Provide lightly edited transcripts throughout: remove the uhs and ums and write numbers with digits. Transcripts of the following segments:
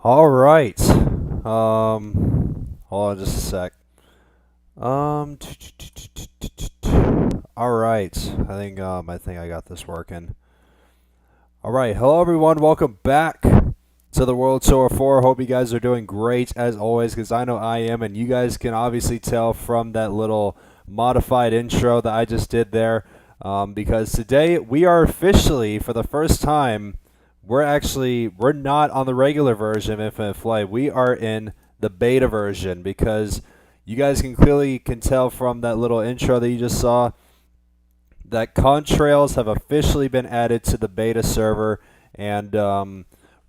All right. Hold on just a sec. All right. I think I got this working. All right. Hello everyone. Welcome back to the World Tour 4. Hope you guys are doing great as always, because I know I am, and you guys can obviously tell from that little modified intro that I just did there. Because today we are officially, for the first time, we're not on the regular version of Infinite Flight. We are in the beta version, because you guys can tell from that little intro that you just saw that contrails have officially been added to the beta server, and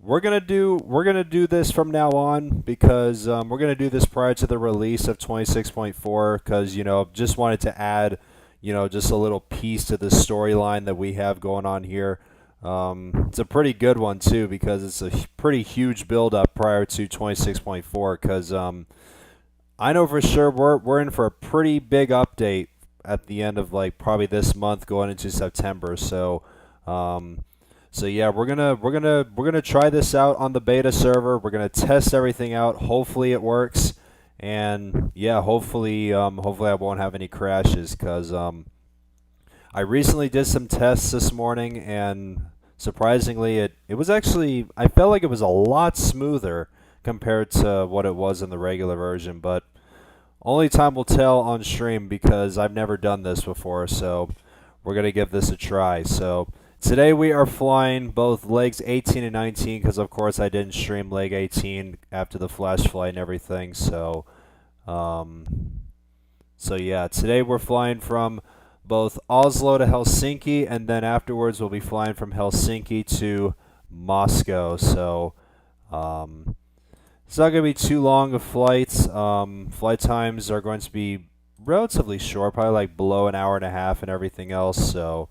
we're gonna do this from now on, because we're gonna do this prior to the release of 26.4, because just wanted to add just a little piece to the storyline that we have going on here. It's a pretty good one too, because it's a pretty huge build up prior to 26.4, because I know for sure we're in for a pretty big update at the end of like probably this month going into September. So yeah, we're gonna try this out on the beta server. We're gonna test everything out. Hopefully it works, and yeah, hopefully I won't have any crashes, because I recently did some tests this morning, and surprisingly it was actually, I felt like it was a lot smoother compared to what it was in the regular version, but only time will tell on stream, because I've never done this before, so we're going to give this a try. So today we are flying both legs 18 and 19, because of course I didn't stream leg 18 after the flash flight and everything. Um, so yeah, today we're flying from both Oslo to Helsinki, and then afterwards we'll be flying from Helsinki to Moscow. So it's not going to be too long of flights. Flight times are going to be relatively short, probably like below an hour and a half and everything else. So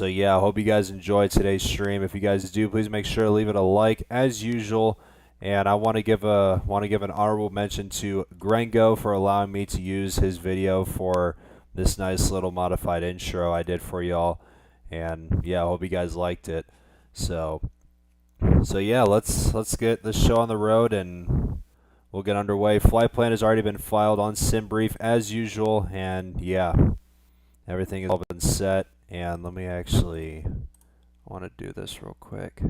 yeah, I hope you guys enjoyed today's stream. If you guys do, please make sure to leave it a like as usual. And I want to give an honorable mention to Grengo for allowing me to use his video for this nice little modified intro I did for y'all. And yeah, I hope you guys liked it. So yeah, let's get this show on the road, and we'll get underway. Flight plan has already been filed on SimBrief as usual, and yeah, everything has all been set. And let me actually, I want to do this real quick.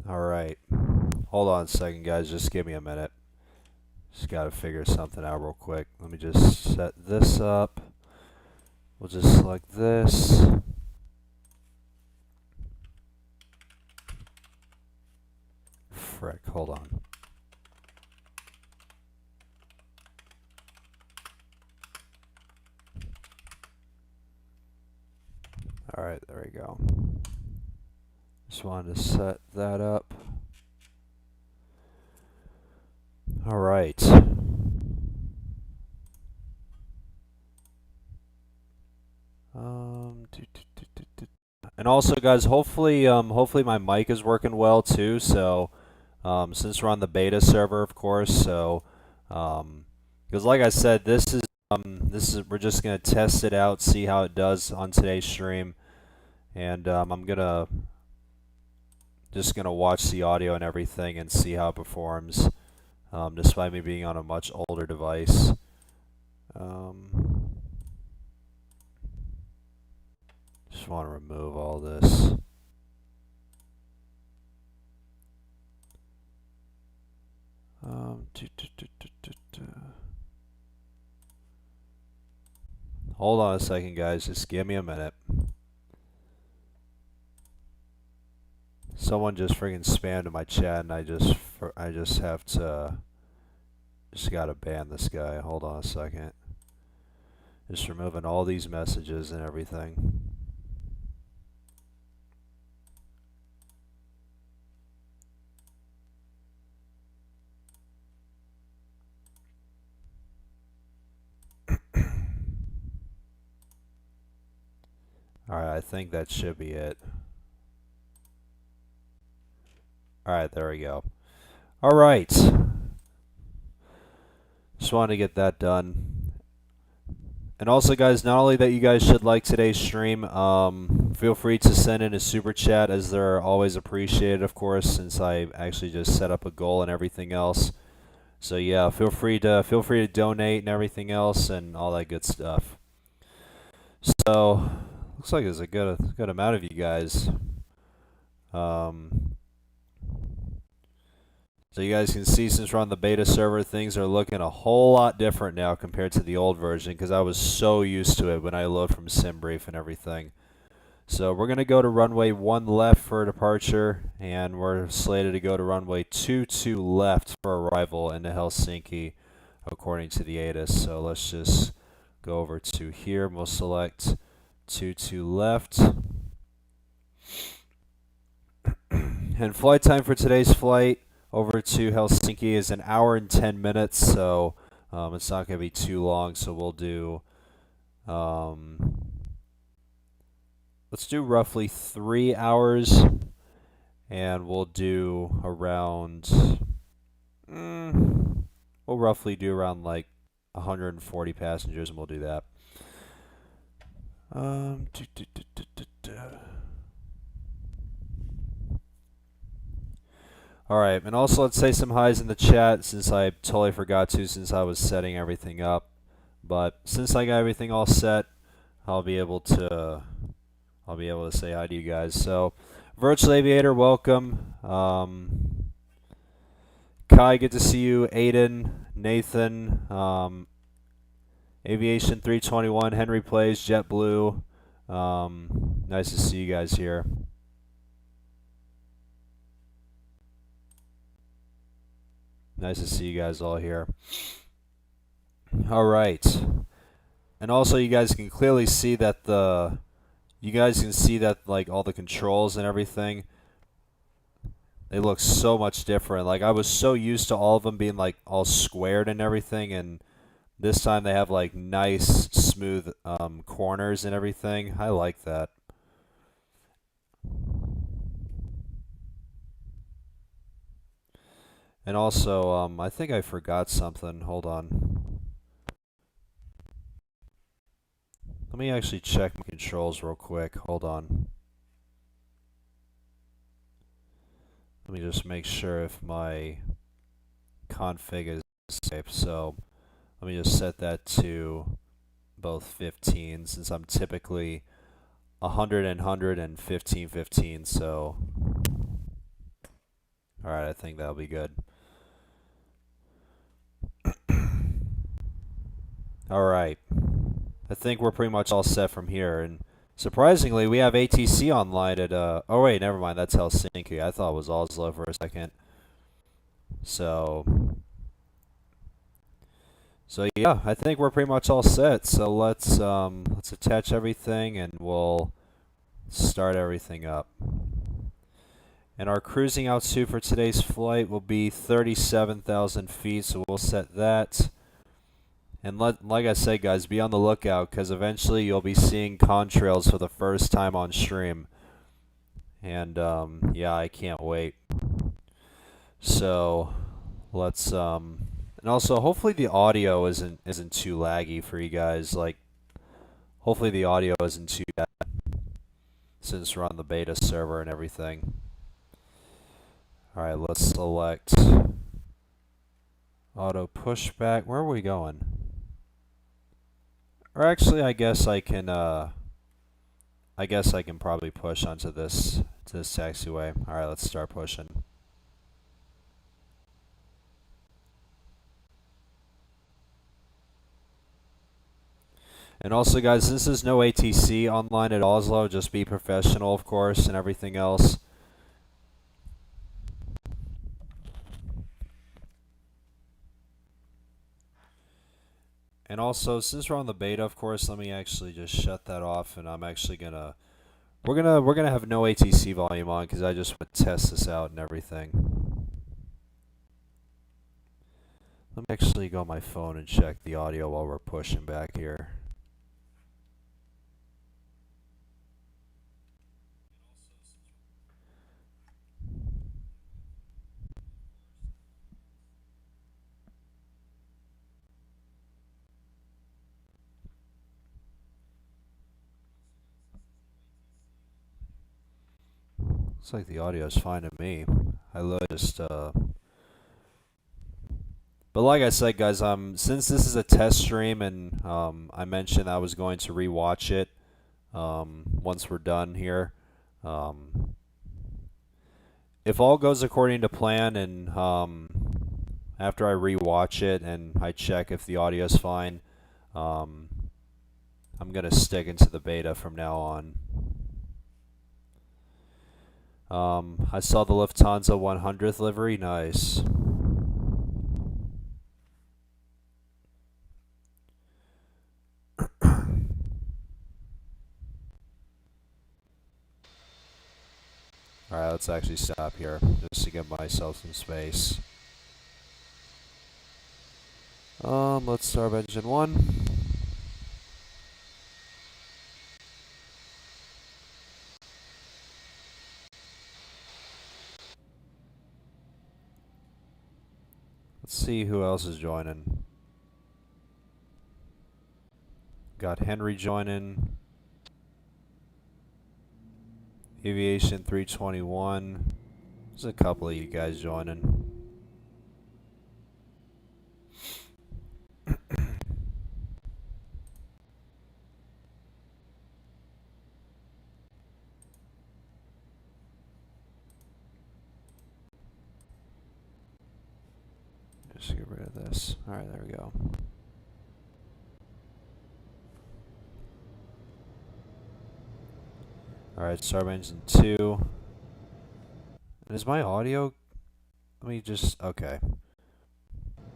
All right, hold on a second, guys. Just give me a minute. Just got to figure something out real quick. Let me just set this up. We'll just select this. Frick, hold on. All right, there we go. Just wanted to set that up. All right. And also, guys, hopefully my mic is working well too. So, since we're on the beta server, of course, so, because like I said, this is we're just gonna test it out, see how it does on today's stream, and I'm just gonna watch the audio and everything and see how it performs, despite me being on a much older device. Just want to remove all this. Hold on a second, guys. Just give me a minute. Someone just friggin' spammed in my chat, and I just have to, just gotta ban this guy. Hold on a second. Just removing all these messages and everything. Alright, I think that should be it. Alright, there we go. Alright. just wanted to get that done. And also, guys, not only that you guys should like today's stream, feel free to send in a super chat, as they're always appreciated, of course, since I actually just set up a goal and everything else. So yeah, feel free to donate and everything else and all that good stuff. So looks like there's a good amount of you guys. So you guys can see, since we're on the beta server, things are looking a whole lot different now compared to the old version, because I was so used to it when I load from SimBrief and everything. So we're going to go to runway 1 left for departure, and we're slated to go to runway 22 left for arrival into Helsinki, according to the ATIS. So let's just go over to here, and we'll select 22 left. And flight time for today's flight over to Helsinki is 1 hour and 10 minutes, so it's not going to be too long. So we'll do, let's do roughly 3 hours, and we'll do around, we'll roughly do around like 140 passengers, and we'll do that. Alright, and also let's say some highs in the chat, since I totally forgot to, since I was setting everything up. But since I got everything all set, I'll be able to say hi to you guys. So, Virtual Aviator, welcome. Kai, good to see you. Aiden, Nathan, Aviation 321, Henry Plays, JetBlue. Nice to see you guys here. Nice to see you guys all here. All right. And also, you guys can clearly see that like all the controls and everything, they look so much different. Like, I was so used to all of them being like all squared and everything, and this time they have like nice smooth corners and everything. I like that. And also, I think I forgot something. Hold on. Let me actually check my controls real quick. Hold on. Let me just make sure if my config is safe. So let me just set that to both 15, since I'm typically 100 and 100 and 15, 15. So, alright, I think that'll be good. Alright. I think we're pretty much all set from here. And surprisingly, we have ATC online at, oh wait, never mind, that's Helsinki. I thought it was Oslo for a second. So yeah, I think we're pretty much all set. So let's attach everything, and we'll start everything up. And our cruising altitude for today's flight will be 37,000 feet, so we'll set that. And like I said, guys, be on the lookout, because eventually you'll be seeing contrails for the first time on stream. And yeah, I can't wait. So let's and also, hopefully the audio isn't too laggy for you guys. Like, hopefully the audio isn't too bad, since we're on the beta server and everything. Alright, let's select auto pushback. Where are we going? Or actually, I guess I can probably push onto this taxiway. Alright, let's start pushing. And also, guys, since there's no ATC online at Oslo, just be professional, of course, and everything else. And also, since we're on the beta, of course, let me actually just shut that off, and I'm actually gonna we're gonna have no ATC volume on, because I just want to test this out and everything. Let me actually go on my phone and check the audio while we're pushing back here. Looks like the audio is fine to me. I literally just But like I said, guys, since this is a test stream and I mentioned I was going to rewatch it once we're done here. If all goes according to plan and after I rewatch it and I check if the audio is fine, I'm going to stick into the beta from now on. I saw the Lufthansa 100th livery. Nice. Alright, let's actually stop here just to give myself some space. Let's start engine 1. Let's see who else is joining. Got Henry joining. Aviation 321. There's a couple of you guys joining. Just get rid of this. Alright, there we go. Alright, start engine 2. And is my audio... Let me just... Okay.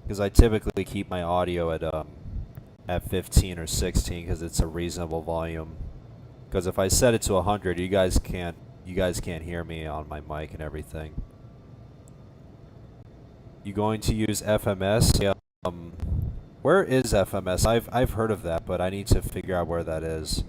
Because I typically keep my audio at 15 or 16 because it's a reasonable volume. Because if I set it to 100, you guys can't hear me on my mic and everything. You going to use FMS? Yeah. Where is FMS? I've heard of that, but I need to figure out where that is.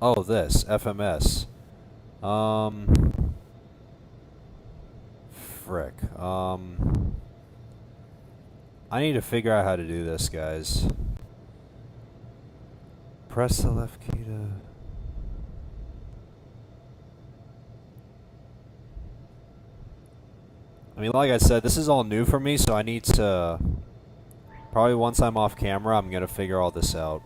Oh, this FMS. Frick. I need to figure out how to do this, guys. Press the left key to... I mean, like I said, this is all new for me, so I need to... Probably once I'm off camera, I'm going to figure all this out.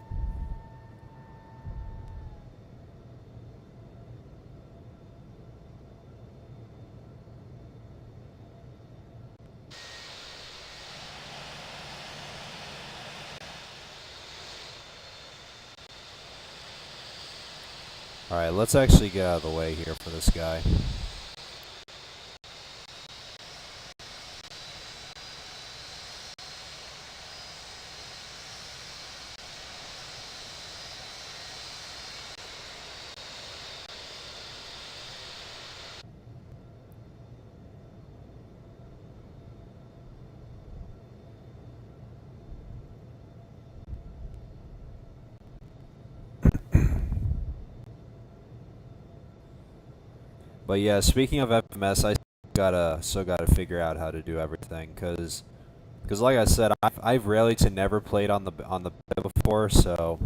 Alright, let's actually get out of the way here for this guy. But yeah, speaking of FMS, I still gotta figure out how to do everything, cause like I said, I've rarely to never played on the beta before, so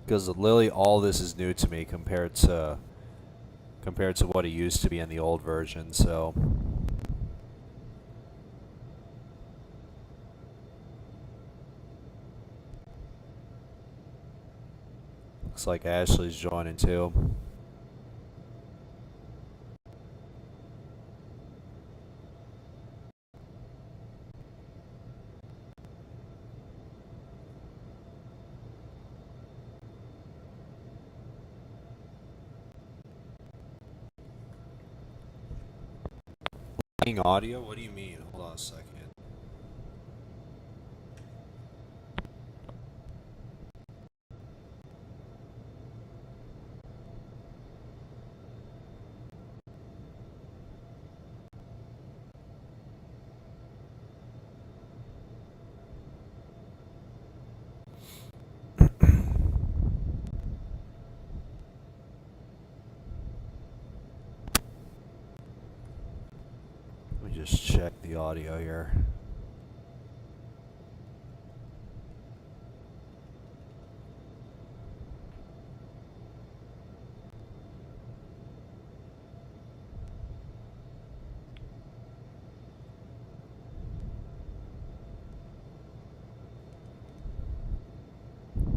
because literally all this is new to me compared to what it used to be in the old version, so. Looks like Ashley's joining too. Audio? What do you mean? Hold on a second. the audio here.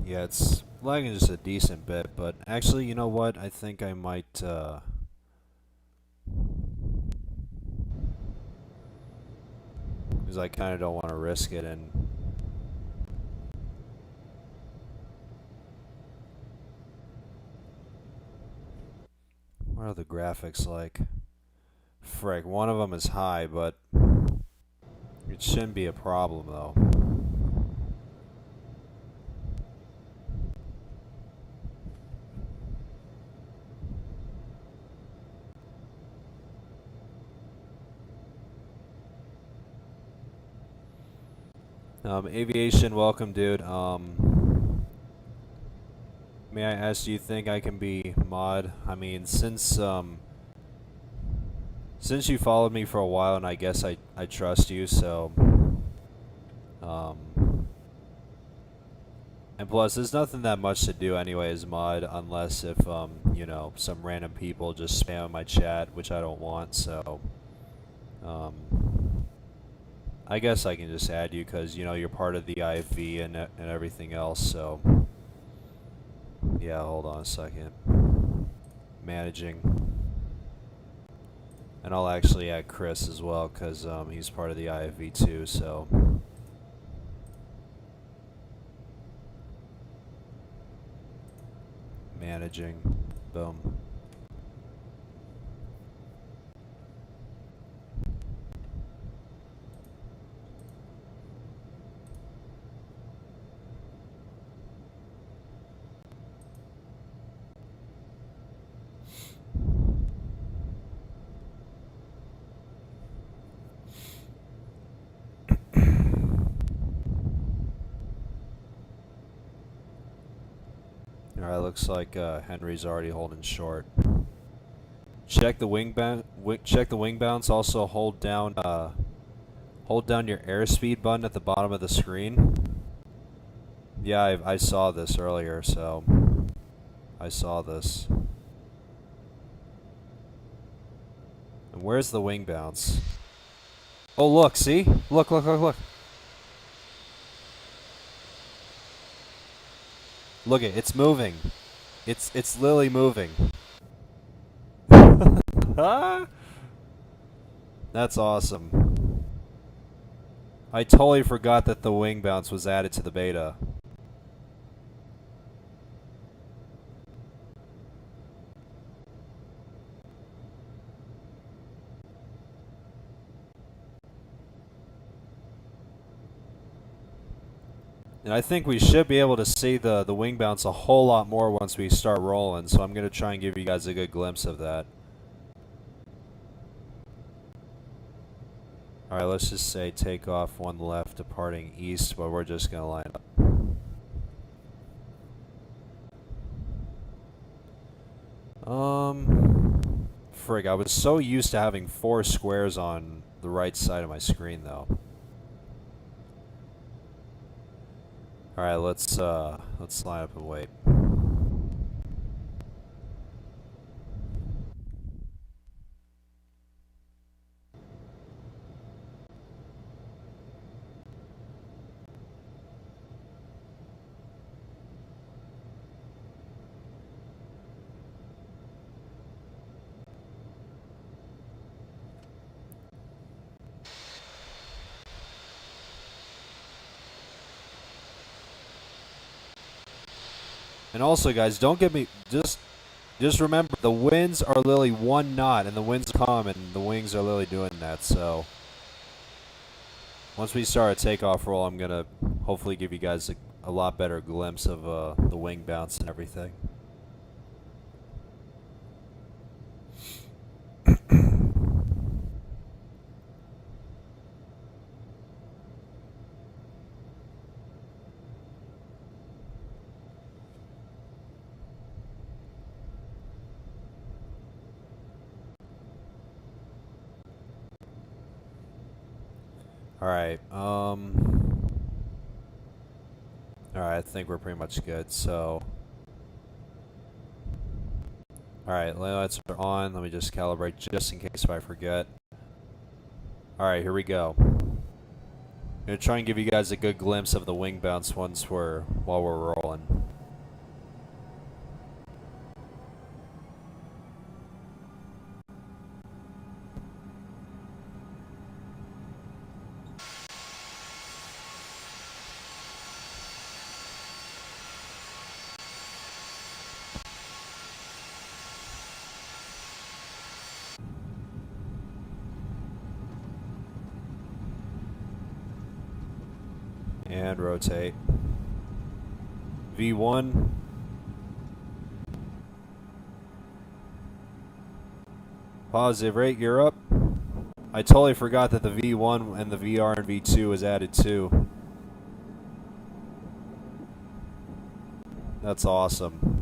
Yeah, it's lagging just a decent bit, but actually, you know what? I think I might, because I kind of don't want to risk it, and what are the graphics like? Frick, one of them is high, but it shouldn't be a problem, though. Aviation, welcome, dude. May I ask, do you think I can be mod? I mean, since you followed me for a while, and I guess I trust you, so, and plus, there's nothing that much to do anyways, mod, unless if, you know, some random people just spam my chat, which I don't want, so, I guess I can just add you, because, you know, you're part of the IFV and everything else, so, yeah, hold on a second. Managing. And I'll actually add Chris as well, because he's part of the IFV too, so. Managing. Boom. Alright, looks like Henry's already holding short. Check the wing bounce. Also hold down your airspeed button at the bottom of the screen. Yeah, I saw this earlier, so I saw this. And where's the wing bounce? Oh, look, see? Look. Look it, it's moving. It's literally moving. That's awesome. I totally forgot that the wing bounce was added to the beta. And I think we should be able to see the wing bounce a whole lot more once we start rolling, so I'm going to try and give you guys a good glimpse of that. Alright, let's just say takeoff 1 left, departing east, but we're just going to line up. Frig, I was so used to having 4 squares on the right side of my screen, though. Alright, let's line up and wait. And also, guys, don't get me just remember the winds are literally 1 knot, and the winds come, and the wings are literally doing that. So once we start a takeoff roll, I'm gonna hopefully give you guys a lot better glimpse of the wing bounce and everything. Alright, alright, I think we're pretty much good, so... Alright, lights are on. Let me just calibrate just in case if I forget. Alright, here we go. I'm gonna try and give you guys a good glimpse of the wing bounce while we're rolling. And rotate. V1. Positive rate, you're up. I totally forgot that the V1 and the VR and V2 was added too. That's awesome.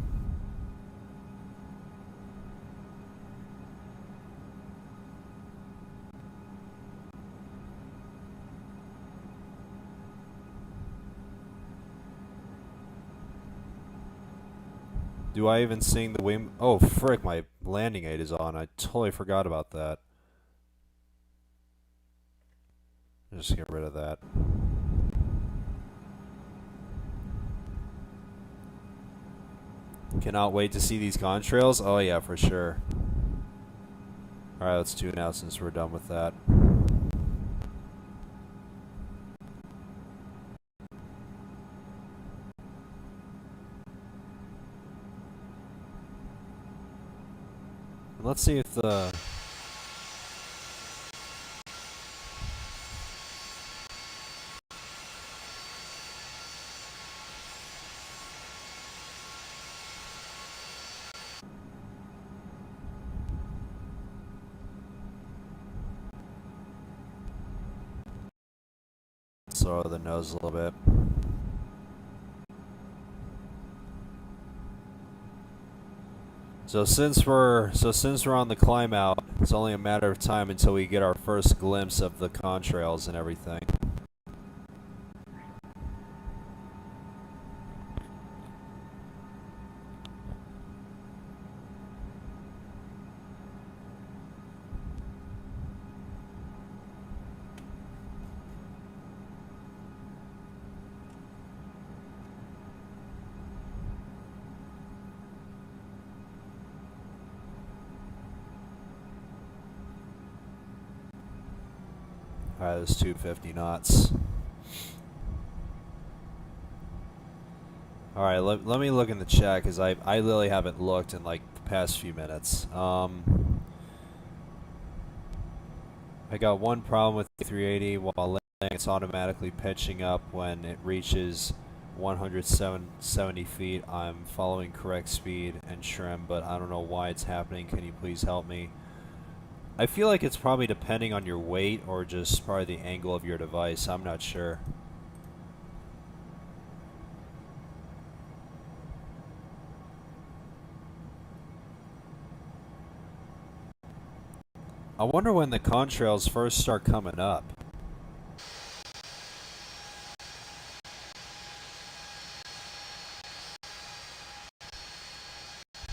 Do I even sing the wing? Oh, frick, my landing aid is on. I totally forgot about that. Just get rid of that. Cannot wait to see these contrails. Oh yeah, for sure. Alright, let's tune out since we're done with that. And let's see if the... Slow the nose a little bit. So since we're on the climb out, it's only a matter of time until we get our first glimpse of the contrails and everything. Alright, that's 250 knots. Alright, let me look in the chat, because I literally haven't looked in like the past few minutes. I got one problem with the 380. While landing, it's automatically pitching up when it reaches 170 feet. I'm following correct speed and trim, but I don't know why it's happening. Can you please help me? I feel like it's probably depending on your weight or just probably the angle of your device. I'm not sure. I wonder when the contrails first start coming up.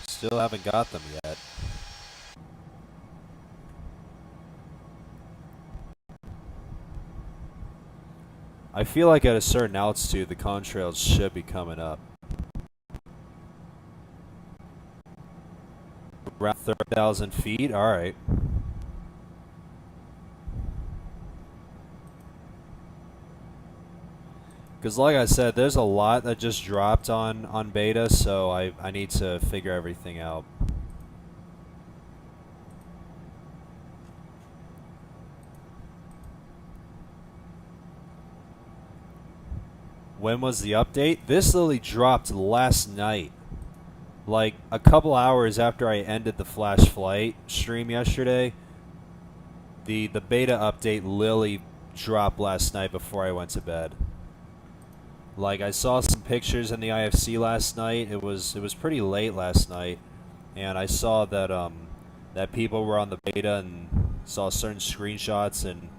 Still haven't got them yet. I feel like at a certain altitude, the contrails should be coming up. Around 30,000 feet? Alright. Because like I said, there's a lot that just dropped on beta, so I need to figure everything out. When was the update? This literally dropped last night. Like a couple hours after I ended the Flash Flight stream yesterday. The beta update literally dropped last night before I went to bed. Like I saw some pictures in the IFC last night. It was pretty late last night, and I saw that that people were on the beta and saw certain screenshots, and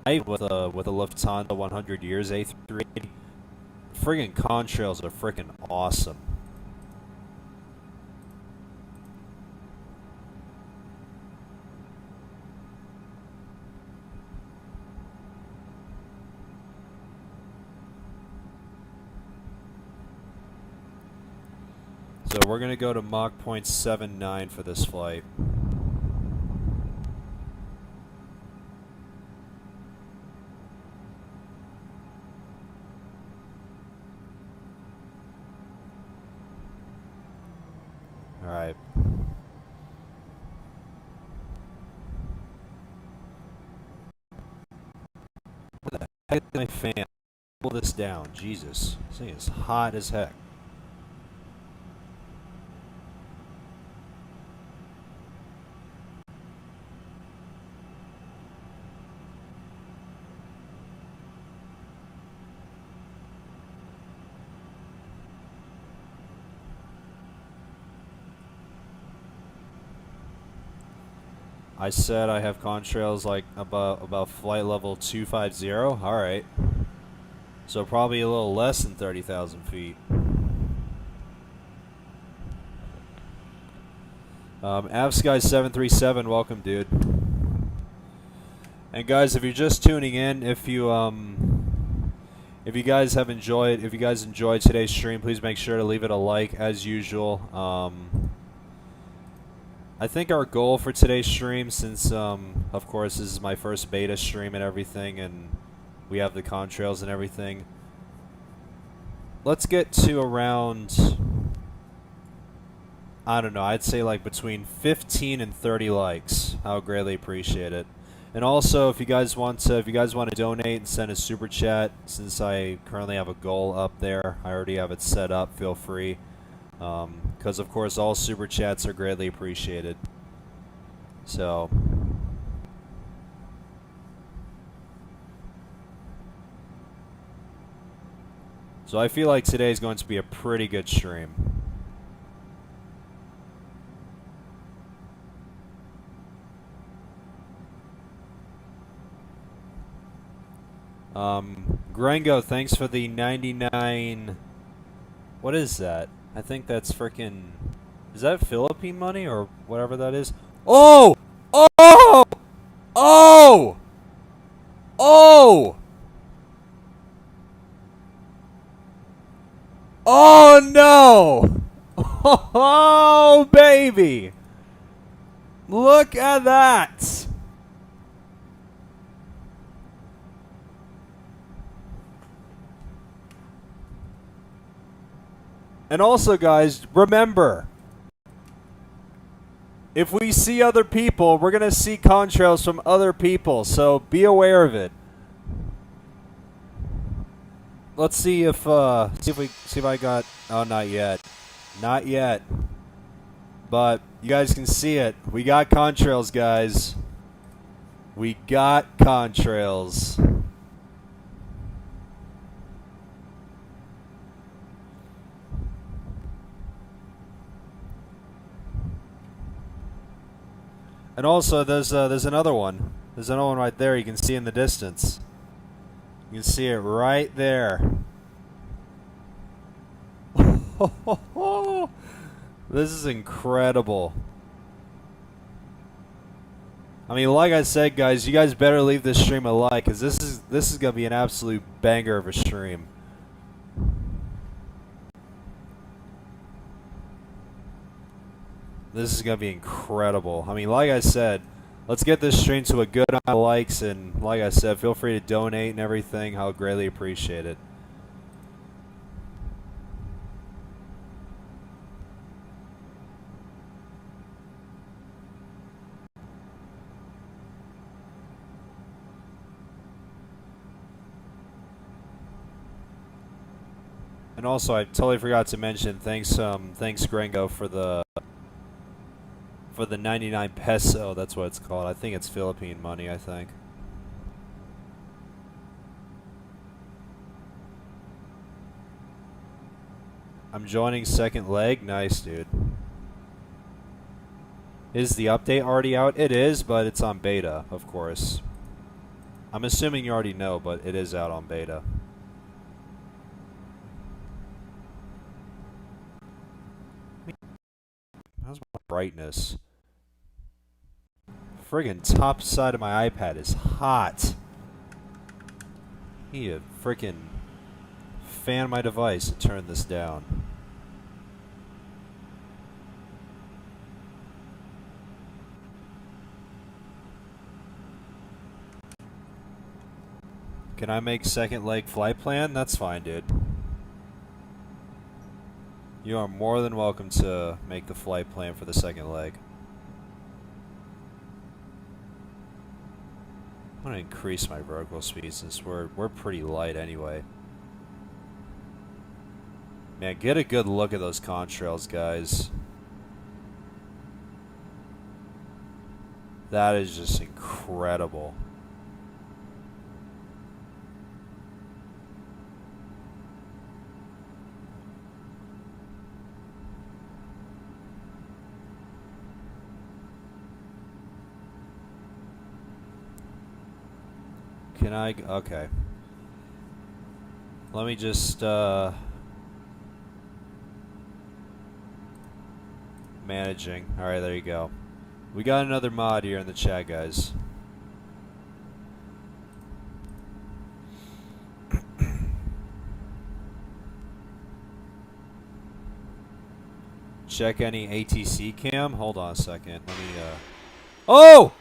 I with a Lufthansa 100 years A380. Friggin' contrails are friggin' awesome. So we're gonna go to Mach 0.79 for this flight. Alright. What the heck is my fan? Pull this down. Jesus. This thing is hot as heck. I said I have contrails like about flight level 250. All right. So probably a little less than 30,000 feet. AvSky737, welcome, dude. And guys, if you're just tuning in, if you guys enjoyed today's stream, please make sure to leave it a like as usual. I think our goal for today's stream, since of course this is my first beta stream and everything, and we have the contrails and everything, let's get to around, I don't know, I'd say like between 15 and 30 likes. I would greatly appreciate it. And also, if you guys want to donate and send a super chat, since I currently have a goal up there, I already have it set up. Feel free, because of course all super chats are greatly appreciated. So I feel like today is going to be a pretty good stream. Grango, thanks for the 99. What is that? I think that's frickin'. Is that Philippine money or whatever that is? Oh! Oh! Oh! Oh! Oh no! Oh baby! Look at that! And also, guys, remember, if we see other people, we're gonna see contrails from other people, so be aware of it. Let's see if I got. Oh, not yet, not yet. But you guys can see it. We got contrails, guys. We got contrails. And also, there's another one. There's another one right there. You can see in the distance. You can see it right there. This is incredible. I mean, like I said, guys, you guys better leave this stream a like, because this is gonna be an absolute banger of a stream. This is going to be incredible. I mean, like I said, let's get this stream to a good amount of likes, and like I said, feel free to donate and everything. I'll greatly appreciate it. And also, I totally forgot to mention, thanks Gringo for the 99 peso, that's what it's called. I think it's Philippine money, I think. I'm joining second leg. Nice, dude. Is the update already out? It is, but it's on beta, of course. I'm assuming you already know, but it is out on beta. How's my brightness? Friggin' top side of my iPad is hot. Need to freaking fan my device to turn this down. Can I make second leg flight plan? That's fine, dude. You are more than welcome to make the flight plan for the second leg. I'm gonna increase my vertical speed since we're pretty light anyway. Man, get a good look at those contrails, guys. That is just incredible. Can I? Okay. Let me just, managing. Alright, there you go. We got another mod here in the chat, guys. Check any ATC cam? Hold on a second. Let me, Oh!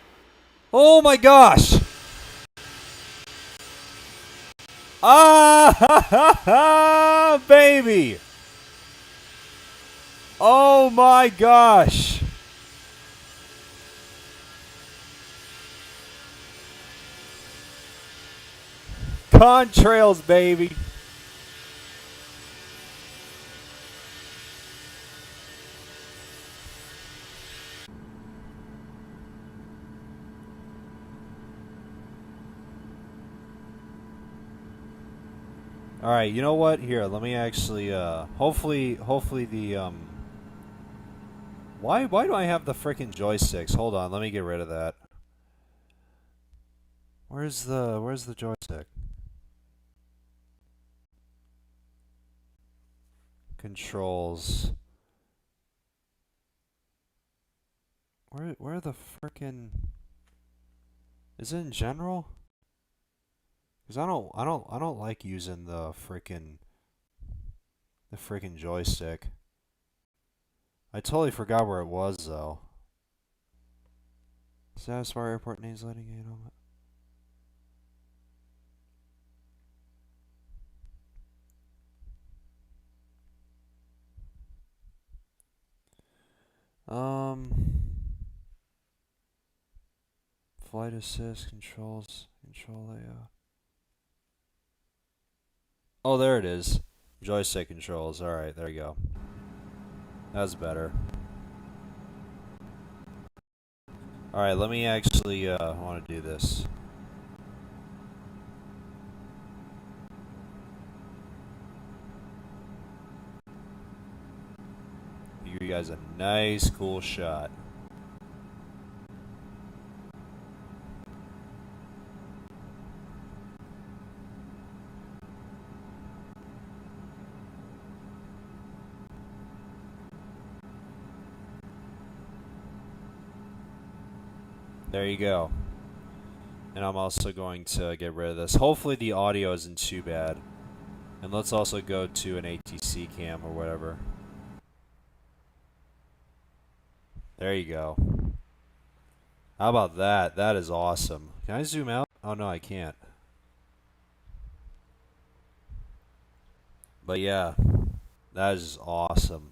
Oh my gosh! Ah, ha, ha, ha, baby! Oh my gosh! Contrails, baby! All right, you know what? Here, let me actually. Hopefully the Why do I have the frickin' joysticks? Hold on, let me get rid of that. Where's the joystick? Controls. Where the frickin'? Is it in general? Cause I don't like using the frickin' joystick. I totally forgot where it was though. Satisfy airport names letting you know. Flight assist controls control layout. Oh, there it is. Joystick controls. All right, there you go. That's better. All right, let me actually. I want to do this. Give you guys a nice, cool shot. There you go. And I'm also going to get rid of this. Hopefully the audio isn't too bad. And let's also go to an ATC cam or whatever. There you go. How about that? That is awesome. Can I zoom out? Oh no, I can't. But yeah, that is awesome.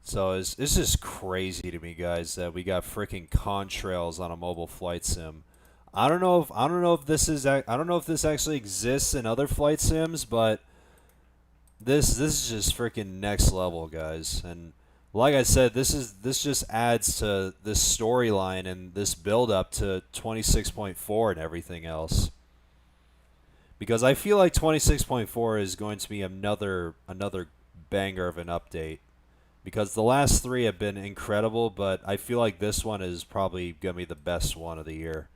So it's just crazy to me, guys, that we got freaking contrails on a mobile flight sim. I don't know if this actually exists in other flight sims, but this is just freaking next level, guys. And like I said, this just adds to this storyline and this build up to 26.4 and everything else. Because I feel like 26.4 is going to be another banger of an update. Because the last three have been incredible, but I feel like this one is probably going to be the best one of the year.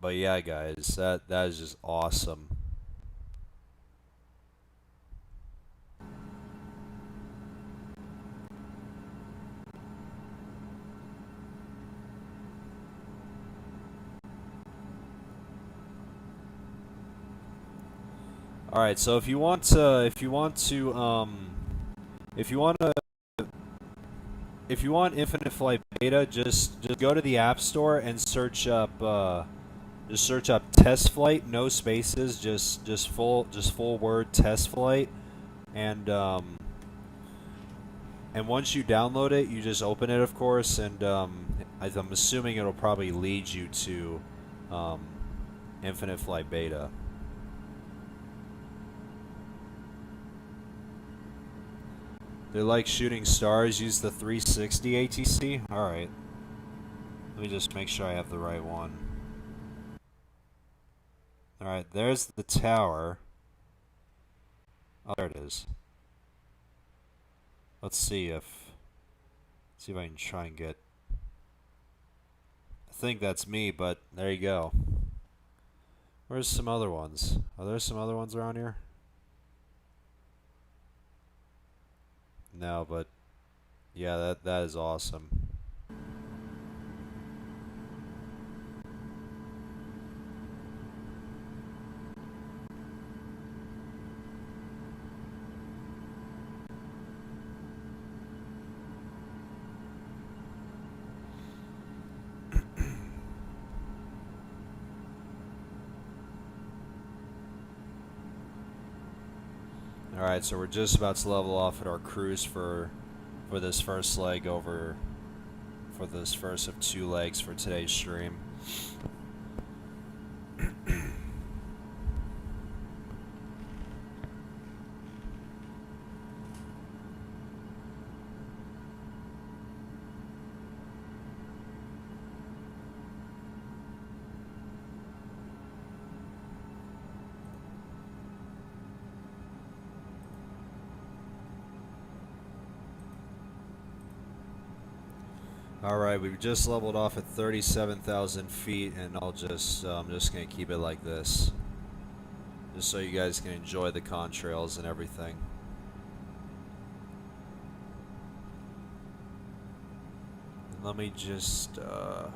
But yeah, guys, that is just awesome. All right, so if you want to, if you want to, if you want Infinite Flight Beta, just go to the App Store and search up Test Flight, no spaces, just full word Test Flight, and once you download it, you just open it, of course, and I'm assuming it'll probably lead you to Infinite Flight Beta. They like shooting stars. Use the 360 ATC. All right. Let me just make sure I have the right one. All right. There's the tower. Oh, there it is. Let's see if I can try and get. I think that's me, but there you go. Where's some other ones? Are there some other ones around here? No, but yeah, that is awesome. Alright, so we're just about to level off at our cruise for this first leg over, for this first of two legs for today's stream. Alright, we've just leveled off at 37,000 feet, and I'm just gonna keep it like this. Just so you guys can enjoy the contrails and everything. And let me just, can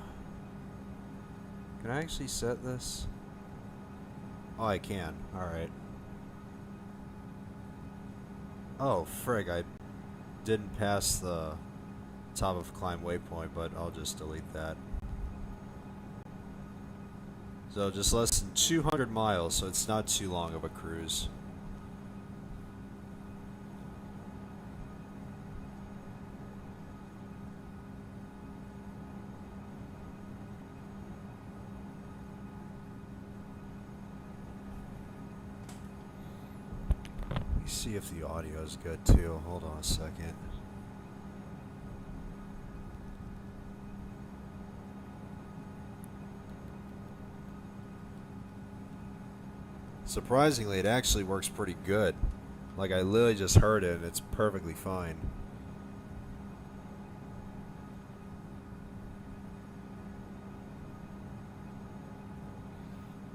I actually set this? Oh, I can. Alright. Oh, frig, I didn't pass the top of climb waypoint, but I'll just delete that. So just less than 200 miles, so it's not too long of a cruise. Let me see if the audio is good too. Hold on a second. Surprisingly, it actually works pretty good. Like, I literally just heard it and it's perfectly fine.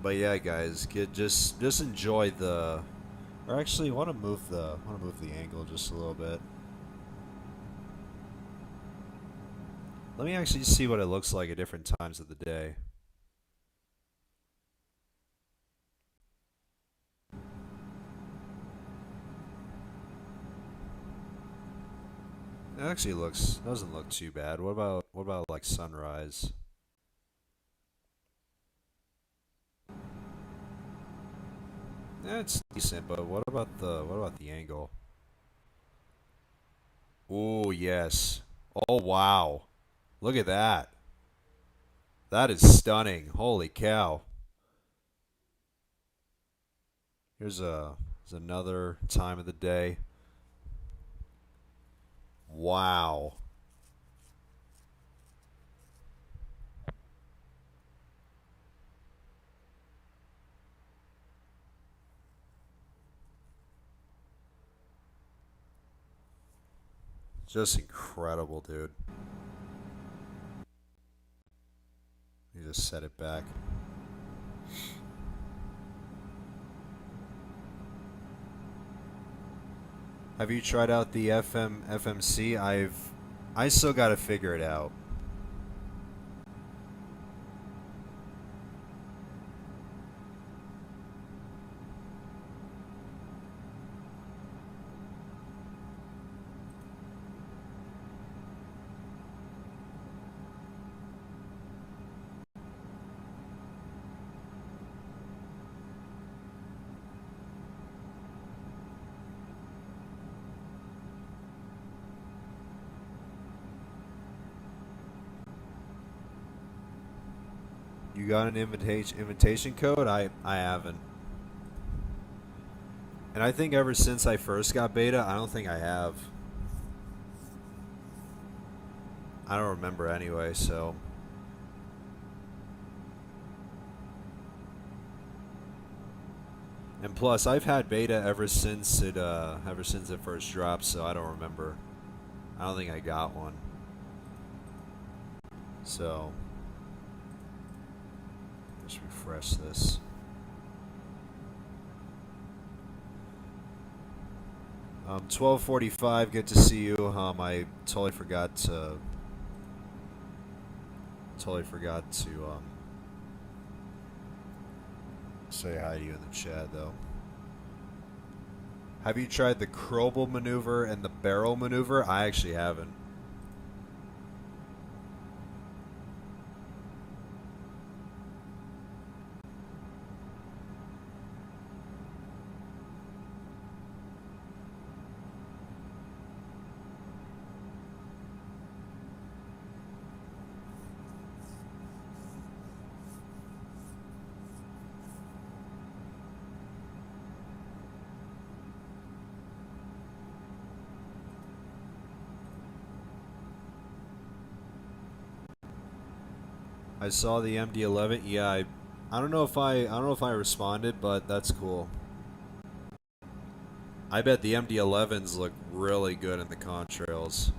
But yeah, guys, just enjoy the. Or actually, want to move the angle just a little bit. Let me actually see what it looks like at different times of the day. It actually doesn't look too bad. What about like sunrise? Yeah, it's decent, but what about the angle? Oh, yes. Oh, wow. Look at that. That is stunning. Holy cow. Here's another time of the day. Wow. Just incredible, dude. You just set it back. Have you tried out the FMC? I still got to figure it out. You got an invitation code? I haven't. And I think ever since I first got beta, I don't think I have. I don't remember anyway, so. And plus, I've had beta ever since it first dropped, so I don't remember. I don't think I got one. So, just refresh this. Um, 12:45. Good to see you. I totally forgot to say hi to you in the chat, though. Have you tried the Krobel maneuver and the barrel maneuver? I actually haven't. I saw the MD-11. Yeah, I don't know if I responded, but that's cool. I bet the MD-11s look really good in the contrails.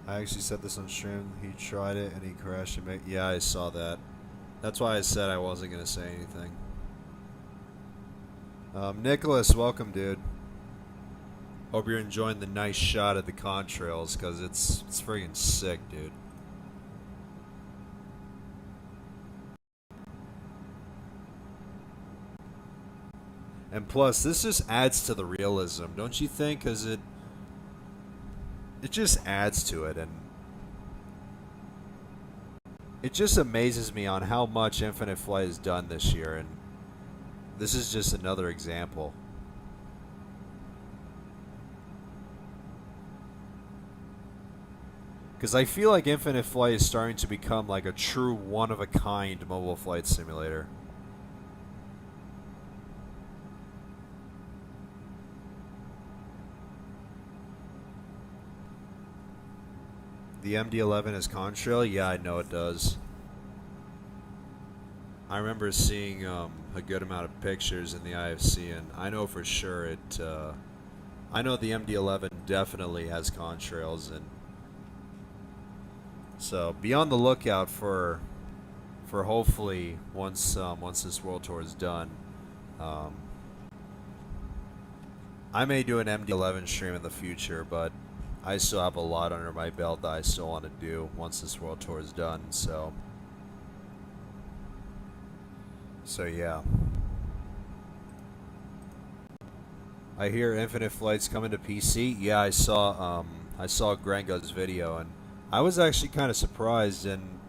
I actually said this on stream. He tried it and he crashed it. Yeah, I saw that. That's why I said I wasn't gonna say anything. Nicholas, welcome, dude. Hope you're enjoying the nice shot at the contrails, because it's friggin' sick, dude. And plus, this just adds to the realism, don't you think? Because it just adds to it, and it just amazes me on how much Infinite Flight has done this year, and this is just another example. Because I feel like Infinite Flight is starting to become like a true one-of-a-kind mobile flight simulator. The MD-11 is contrail? Yeah, I know it does. I remember seeing a good amount of pictures in the IFC, and I know for sure it. I know the MD-11 definitely has contrails, and so be on the lookout for hopefully once this world tour is done. I may do an MD-11 stream in the future, but I still have a lot under my belt that I still want to do once this world tour is done. So yeah. I hear Infinite Flight's coming to PC. Yeah, I saw Granga's video, and I was actually kind of surprised, and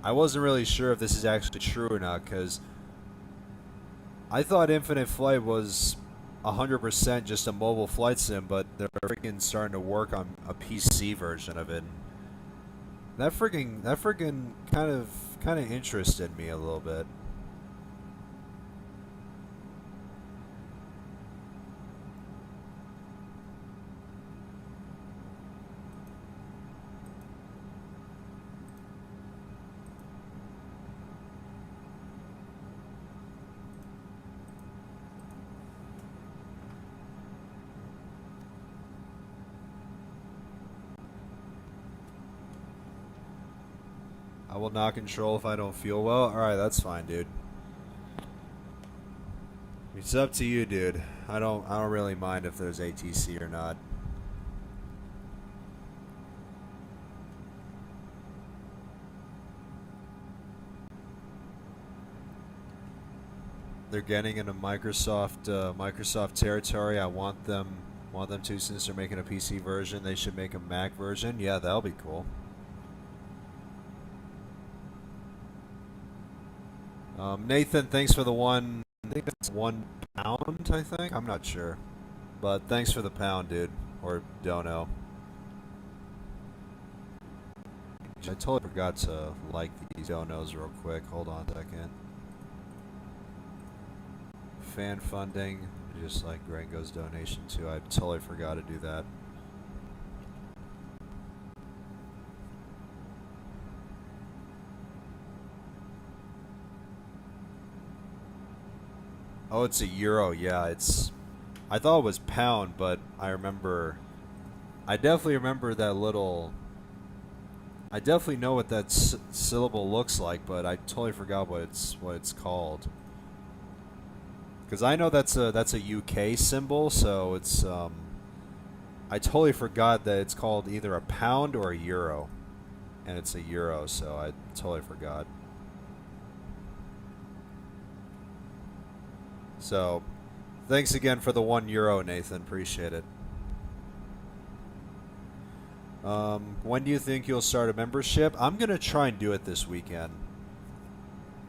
I wasn't really sure if this is actually true or not, because I thought Infinite Flight was 100% just a mobile flight sim, but they're freaking starting to work on a PC version of it. That freaking kind of interested me a little bit. I will not control if I don't feel well. Alright, that's fine, dude. It's up to you, dude. I don't really mind if there's ATC or not. They're getting into Microsoft territory. I want them to, since they're making a PC version. They should make a Mac version. Yeah, that'll be cool. Nathan, thanks for the one. I think it's £1. I think, I'm not sure, but thanks for the pound, dude, or dono. I totally forgot to like these donos real quick. Hold on a second. Fan funding, just like Grango's donation too. I totally forgot to do that. Oh, it's a euro. Yeah, it's. I thought it was pound, but I definitely remember that little. I definitely know what that syllable looks like, but I totally forgot what it's called. Because I know that's a UK symbol, so it's I totally forgot that it's called either a pound or a euro, and it's a euro, so I totally forgot. So, thanks again for the €1, Nathan. Appreciate it. When do you think you'll start a membership? I'm gonna try and do it this weekend.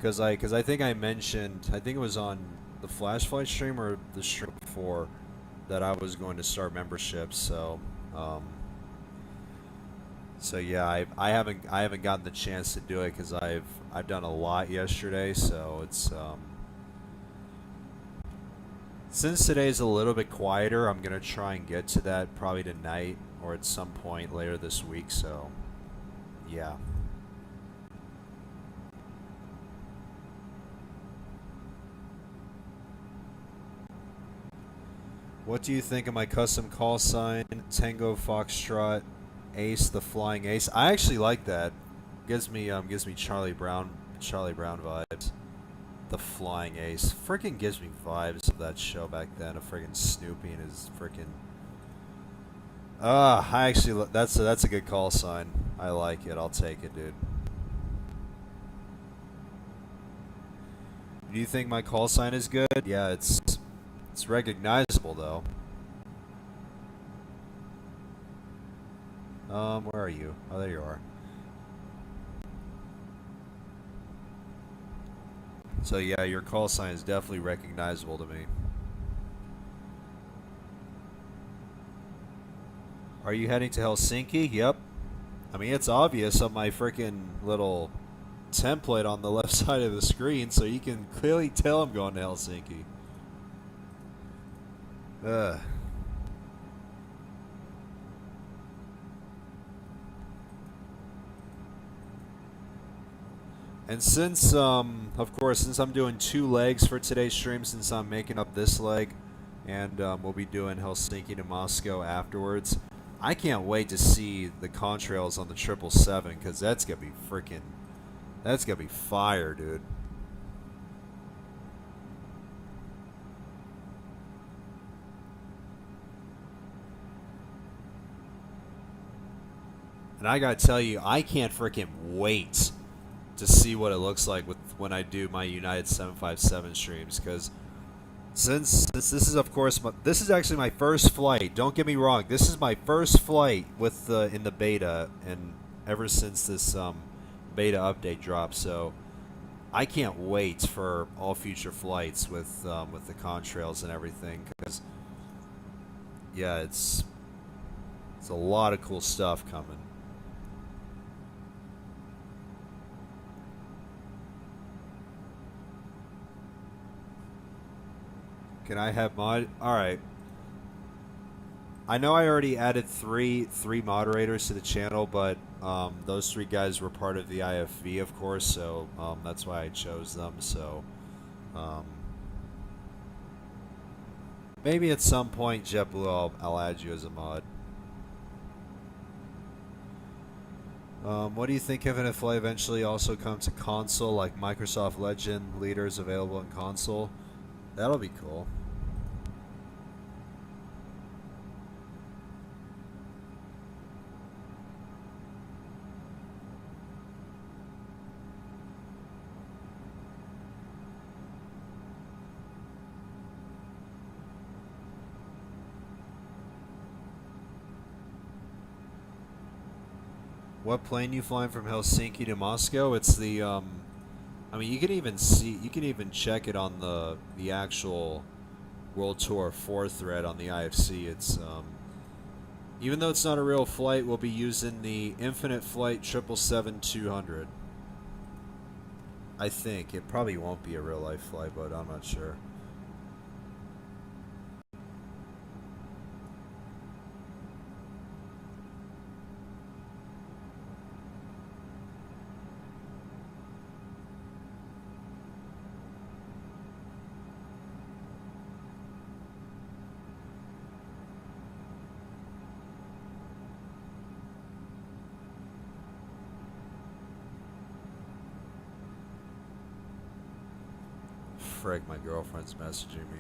Cause I think I mentioned, I think it was on the Flash Flight stream or the stream before, that I was going to start memberships. So, yeah, I haven't gotten the chance to do it because I've done a lot yesterday. So it's since today's a little bit quieter, I'm gonna try and get to that probably tonight or at some point later this week. So, yeah. What do you think of my custom call sign, Tango Foxtrot, Ace, the Flying Ace? I actually like that. Gives me Charlie Brown vibes. The Flying Ace freaking gives me vibes of that show back then. Of freaking Snoopy and his freaking. I actually that's a good call sign. I like it. I'll take it, dude. Do you think my call sign is good? Yeah, it's recognizable though. Where are you? Oh, there you are. So yeah, your call sign is definitely recognizable to me. Are you heading to Helsinki? Yep. I mean, it's obvious on my freaking little template on the left side of the screen, so you can clearly tell I'm going to Helsinki. Ugh. And since, of course, since I'm doing 2 legs for today's stream, since I'm making up this leg, and we'll be doing Helsinki to Moscow afterwards, I can't wait to see the contrails on the 777, because that's gonna be fire, dude. And I gotta tell you, I can't freaking wait to see what it looks like when I do my United 757 streams, because since this is, of course, this is actually my first flight. Don't get me wrong, this is my first flight with in the beta, and ever since this beta update dropped. So I can't wait for all future flights with the contrails and everything, because yeah, it's a lot of cool stuff coming. Can I have mod? Alright. I know I already added three moderators to the channel, but those 3 guys were part of the IFV, of course, so that's why I chose them. So maybe at some point, JetBlue, I'll add you as a mod. What do you think if Infinite Flight eventually also comes to console, like Microsoft Legend leaders available in console? That'll be cool. What plane you flying from Helsinki to Moscow? It's the I mean, you can even see, you can even check it on the actual World Tour 4 thread on the IFC. It's even though it's not a real flight, we'll be using the Infinite Flight 777-200. I think it probably won't be a real life flight, but I'm not sure. Frick, my girlfriend's messaging me.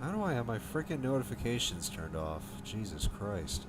How do I have my freaking notifications turned off? Jesus Christ.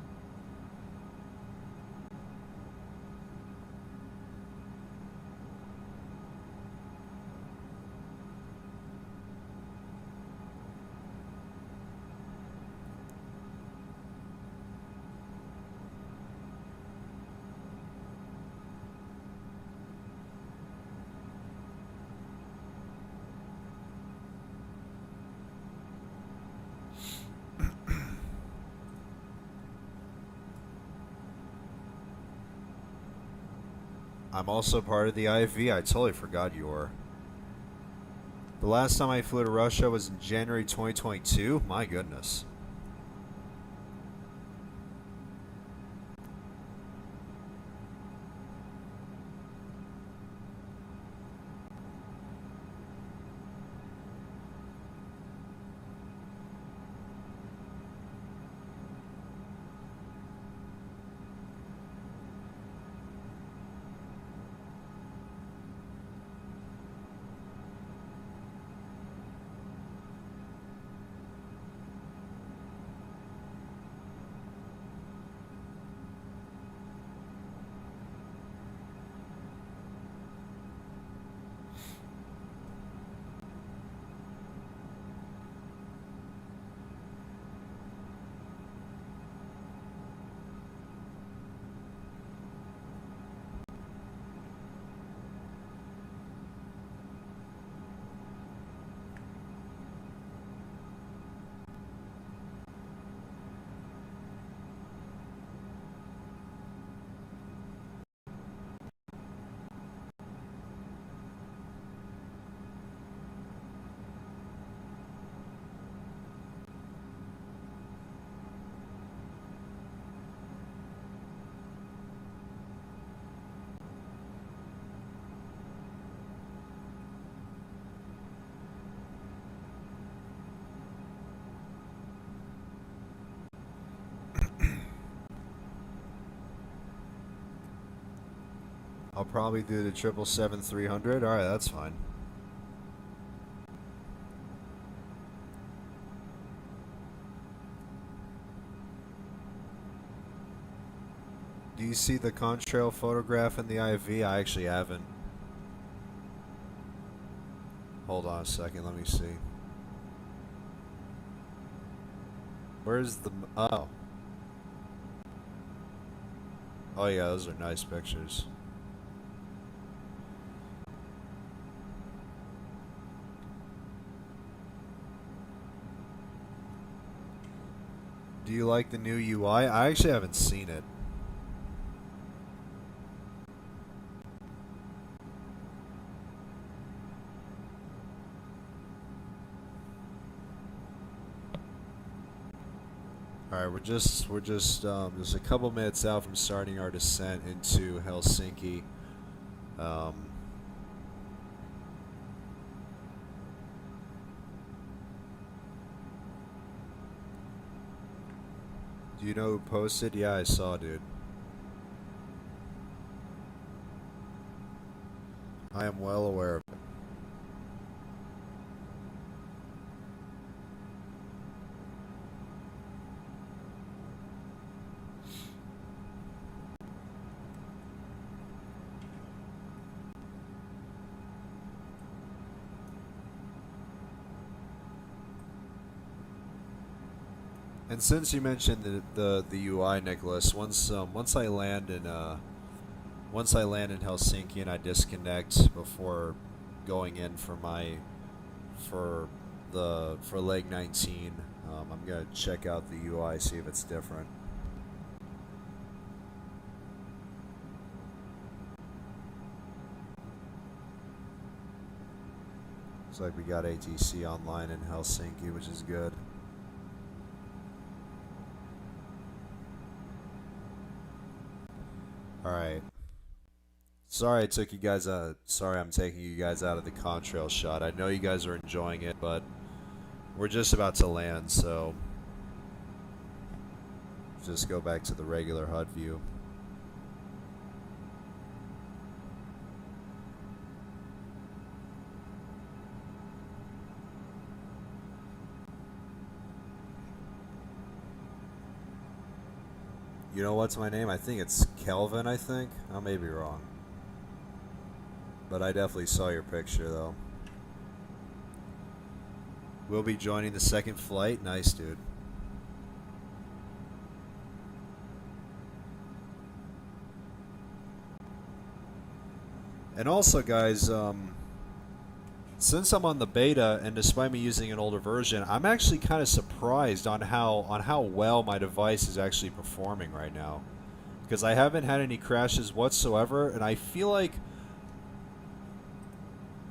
I'm also part of the IFV. I totally forgot you were. The last time I flew to Russia was in January 2022. My goodness. I'll probably do the 777-300. Alright, that's fine. Do you see the contrail photograph in the IV? I actually haven't. Hold on a second, let me see. Where's the... Oh. Oh yeah, those are nice pictures. Do you like the new UI? I actually haven't seen it. Alright, we're just a couple minutes out from starting our descent into Helsinki. Do Do you know who posted? Yeah, I saw, dude. I am well aware of it. And since you mentioned the UI, Nicholas, once I land in Helsinki and I disconnect before going in for for leg 19, I'm gonna check out the UI, see if it's different. Looks like we got ATC online in Helsinki, which is good. Alright. Sorry I took you guys sorry I'm taking you guys out of the contrail shot. I know you guys are enjoying it, but we're just about to land, so just go back to the regular HUD view. You know what's my name? I think it's Kelvin, I think. I may be wrong. But I definitely saw your picture, though. We'll be joining the second flight. Nice, dude. And also, guys, since I'm on the beta, and despite me using an older version, I'm actually kind of surprised on how well my device is actually performing right now, because I haven't had any crashes whatsoever, and I feel like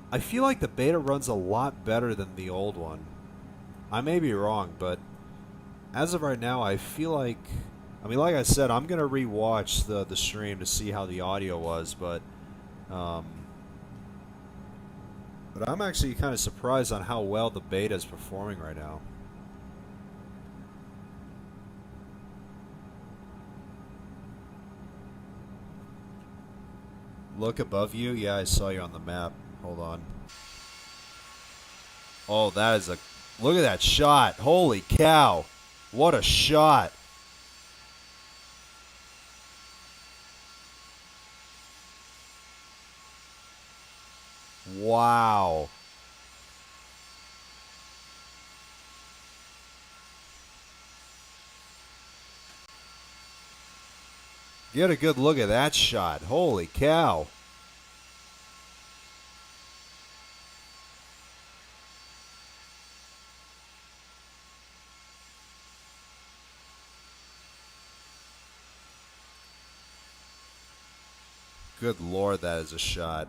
the beta runs a lot better than the old one. I may be wrong, but as of right now, I feel like, I mean, like I said, I'm gonna rewatch the stream to see how the audio was, but I'm actually kind of surprised on how well the beta is performing right now. Look above you? Yeah, I saw you on the map. Hold on. Oh, that is a... Look at that shot. Holy cow. What a shot. Wow. Get a good look at that shot. Holy cow. Good Lord, that is a shot.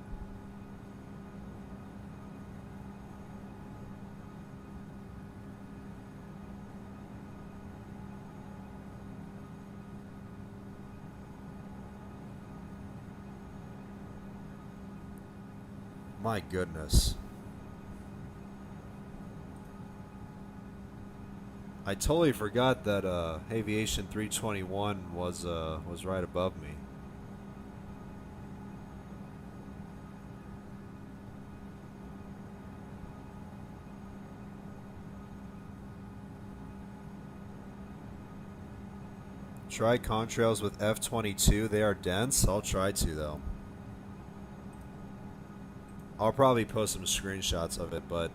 My goodness. I totally forgot that Aviation 321 was right above me. Try contrails with F-22. They are dense. I'll try to, though. I'll probably post some screenshots of it, but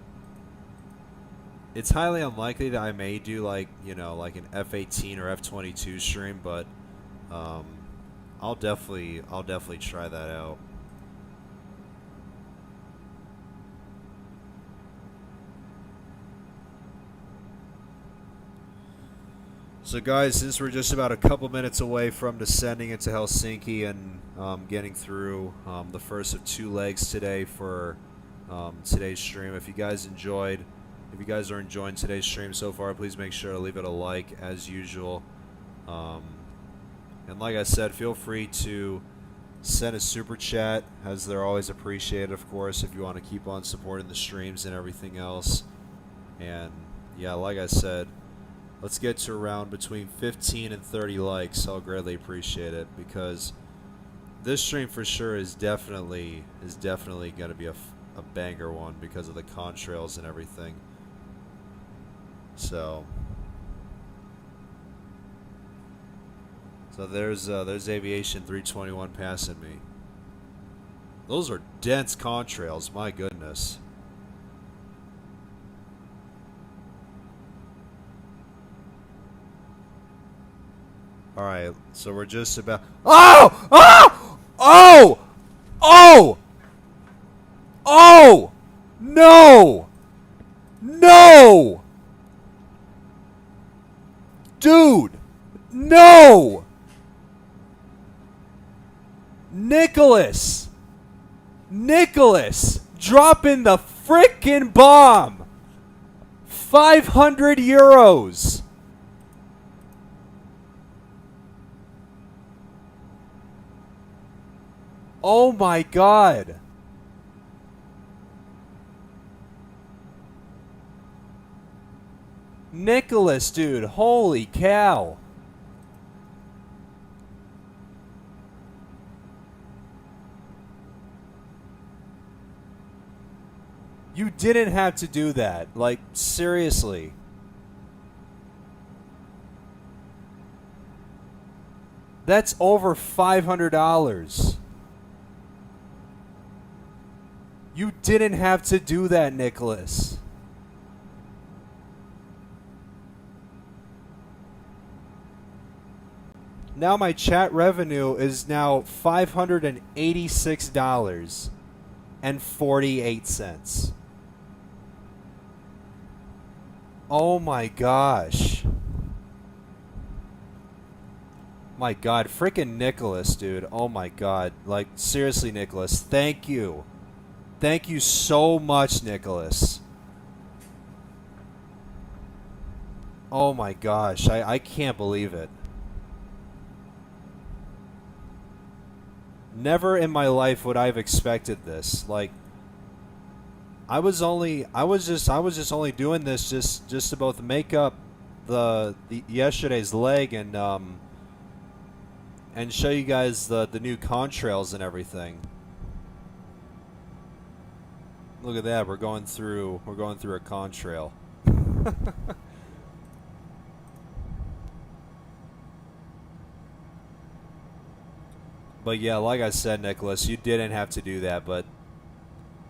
it's highly unlikely that I may do, like, you know, like an F-18 or F-22 stream, but I'll definitely try that out. So guys, since we're just about a couple minutes away from descending into Helsinki and getting through the first of 2 legs today for today's stream, if you guys are enjoying today's stream so far, please make sure to leave it a like as usual. And like I said, feel free to send a super chat, as they're always appreciated, of course, if you want to keep on supporting the streams and everything else. And yeah, like I said, let's get to around between 15 and 30 likes. I'll greatly appreciate it, because this stream for sure is definitely going to be a banger one because of the contrails and everything. So there's Aviation 321 passing me. Those are dense contrails, my goodness. Alright, so we're just about... Oh! Oh! Oh! Oh! Oh! No! No! Dude! No! Nicholas! Nicholas! Dropping the frickin' bomb! 500 euros! Oh my god! Nicholas, dude, holy cow! You didn't have to do that. Like, seriously. That's over $500. You didn't have to do that, Nicholas. Now my chat revenue is now $586.48. Oh my gosh. My god, freaking Nicholas, dude. Oh my god. Like, seriously, Nicholas, thank you. Thank you so much, Nicholas. Oh my gosh, I can't believe it. Never in my life would I have expected this. Like, I was just only doing this just to both make up the yesterday's leg and show you guys the new contrails and everything. Look at that, we're going through a contrail. But yeah, like I said, Nicholas, you didn't have to do that, but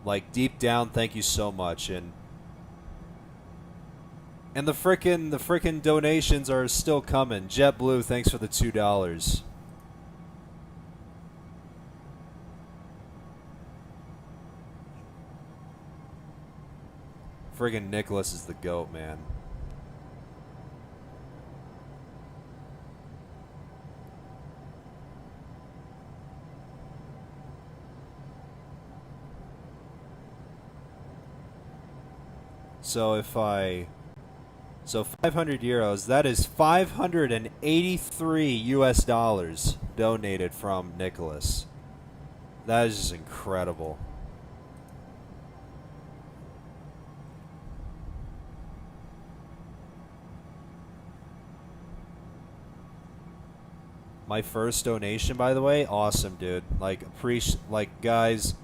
like deep down, thank you so much. And the frickin' donations are still coming. JetBlue, thanks for the $2. Friggin' Nicholas is the GOAT, man. So 500 euros, that is 583 US dollars donated from Nicholas. That is just incredible. My first donation, by the way, awesome, dude. Like, guys,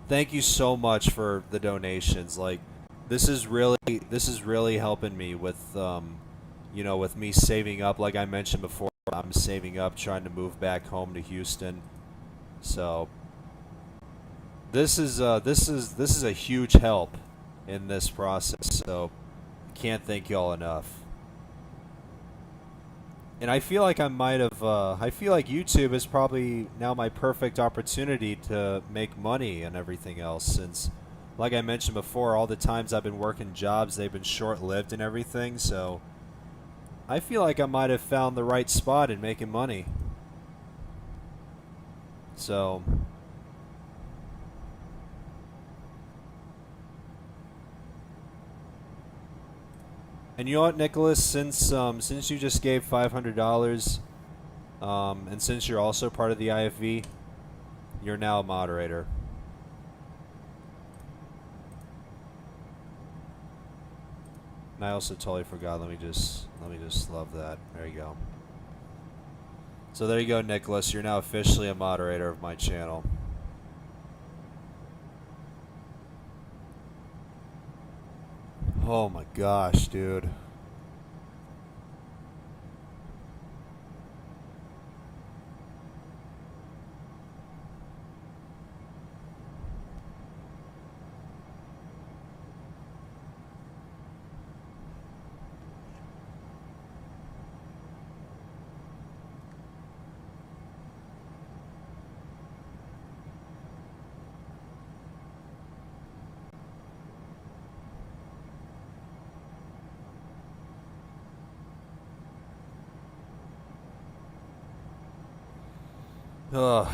thank you so much for the donations. Like, this is really helping me with, you know, with me saving up. Like I mentioned before, I'm saving up, trying to move back home to Houston. So this is a huge help in this process. So can't thank y'all enough. And I feel like I feel like YouTube is probably now my perfect opportunity to make money and everything else, since, like I mentioned before, all the times I've been working jobs, they've been short-lived and everything, so I feel like I might have found the right spot in making money. So and you know what, Nicholas, since you just gave $500, and since you're also part of the IFV, you're now a moderator. And I also totally forgot. Let me just love that. There you go. So there you go, Nicholas. You're now officially a moderator of my channel. Oh my gosh, dude. Ugh.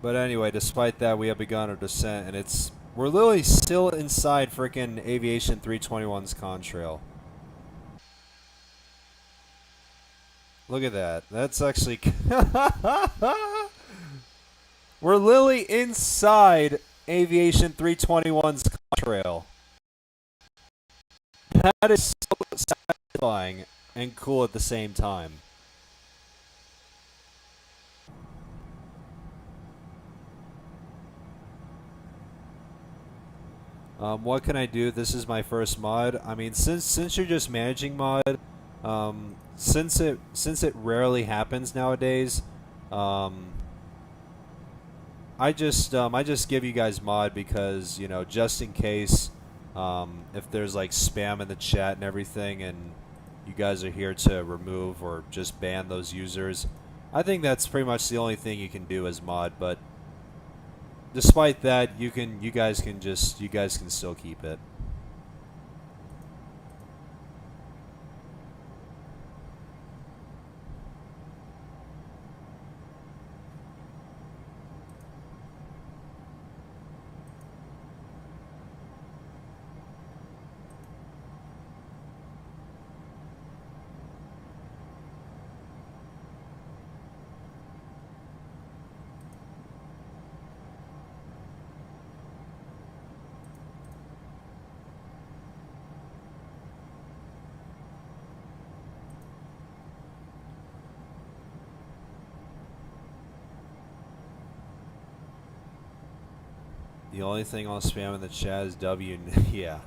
But anyway, despite that, we have begun our descent, and we're literally still inside frickin' Aviation 321's contrail. Look at that. That's actually... We're literally inside Aviation 321's contrail. That is so satisfying and cool at the same time. What can I do? This is my first mod. I mean, since you're just managing mod, since it rarely happens nowadays, I just give you guys mod because, you know, just in case, if there's like spam in the chat and everything, and you guys are here to remove or just ban those users. I think that's pretty much the only thing you can do as mod, but despite that, you guys can still keep it. The only thing I'll spam in the chat is W. Yeah.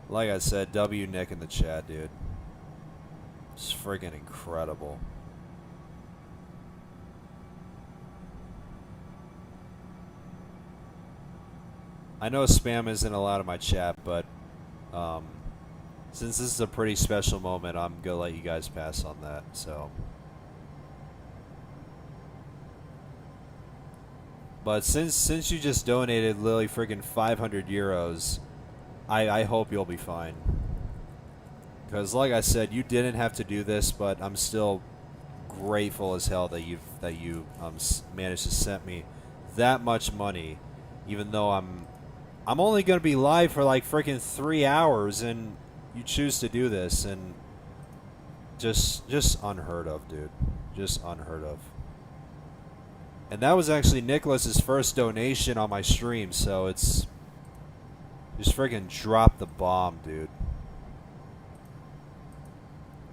Like I said, W Nick in the chat, dude. It's friggin' incredible. I know spam isn't allowed in my chat, but since this is a pretty special moment, I'm gonna let you guys pass on that. So. But since you just donated literally friggin' 500 euros, I hope you'll be fine. Because like I said, you didn't have to do this, but I'm still grateful as hell that you managed to send me that much money, even though I'm only gonna be live for like friggin' 3 hours, and you choose to do this, and just unheard of, dude. Just unheard of. And that was actually Nicholas's first donation on my stream, so it's just friggin' drop the bomb, dude.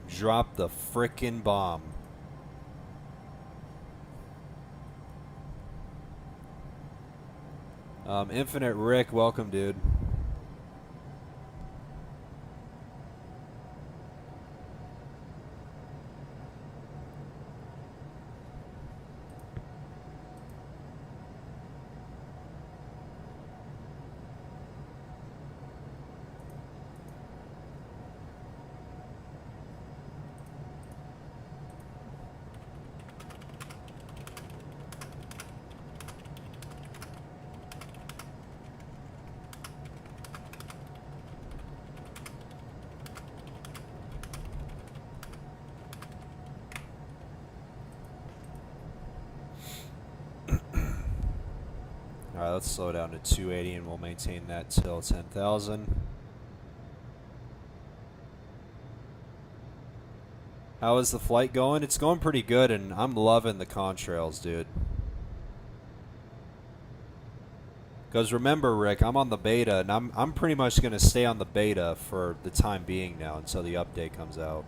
Drop the frickin' bomb. Infinite Rick, welcome, dude. Alright, let's slow down to 280 and we'll maintain that till 10,000. How is the flight going? It's going pretty good, and I'm loving the contrails, dude. Because remember, Rick, I'm on the beta, and I'm pretty much going to stay on the beta for the time being now until the update comes out.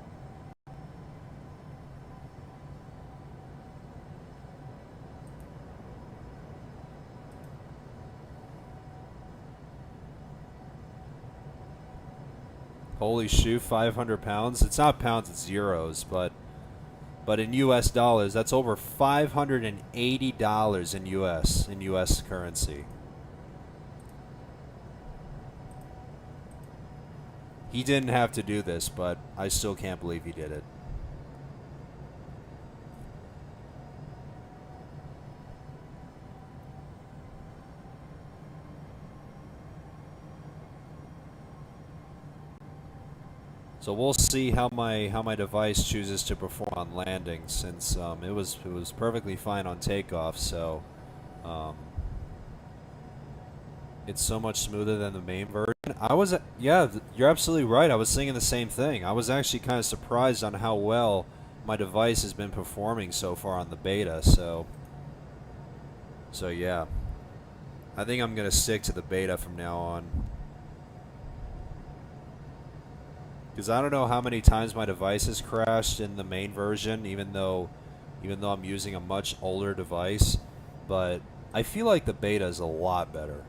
Holy shoot, 500 pounds. It's not pounds, it's euros, but in US dollars, that's over $580 in US currency. He didn't have to do this, but I still can't believe he did it. So we'll see how my device chooses to perform on landing, since it was perfectly fine on takeoff. So it's so much smoother than the main version. Yeah, you're absolutely right. I was thinking the same thing. I was actually kind of surprised on how well my device has been performing so far on the beta. So yeah, I think I'm gonna stick to the beta from now on. Because I don't know how many times my device has crashed in the main version, even though I'm using a much older device, but I feel like the beta is a lot better.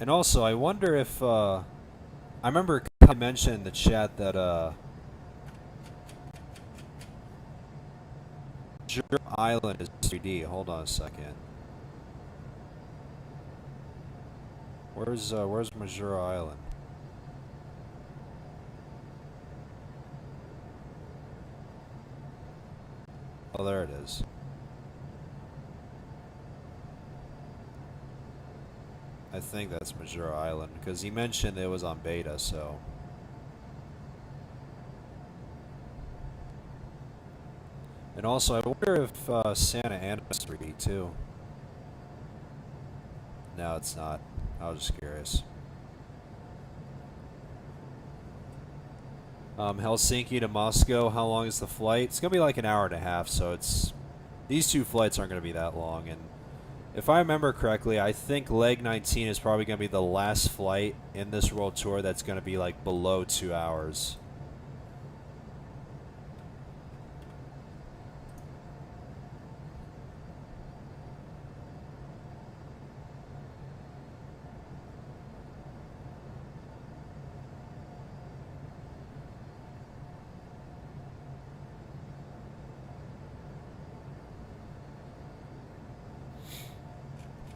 And also, I wonder if I remember I mentioned in the chat that Island is 3D. Hold on a second. Where's Majura Island? Oh, there it is. I think that's Majura Island, because he mentioned it was on beta, so. And also, I wonder if Santa Ana is 3D too. No, it's not. I was just curious. Helsinki to Moscow, how long is the flight? It's going to be like an hour and a half, so these two flights aren't going to be that long. And if I remember correctly, I think leg 19 is probably going to be the last flight in this world tour that's going to be like below 2 hours.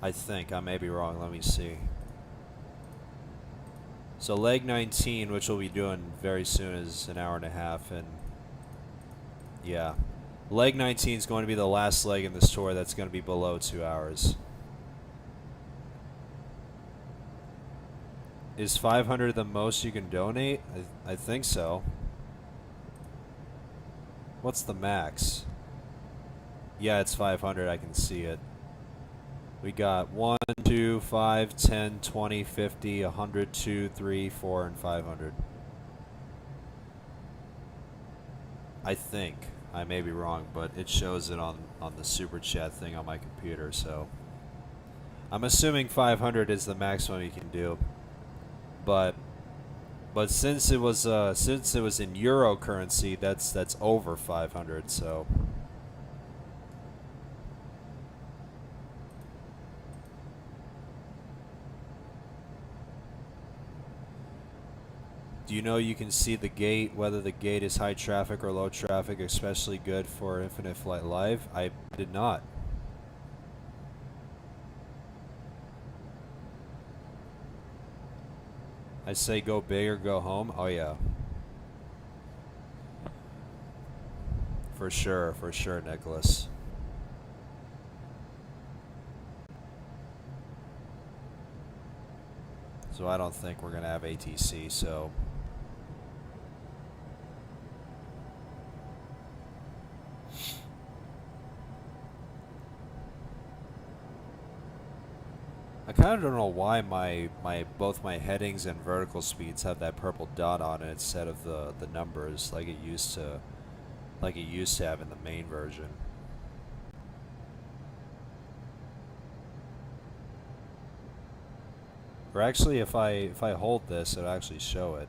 I think. I may be wrong. Let me see. So leg 19, which we'll be doing very soon, is an hour and a half. And yeah, leg 19 is going to be the last leg in this tour that's going to be below 2 hours. Is 500 the most you can donate? I think so. What's the max? Yeah, it's 500. I can see it. We got 1, 2, 5, 10, 20, 50, 100, 2, 3, 4, and 500. I think. I may be wrong, but it shows it on the super chat thing on my computer, so I'm assuming 500 is the maximum you can do. But since it was in euro currency, that's over 500, so. Do you know you can see the gate, whether the gate is high traffic or low traffic, especially good for Infinite Flight Live? I did not. I say go big or go home. Oh yeah. For sure, Nicholas. So I don't think we're gonna have ATC, so. I kind of don't know why both my headings and vertical speeds have that purple dot on it instead of the numbers like it used to have in the main version. Or actually, if I hold this, it'll actually show it.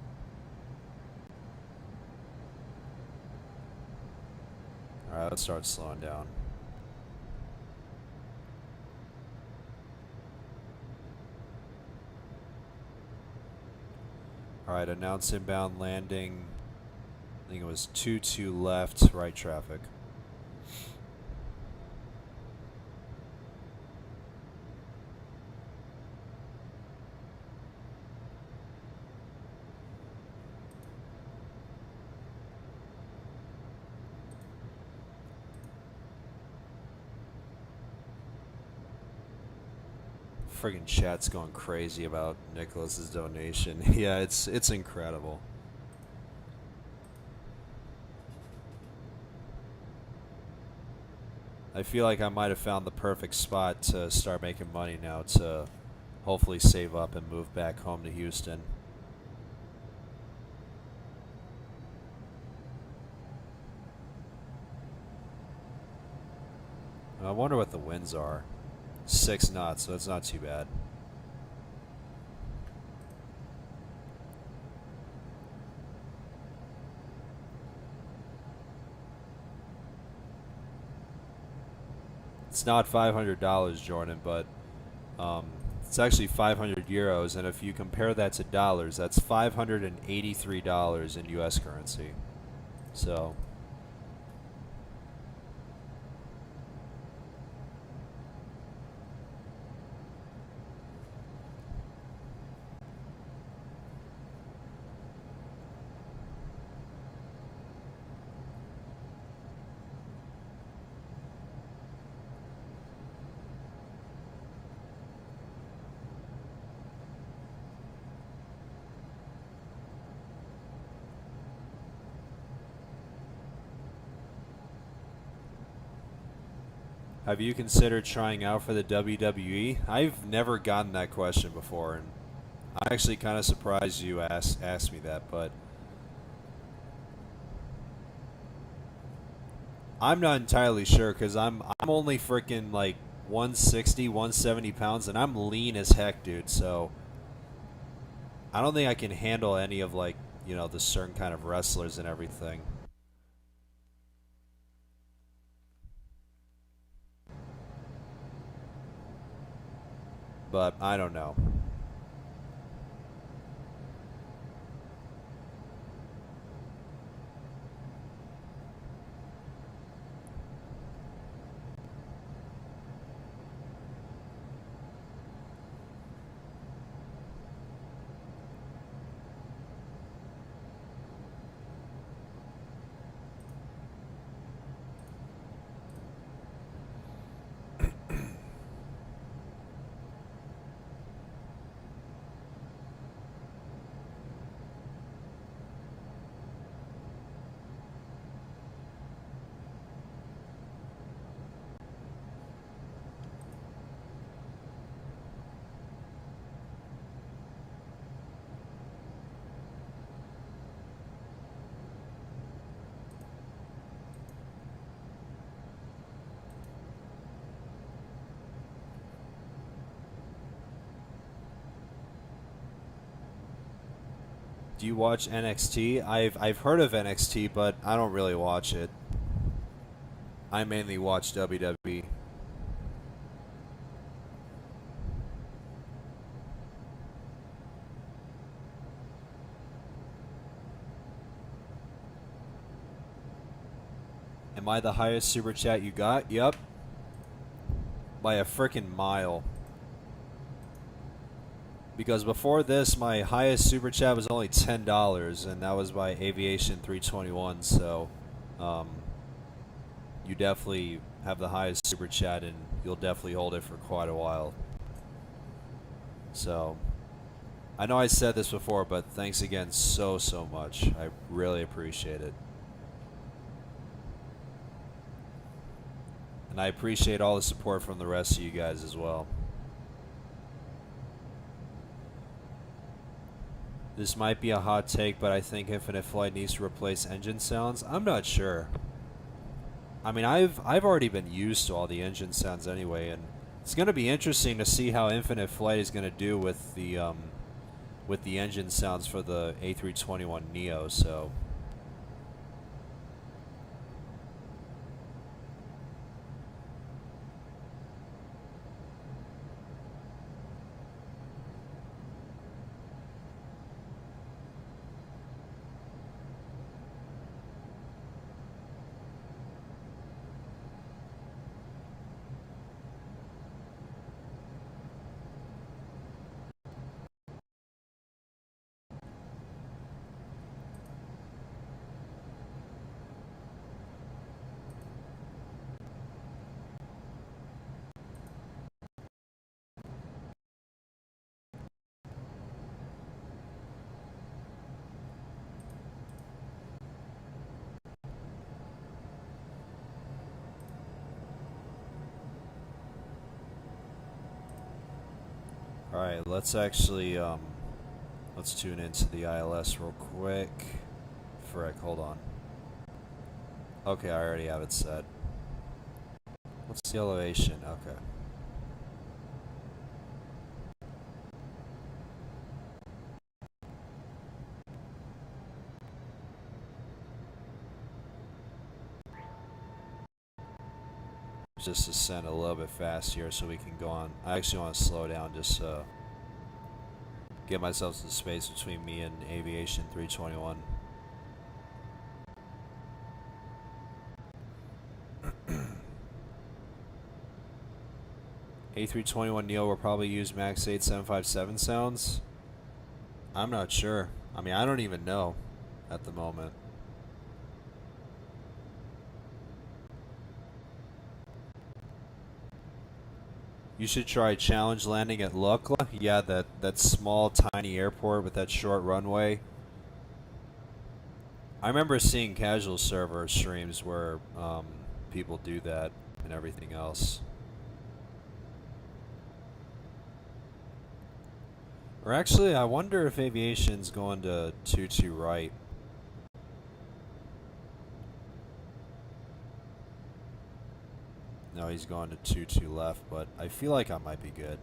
All right, let's start slowing down. All right, announce inbound landing. I think it was 22 left, right traffic. Friggin' chat's going crazy about Nicholas's donation. Yeah, it's incredible. I feel like I might have found the perfect spot to start making money now to hopefully save up and move back home to Houston. I wonder what the winds are. 6 knots, so that's not too bad. It's not $500, Jordan, but it's actually 500 euros, and if you compare that to dollars, that's $583 in U.S. currency. So have you considered trying out for the WWE? I've never gotten that question before, and I'm actually kind of surprised you asked me that, but I'm not entirely sure because I'm only freaking like 160, 170 pounds, and I'm lean as heck, dude. So I don't think I can handle any of like the certain kind of wrestlers and everything. But I don't know. Do you watch NXT? I've heard of NXT, but I don't really watch it. I mainly watch WWE. Am I the highest super chat you got? Yep. By a frickin' mile. Because before this, my highest super chat was only $10, and that was by Aviation 321. So, you definitely have the highest super chat, and you'll definitely hold it for quite a while. So, I know I said this before, but thanks again so much. I really appreciate it. And I appreciate all the support from the rest of you guys as well. This might be a hot take, but I think Infinite Flight needs to replace engine sounds. I'm not sure. I mean, I've already been used to all the engine sounds anyway, and It's going to be interesting to see how Infinite Flight is going to do with the engine sounds for the A321neo. So. Alright, let's actually, let's tune into the ILS real quick. Frick, hold on. Okay, I already have it set. What's the elevation? Okay. Just ascend a little bit fast here so we can go on. I actually want to slow down just get myself some space between me and Aviation 321. A321neo will probably use Max 8757 sounds. I'm not sure. I mean, I don't even know at the moment. You should try challenge landing at Lokla. Yeah, that small, tiny airport with that short runway. I remember seeing casual server streams where people do that and everything else. Or actually, I wonder if Aviation's going to 22 right. No, he's going to 22 left, but I feel like I might be good.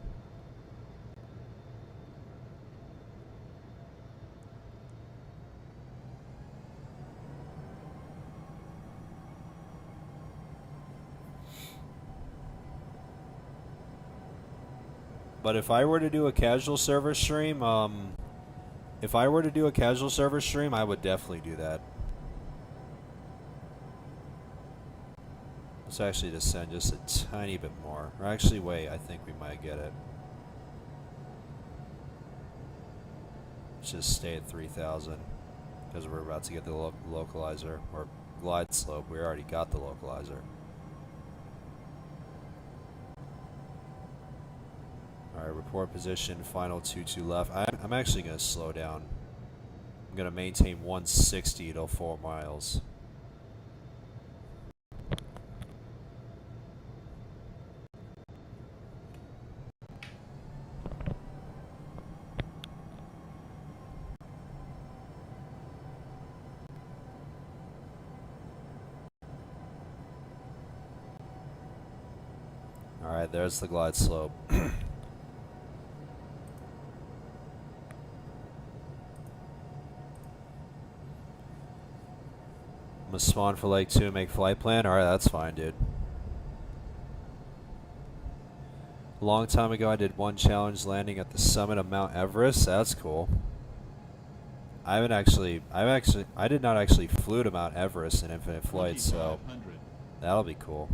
But if I were to do a casual server stream, I would definitely do that. Let's actually descend just a tiny bit more. Or actually, wait, I think we might get it. Let's just stay at 3,000 because we're about to get the localizer or glide slope. We already got the localizer. Alright, report position, final 22 left. I'm actually going to slow down. I'm going to maintain 160 till 4 miles. Alright, there's the glide slope. I'm gonna spawn for Lake 2 and make flight plan. Alright, that's fine, dude. A long time ago, I did one challenge landing at the summit of Mount Everest. That's cool. I did not actually flew to Mount Everest in Infinite Flight, so that'll be cool.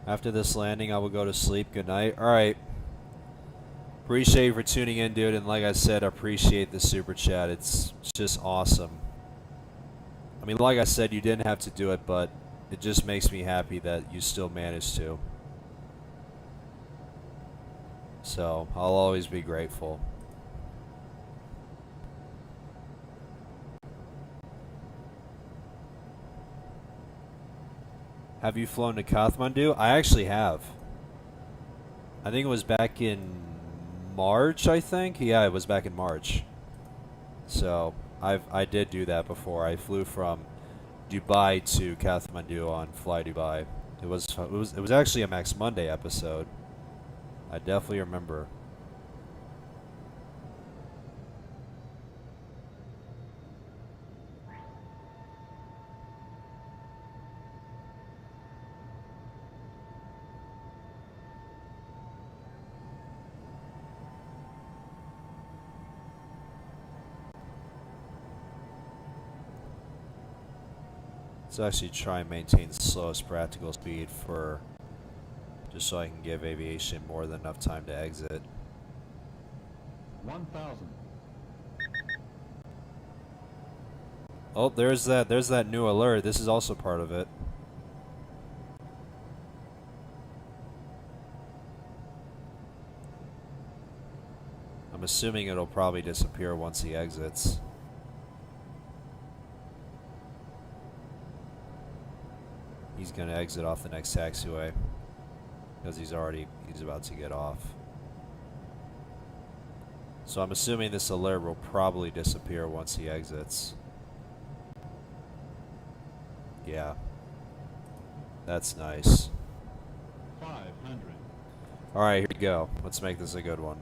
After this landing, I will go to sleep. Good night. Alright. Appreciate you for tuning in, dude. And like I said, I appreciate the super chat. It's just awesome. I mean, like I said, you didn't have to do it, but it just makes me happy that you still managed to. So, I'll always be grateful. Have you flown to Kathmandu? I actually have. I think it was back in March, I think. Yeah, it was back in March. So I did do that before. I flew from Dubai to Kathmandu on Fly Dubai. It was actually a Max Monday episode. I definitely remember. Let's actually try and maintain the slowest practical speed for just so I can give aviation more than enough time to exit. 1,000. Oh, there's that new alert. This is also part of it. I'm assuming it'll probably disappear once he exits. He's gonna exit off the next taxiway because he's about to get off. So I'm assuming this alert will probably disappear once he exits. Yeah. That's nice. 500. Alright, here we go. Let's make this a good one.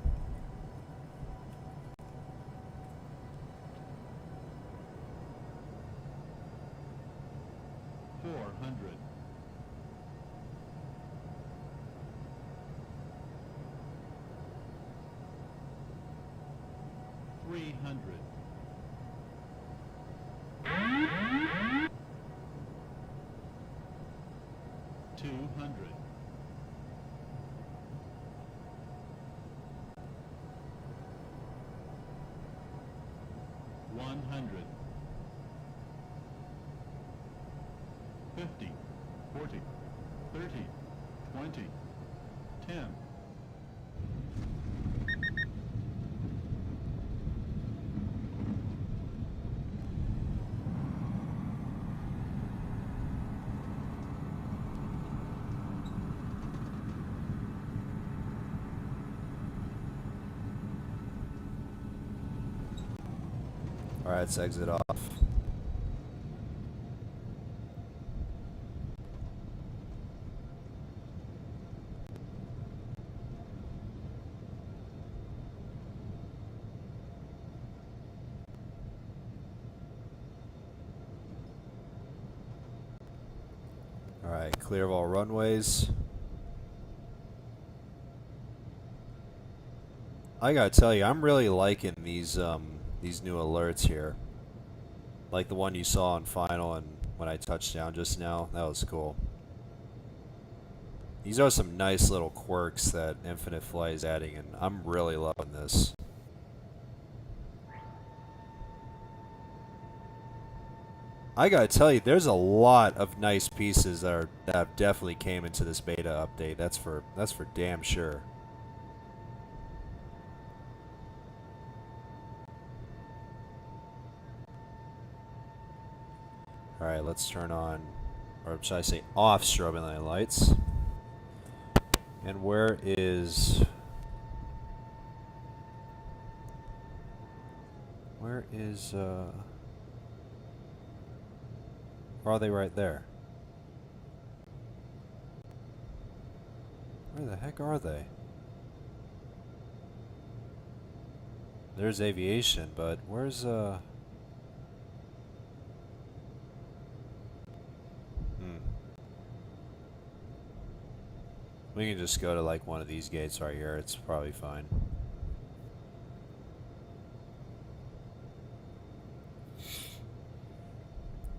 Alright, let's exit off. Alright, clear of all runways. I gotta tell you, I'm really liking these new alerts here. Like the one you saw on final and when I touched down just now. That was cool. These are some nice little quirks that Infinite Flight is adding, and I'm really loving this. I gotta tell you, there's a lot of nice pieces that have definitely came into this beta update. That's for damn sure. Alright, let's turn on, or should I say off, strobing lights. And where is... Where are they? Right there? Where the heck are they? There's aviation, but where's We can just go to like one of these gates right here. It's probably fine.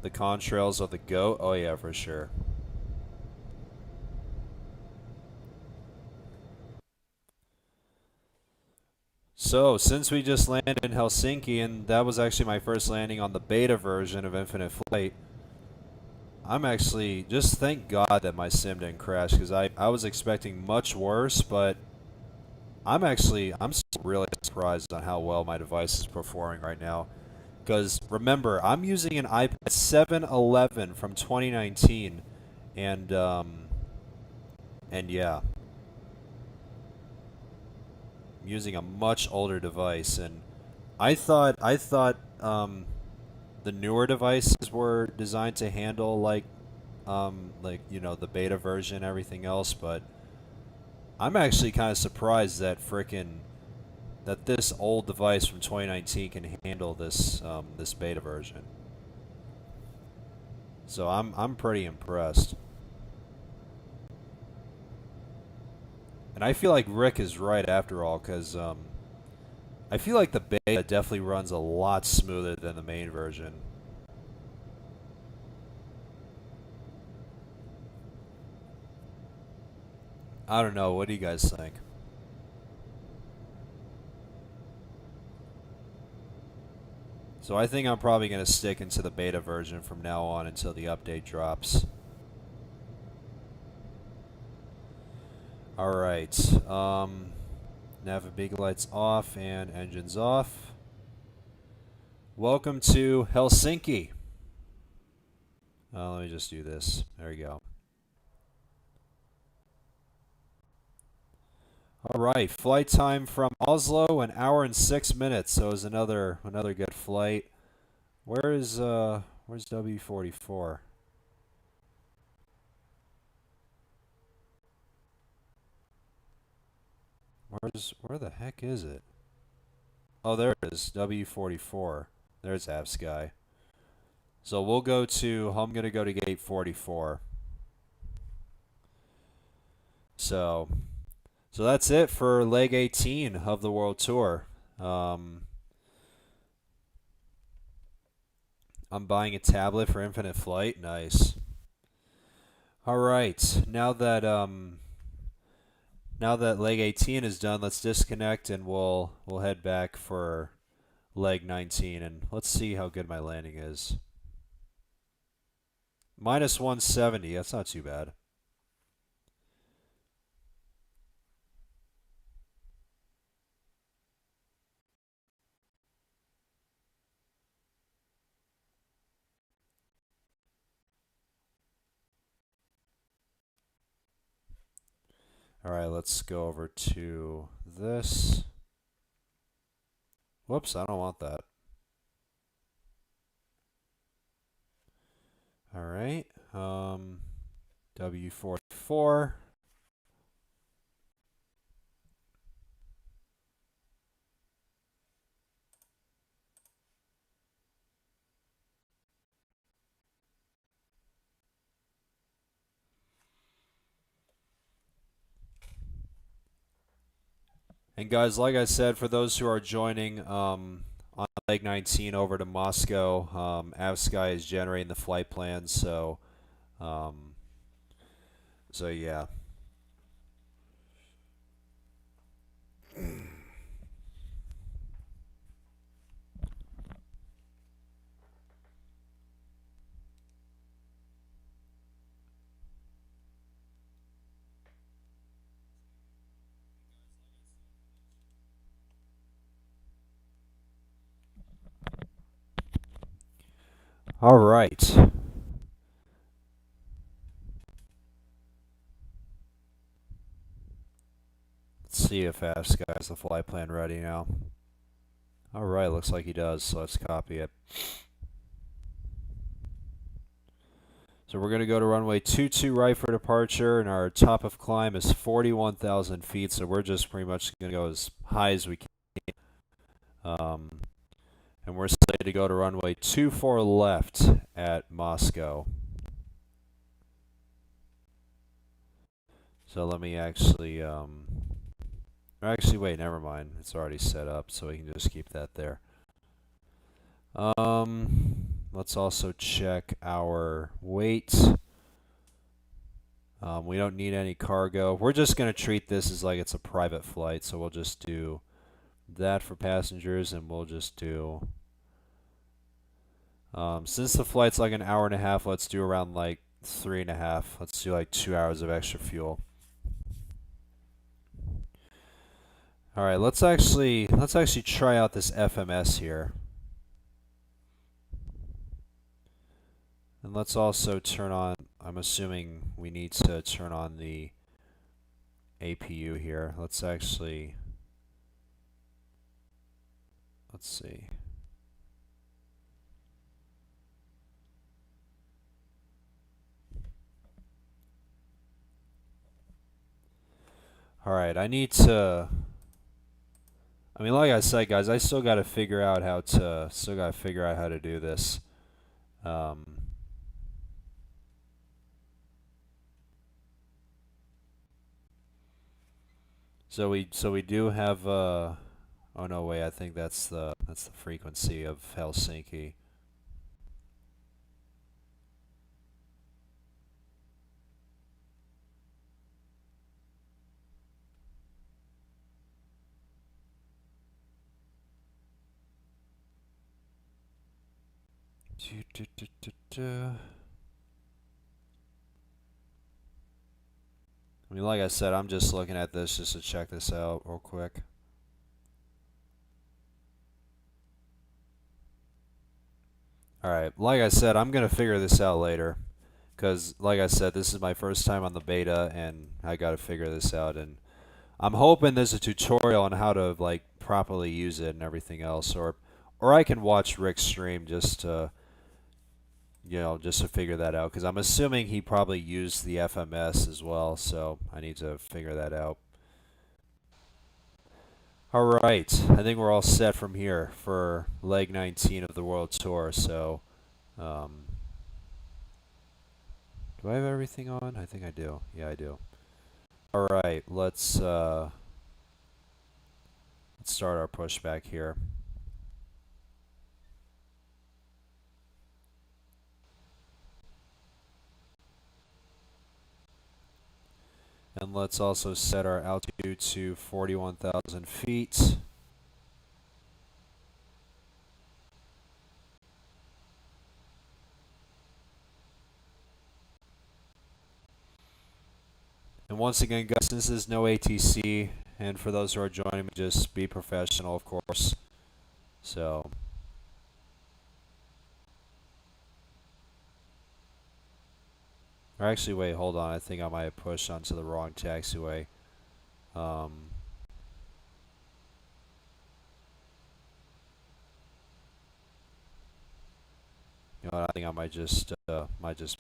The contrails of the GOAT? Oh yeah, for sure. So, since we just landed in Helsinki, and that was actually my first landing on the beta version of Infinite Flight, I'm actually, just thank God that my sim didn't crash, because I was expecting much worse, but I'm still really surprised on how well my device is performing right now. Because remember, I'm using an iPad 711 from 2019, and yeah. using a much older device, and I thought the newer devices were designed to handle like you know the beta version, everything else, but I'm actually kind of surprised that that this old device from 2019 can handle this beta version. So I'm pretty impressed. And I feel like Rick is right after all, because I feel like the beta definitely runs a lot smoother than the main version. I don't know. What do you guys think? So I think I'm probably going to stick into the beta version from now on until the update drops. Alright. Navigate lights off and engines off. Welcome to Helsinki. Let me just do this. There we go. All right, flight time from Oslo, an hour and 6 minutes. So is another good flight. Where's W44? Where the heck is it? Oh, there it is. W44. There's Avsky. So we'll go to. I'm gonna go to gate 44. So that's it for leg 18 of the World Tour. I'm buying a tablet for Infinite Flight. Nice. All right. Now that leg 18 is done, let's disconnect and we'll head back for leg 19 and let's see how good my landing is. Minus 170. That's not too bad. All right, let's go over to this. Whoops, I don't want that. All right, W44. And guys, like I said, for those who are joining on leg 19 over to Moscow, Avsky is generating the flight plans, um, so yeah. All right. Let's see if Avsky has the flight plan ready now. All right, looks like he does, so let's copy it. So we're going to go to runway 22 right for departure, and our top of climb is 41,000 feet, so we're just pretty much going to go as high as we can. And we're slated to go to runway 24 left at Moscow. So let me actually, wait, never mind. It's already set up, so we can just keep that there. Let's also check our weight. We don't need any cargo. We're just going to treat this as like it's a private flight, so we'll just do that for passengers, and we'll just do... since the flight's like an hour and a half, let's do around like 3.5. Let's do like 2 hours of extra fuel. All right, let's actually try out this FMS here. And let's also turn on, I'm assuming we need to turn on the APU here. Let's actually let's see. All right, I need to. I mean, like I said, guys, I still got to figure out how to do this. Um, so we do have. Oh no, wait. I think that's the frequency of Helsinki. I mean, like I said, I'm just looking at this just to check this out real quick. Alright, like I said, I'm going to figure this out later. Because, like I said, this is my first time on the beta, and I got to figure this out. And I'm hoping there's a tutorial on how to, like, properly use it and everything else. Or I can watch Rick's stream just to, just to figure that out. Because I'm assuming he probably used the FMS as well, so I need to figure that out. Alright, I think we're all set from here for leg 19 of the World Tour, so do I have everything on? I think I do. Yeah, I do. Alright, let's start our pushback here. And let's also set our altitude to 41,000 feet. And once again, guys, this is no ATC, and for those who are joining me, just be professional, of course. So, or actually, wait, hold on. I think I might have pushed onto the wrong taxiway. You know what, I think I might just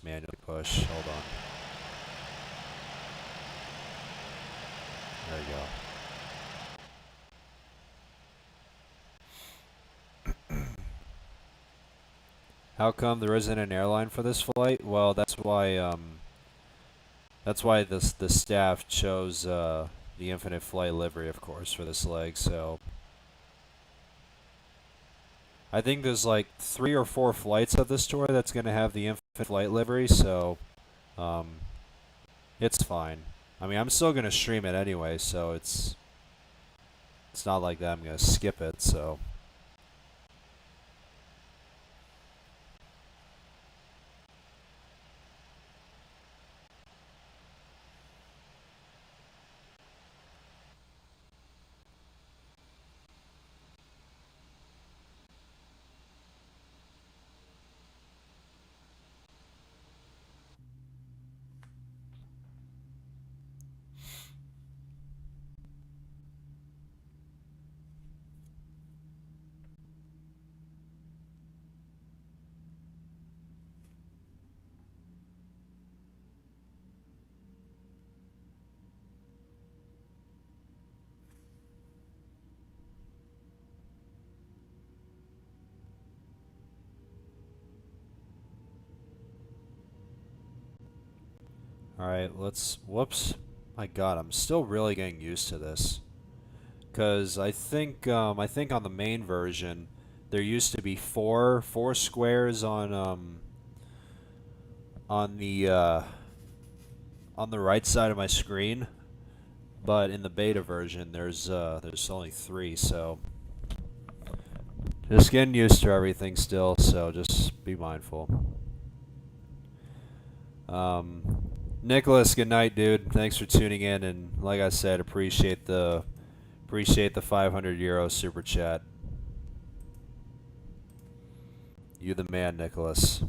manually push. Hold on. There you go. How come there isn't an airline for this flight? Well, that's why the staff chose the Infinite Flight livery, of course, for this leg. So I think there's like 3 or 4 flights of this tour that's going to have the Infinite Flight livery, so it's fine. I mean, I'm still going to stream it anyway, so it's not like that I'm going to skip it, so. Alright, whoops. My god, I'm still really getting used to this. Because I think on the main version, there used to be four squares on the right side of my screen, but in the beta version, there's only 3, so just getting used to everything still, so just be mindful. Nicholas, good night, dude. Thanks for tuning in, and like I said, appreciate the 500 euro super chat. You the man, Nicholas.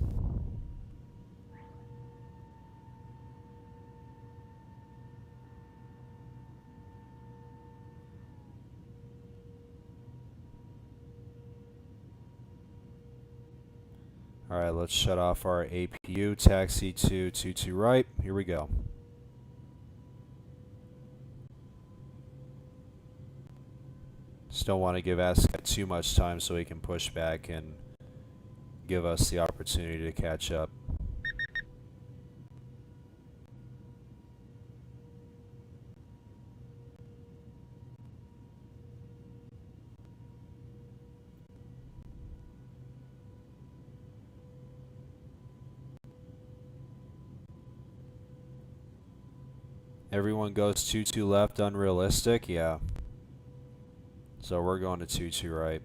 Alright, let's shut off our APU. Taxi to 22 right. Here we go. Still want to give Ascot too much time so he can push back and give us the opportunity to catch up. Everyone goes 2-2 left, unrealistic, yeah. So we're going to 2-2 right.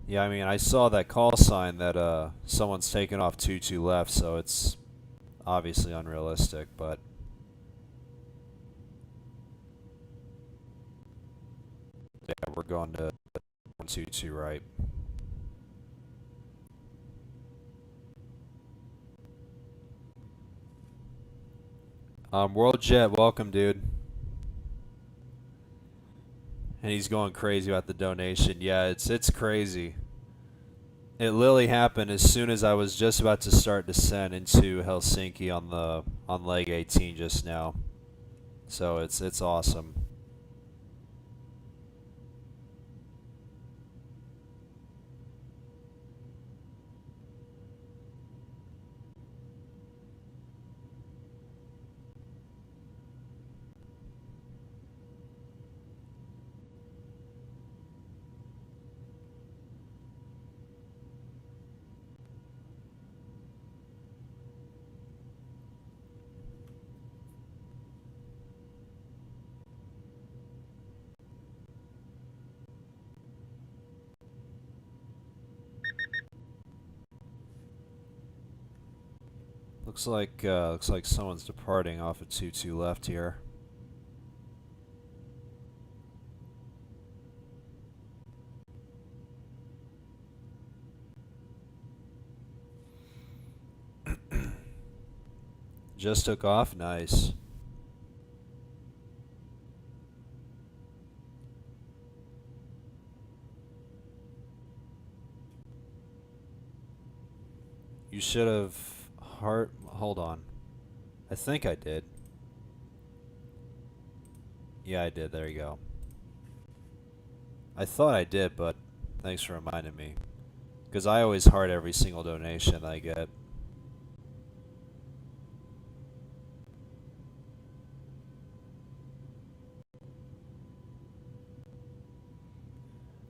Yeah, I mean, I saw that call sign that someone's taking off 2-2 left, so it's obviously unrealistic, but yeah, we're going to 2-2 right. World Jet, welcome, dude. And he's going crazy about the donation. Yeah, it's crazy. It literally happened as soon as I was just about to start descent into Helsinki on leg 18 just now. So it's awesome. Looks like someone's departing off of 2-2 left here. Just took off, nice. You should have hold on. I think I did. Yeah, I did. There you go. I thought I did, but thanks for reminding me. Because I always heart every single donation I get.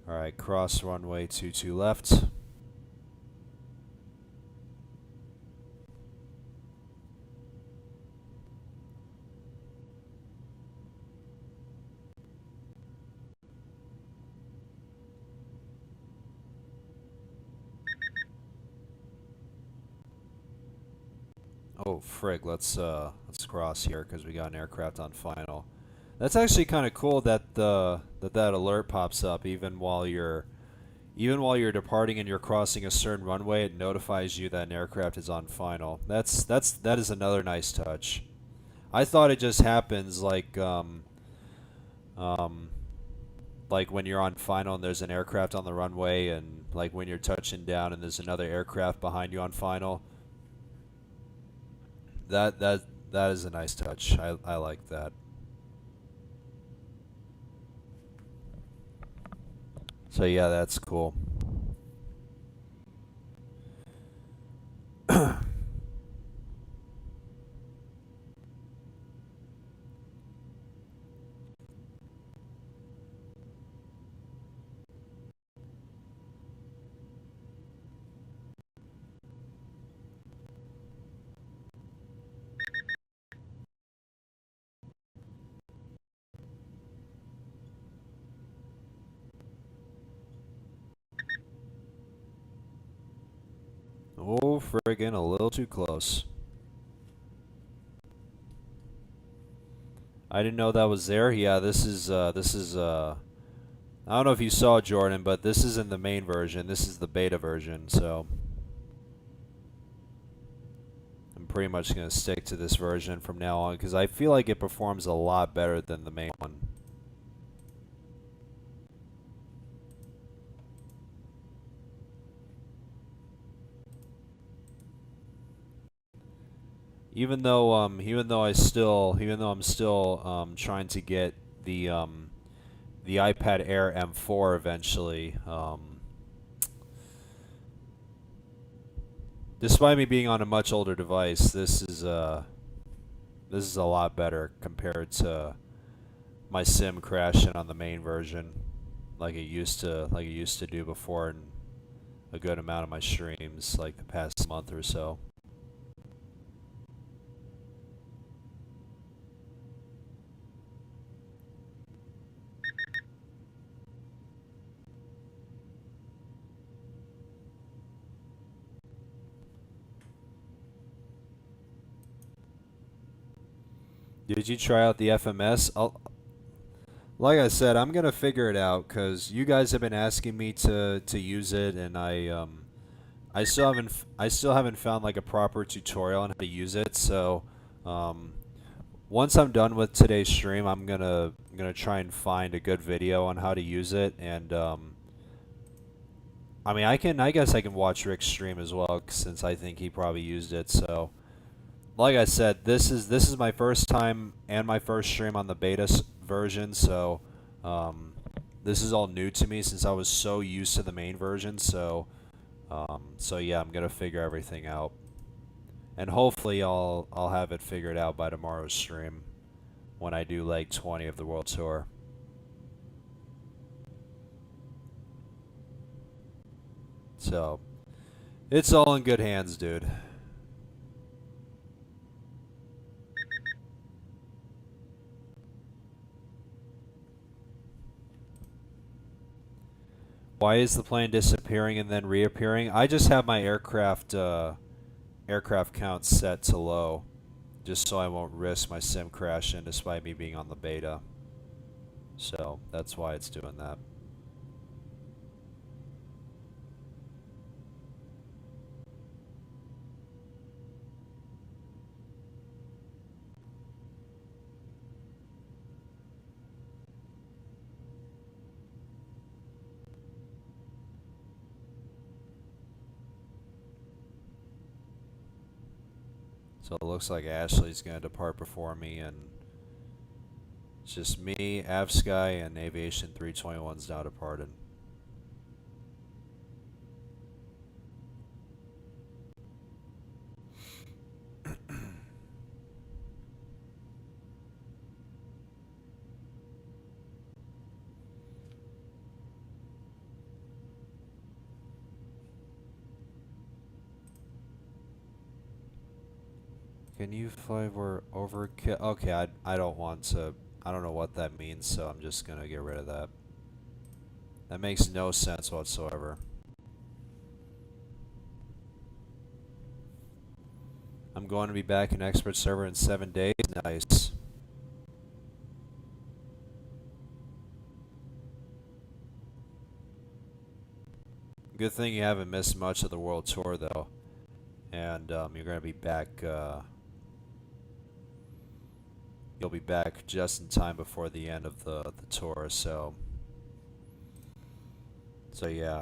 Alright, cross runway 22 left. Oh frig, let's cross here because we got an aircraft on final. That's actually kind of cool that that alert pops up even while you're departing and you're crossing a certain runway. It notifies you that an aircraft is on final. That is another nice touch. I thought it just happens um, like when you're on final and there's an aircraft on the runway, and like when you're touching down and there's another aircraft behind you on final. That is a nice touch. I like that. So yeah, that's cool. Oh, friggin' a little too close. I didn't know that was there. Yeah, this is I don't know if you saw, Jordan, but this isn't the main version. This is the beta version, so I'm pretty much going to stick to this version from now on because I feel like it performs a lot better than the main one. Even though I'm still trying to get the iPad Air M4 eventually. Despite me being on a much older device, this is a lot better compared to my sim crashing on the main version, like it used to do before in a good amount of my streams, like the past month or so. Did you try out the FMS? Like I said, I'm gonna figure it out because you guys have been asking me to use it, and I still haven't found like a proper tutorial on how to use it. So once I'm done with today's stream, I'm gonna try and find a good video on how to use it, and I mean I guess I can watch Rick's stream as well since I think he probably used it. So like I said, this is my first time and my first stream on the beta version, so this is all new to me since I was so used to the main version. So yeah, I'm gonna figure everything out, and hopefully I'll have it figured out by tomorrow's stream when I do leg 20 of the World Tour. So it's all in good hands, dude. Why is the plane disappearing and then reappearing? I just have my aircraft count set to low, just so I won't risk my sim crashing despite me being on the beta. So that's why it's doing that. So it looks like Ashley's going to depart before me, and it's just me, AvSky, and Aviation 321's now departed. Can you fly over overkill? Okay, I don't want to. I don't know what that means, so I'm just going to get rid of that. That makes no sense whatsoever. I'm going to be back in expert server in 7 days. Nice. Good thing you haven't missed much of the World Tour, though. And you're going to be back. You'll be back just in time before the end of the tour. So yeah.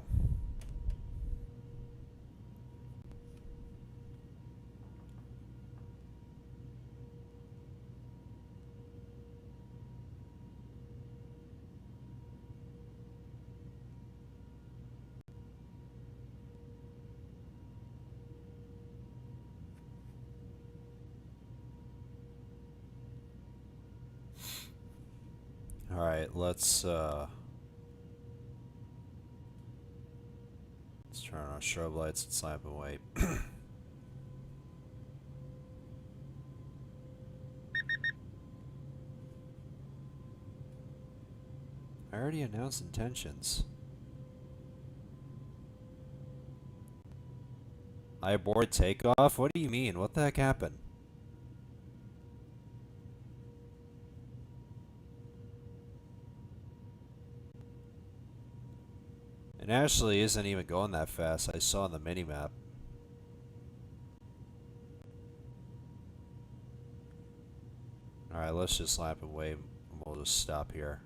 All right, let's turn on our strobe lights and sign up and wait. I already announced intentions. I aborted takeoff? What do you mean? What the heck happened? It actually isn't even going that fast. I saw on the minimap. Alright, let's just lap and wait. We'll just stop here.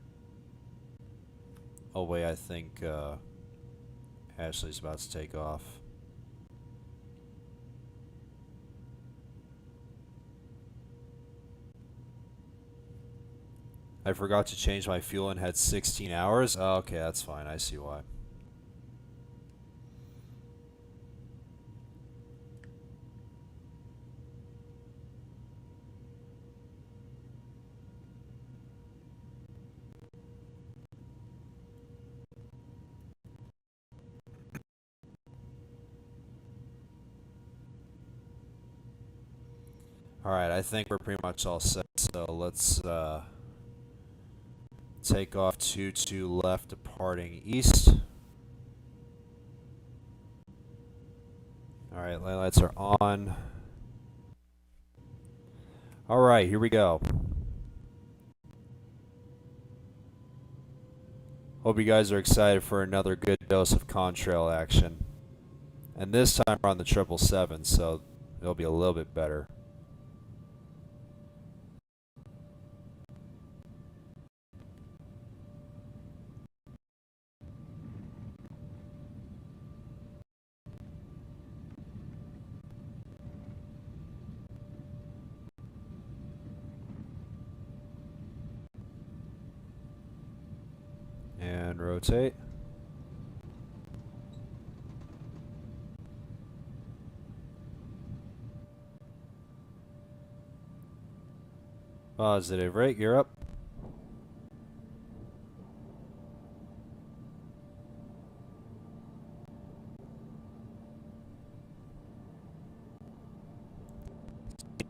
Oh wait, I think Ashley's about to take off. I forgot to change my fuel and had 16 hours? Oh, okay, that's fine. I see why. Alright, I think we're pretty much all set, so let's take off 22 left, departing east. Alright, lights are on. Alright, here we go. Hope you guys are excited for another good dose of contrail action. And this time we're on the 777, so it'll be a little bit better. And rotate. Positive, right? You're up.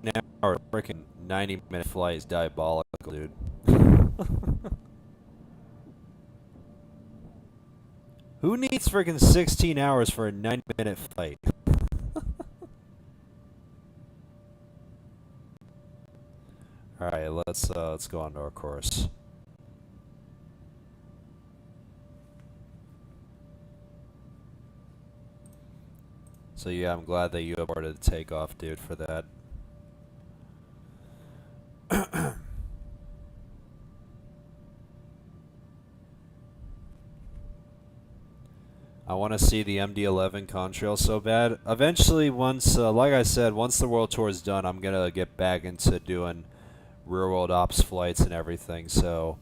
An hour, freaking 90-minute flight is diabolical, dude. Who needs freaking 16 hours for a 90-minute flight? Alright, let's go on to our course. So yeah, I'm glad that you aborted the takeoff, dude, for that. I want to see the MD-11 contrail so bad. Eventually, once, like I said, once the World Tour is done, I'm gonna get back into doing real-world ops flights and everything. So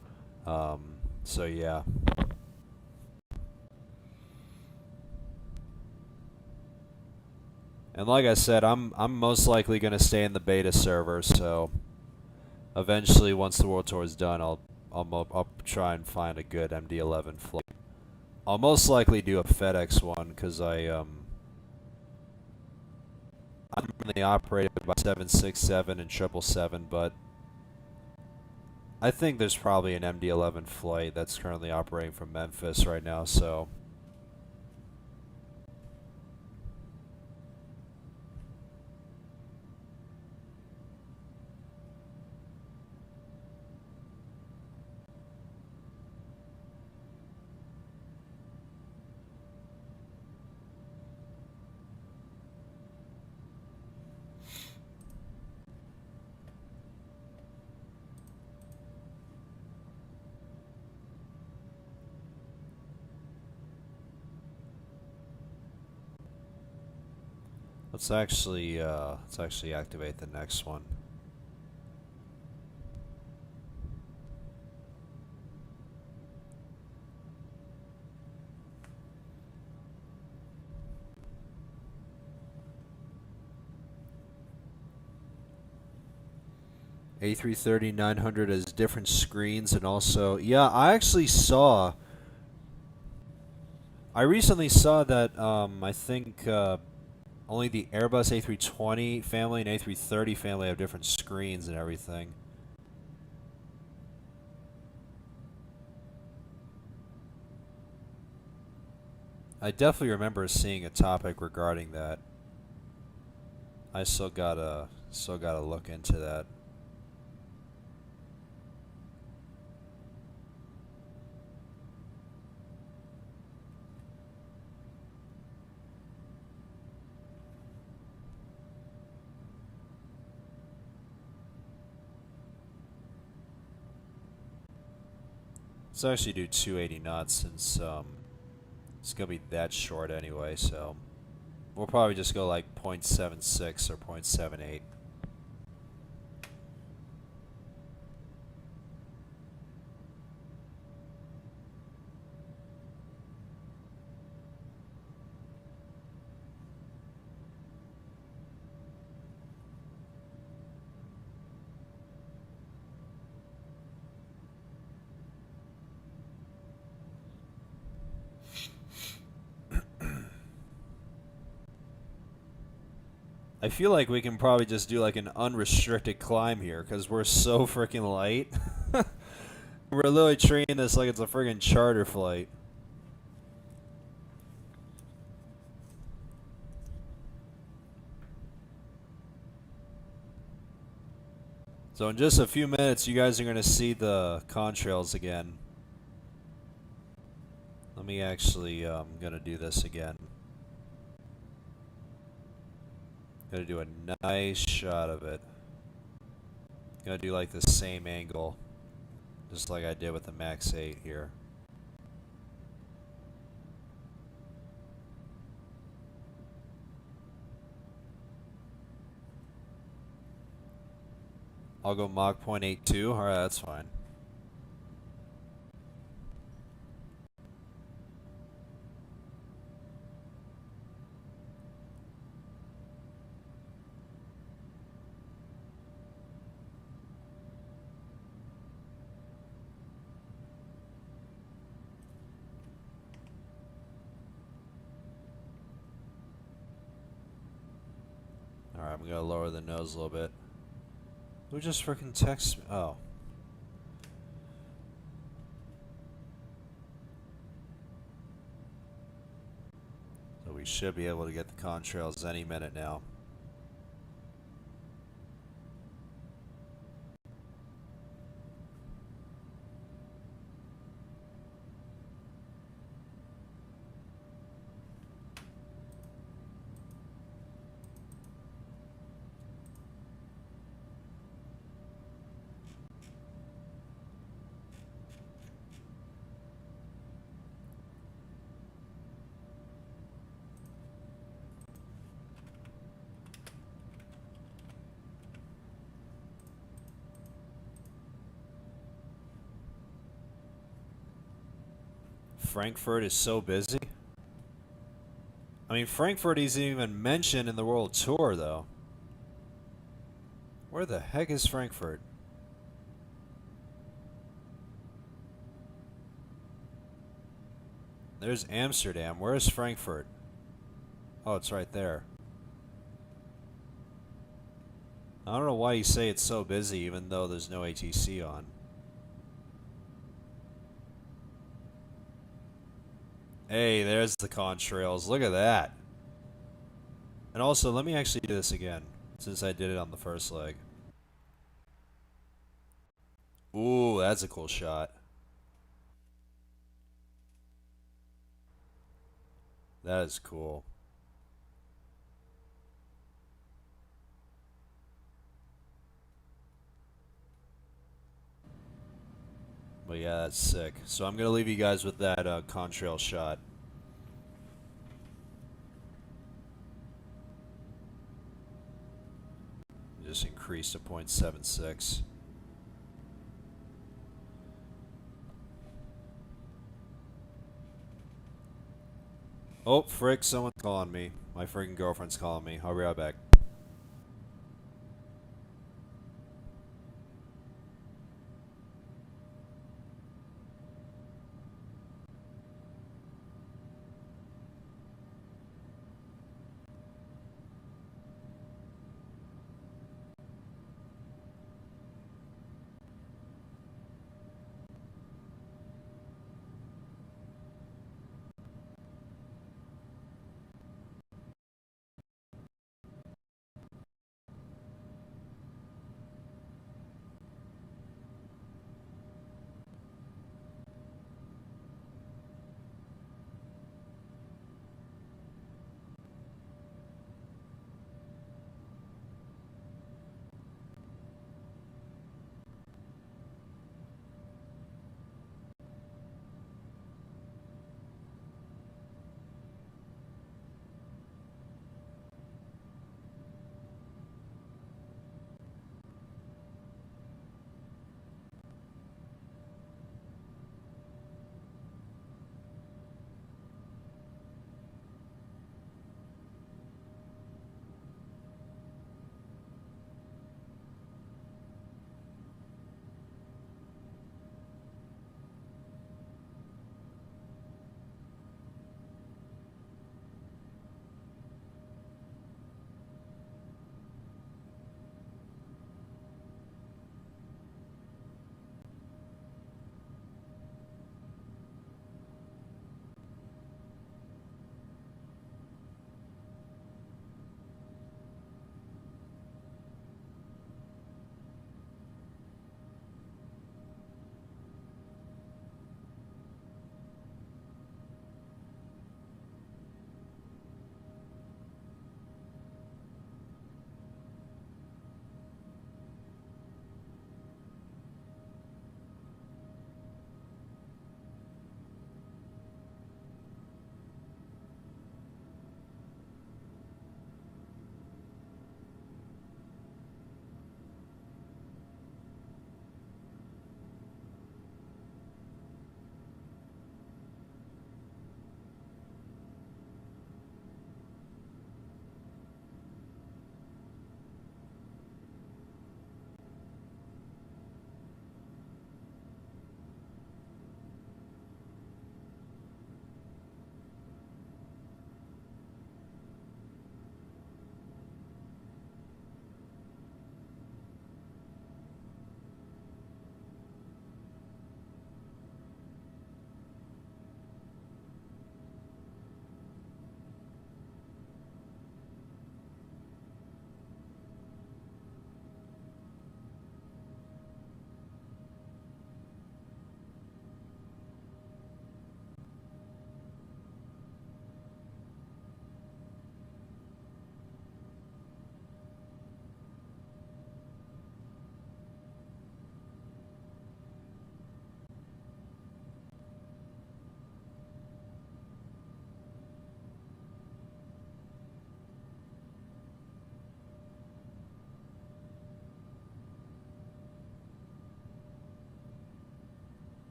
yeah. And like I said, I'm most likely gonna stay in the beta server. So eventually, once the World Tour is done, I'll try and find a good MD-11 flight. I'll most likely do a FedEx one because I'm mainly operated by 767 and 777, but I think there's probably an MD-11 flight that's currently operating from Memphis right now. So. Let's actually activate the next one. A330-900 has different screens, and also, yeah, I recently saw that I think only the Airbus A320 family and A330 family have different screens and everything. I definitely remember seeing a topic regarding that. I still gotta look into that. Let's actually do 280 knots since it's gonna be that short anyway, so we'll probably just go like 0.76 or 0.78. I feel like we can probably just do like an unrestricted climb here because we're so freaking light. We're literally treating this like it's a friggin' charter flight. So in just a few minutes, you guys are going to see the contrails again. Let me actually, I'm going to do this again. Going to do a nice shot of it. Going to do like the same angle, just like I did with the Max 8 here. I'll go Mach 0.82. Alright, that's fine. Alright, I'm going to lower the nose a little bit. Who just freaking texted me? Oh. So we should be able to get the contrails any minute now. Frankfurt is so busy. I mean, Frankfurt isn't even mentioned in the World Tour, though. Where the heck is Frankfurt? There's Amsterdam. Where is Frankfurt? Oh, it's right there. I don't know why you say it's so busy even though there's no ATC on. Hey, there's the contrails. Look at that. And also, let me actually do this again, since I did it on the first leg. Ooh, that's a cool shot. That is cool. But yeah, that's sick. So I'm going to leave you guys with that contrail shot. Just increase to 0.76. Oh, frick, someone's calling me. My freaking girlfriend's calling me. I'll be right back.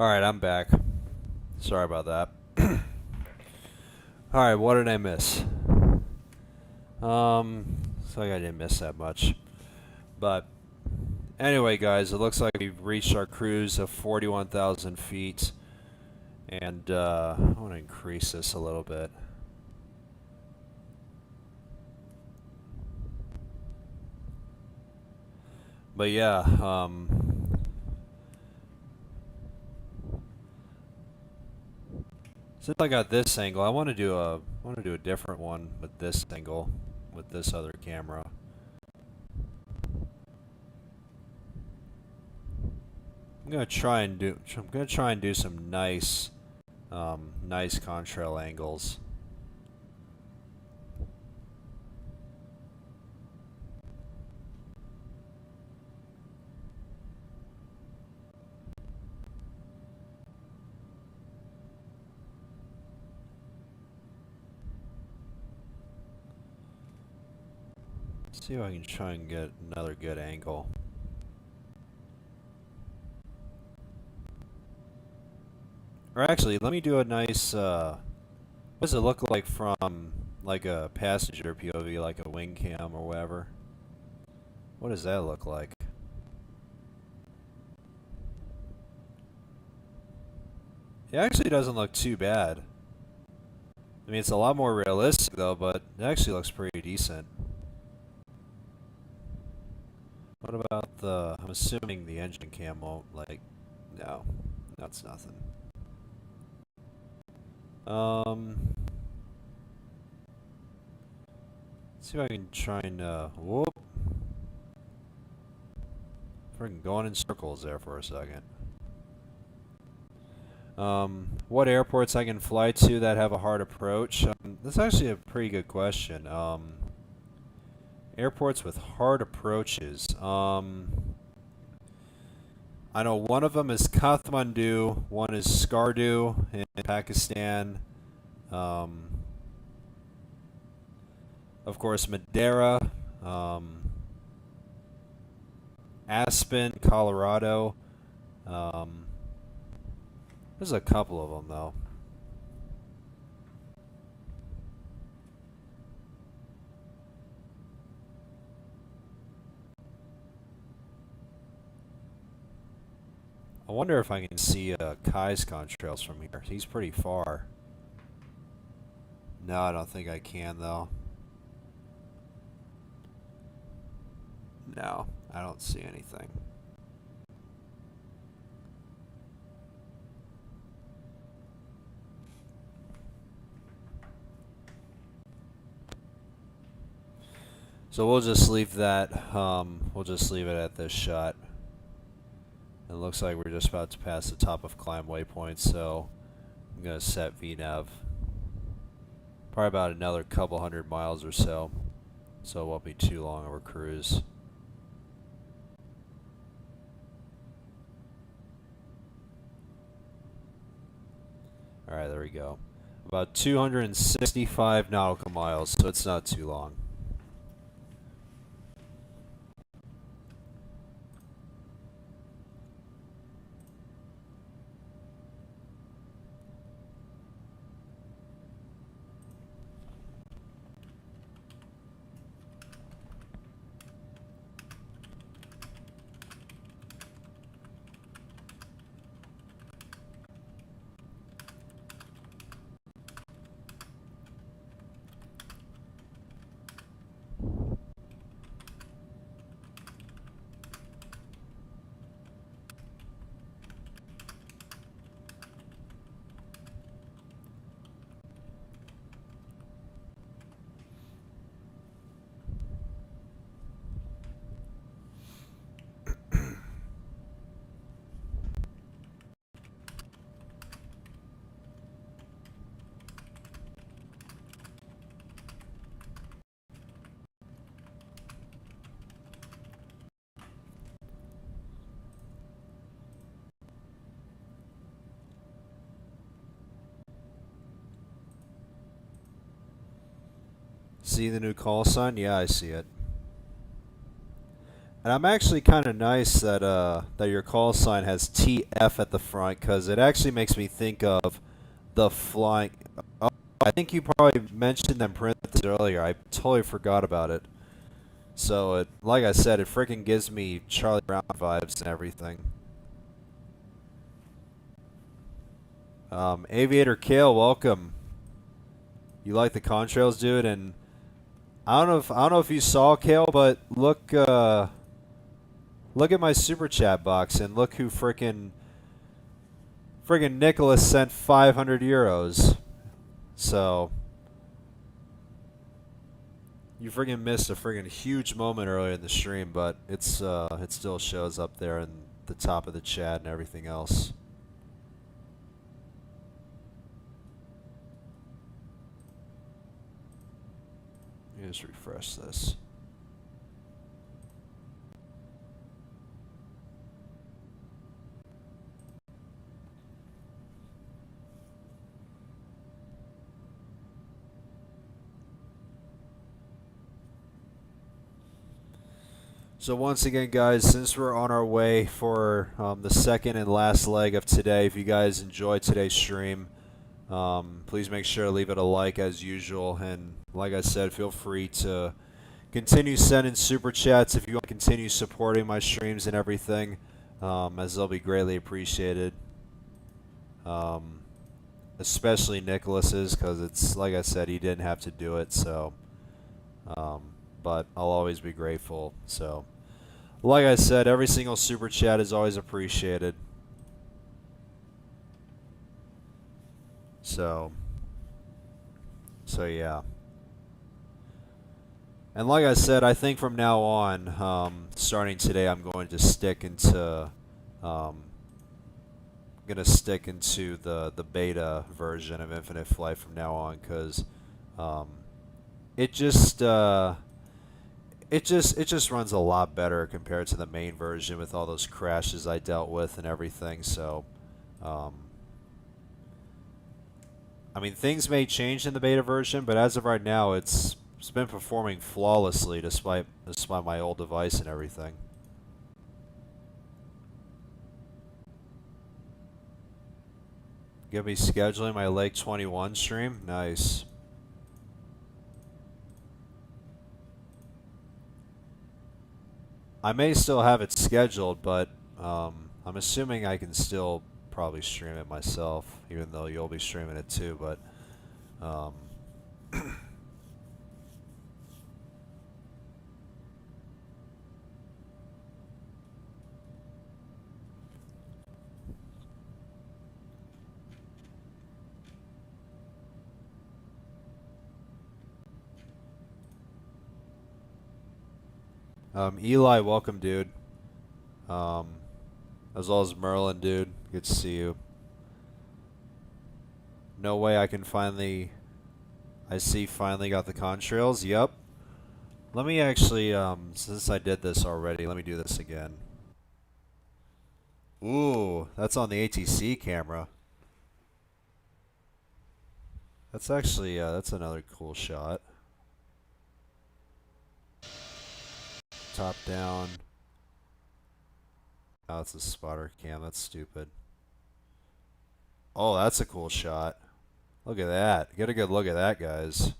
Alright, I'm back. Sorry about that. Alright, what did I miss? Looks like I didn't miss that much. But anyway, guys, it looks like we've reached our cruise of 41,000 feet. And I want to increase this a little bit. But yeah, since I got this angle, I want to do a different one with this angle, with this other camera. I'm gonna try and do some nice contrail angles. See if I can try and get another good angle. Or actually, let me do a nice, what does it look like from like a passenger POV, like a wing cam or whatever? What does that look like? It actually doesn't look too bad. I mean, it's a lot more realistic though, but it actually looks pretty decent. What about the, I'm assuming the engine cam won't, like, no, that's nothing. Let's see if I can try and, whoop. Freaking going in circles there for a second. What airports I can fly to that have a hard approach? That's actually a pretty good question. Airports with hard approaches. I know one of them is Kathmandu, one is Skardu in Pakistan. Of course, Madeira, Aspen, Colorado. There's a couple of them though. I wonder if I can see Kai's contrails from here. He's pretty far. No, I don't think I can though. No, I don't see anything. So we'll just leave that, we'll just leave it at this shot. It looks like we're just about to pass the top of climb waypoint, so I'm going to set VNAV. Probably about another couple hundred miles or so, so it won't be too long of a cruise. Alright, there we go. About 265 nautical miles, so it's not too long. See the new call sign? Yeah, I see it. And I'm actually kind of nice that your call sign has TF at the front because it actually makes me think of the flying. Oh, I think you probably mentioned them parentheses earlier. I totally forgot about it. So it, like I said, it freaking gives me Charlie Brown vibes and everything. Aviator Kale, welcome. You like the contrails, dude? And I don't know if you saw Kale, but look at my super chat box and look who friggin' Nicholas sent 500 euros. So you friggin' missed a friggin' huge moment earlier in the stream, but it still shows up there in the top of the chat and everything else. Let me just refresh this. So once again, guys, since we're on our way for the second and last leg of today, if you guys enjoyed today's stream, please make sure to leave it a like as usual. And like I said, feel free to continue sending super chats if you want to continue supporting my streams and everything, as they'll be greatly appreciated. Especially Nicholas's, because it's like I said, he didn't have to do it. So, but I'll always be grateful. So, like I said, every single super chat is always appreciated. So yeah. And like I said, I think from now on, starting today, I'm going to stick into the beta version of Infinite Flight from now on, because it just runs a lot better compared to the main version with all those crashes I dealt with and everything. So, I mean, things may change in the beta version, but as of right now, it's been performing flawlessly despite my old device and everything. Gonna be scheduling my Lake 21 stream. Nice. I may still have it scheduled, but I'm assuming I can still probably stream it myself, even though you'll be streaming it too. But Eli, welcome, dude. As well as Merlin, dude. Good to see you. No way I can finally... I see finally got the contrails. Yep. Let me actually, since I did this already, let me do this again. Ooh, that's on the ATC camera. That's actually, that's another cool shot. Top down. Oh, it's a spotter cam. That's stupid. Oh, that's a cool shot. Look at that. Get a good look at that, guys.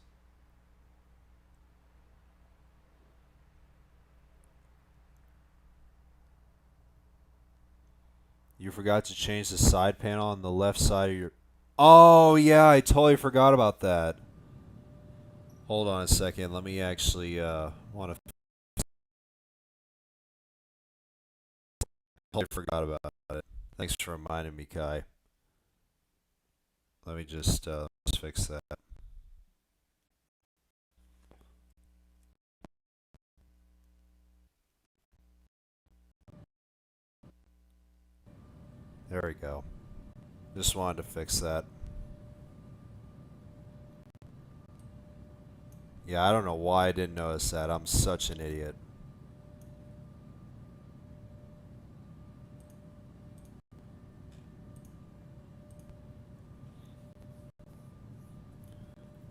You forgot to change the side panel on the left side of your... Oh, yeah, I totally forgot about that. Hold on a second. Let me actually, want to... Totally forgot about it. Thanks for reminding me, Kai. Let me just fix that. There we go. Just wanted to fix that. Yeah, I don't know why I didn't notice that. I'm such an idiot.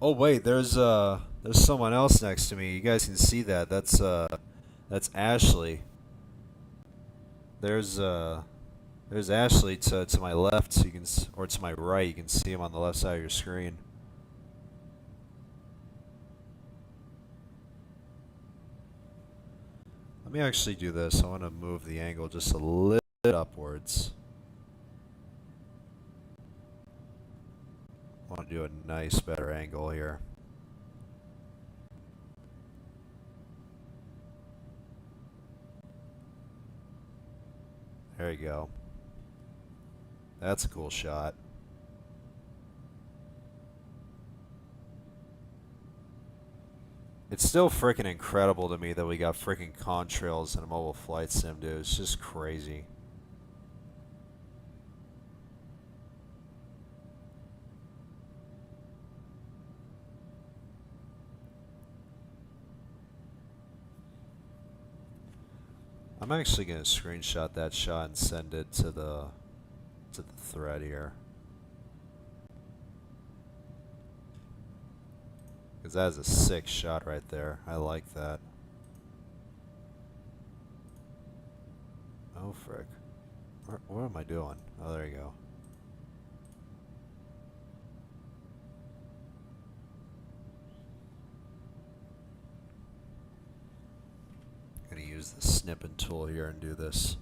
Oh wait, there's someone else next to me. You guys can see that. That's Ashley. there's Ashley to my left, so you can or to my right. You can see him on the left side of your screen. Let me actually do this. I want to move the angle just a little bit upwards. I want to do a nice, better angle here. There you go. That's a cool shot. It's still freaking incredible to me that we got freaking contrails in a mobile flight sim, dude. It's just crazy. I'm actually gonna screenshot that shot and send it to the thread here. Because that is a sick shot right there. I like that. Oh, frick. What am I doing? Oh, there you go. I'm going to use the snipping tool here and do this.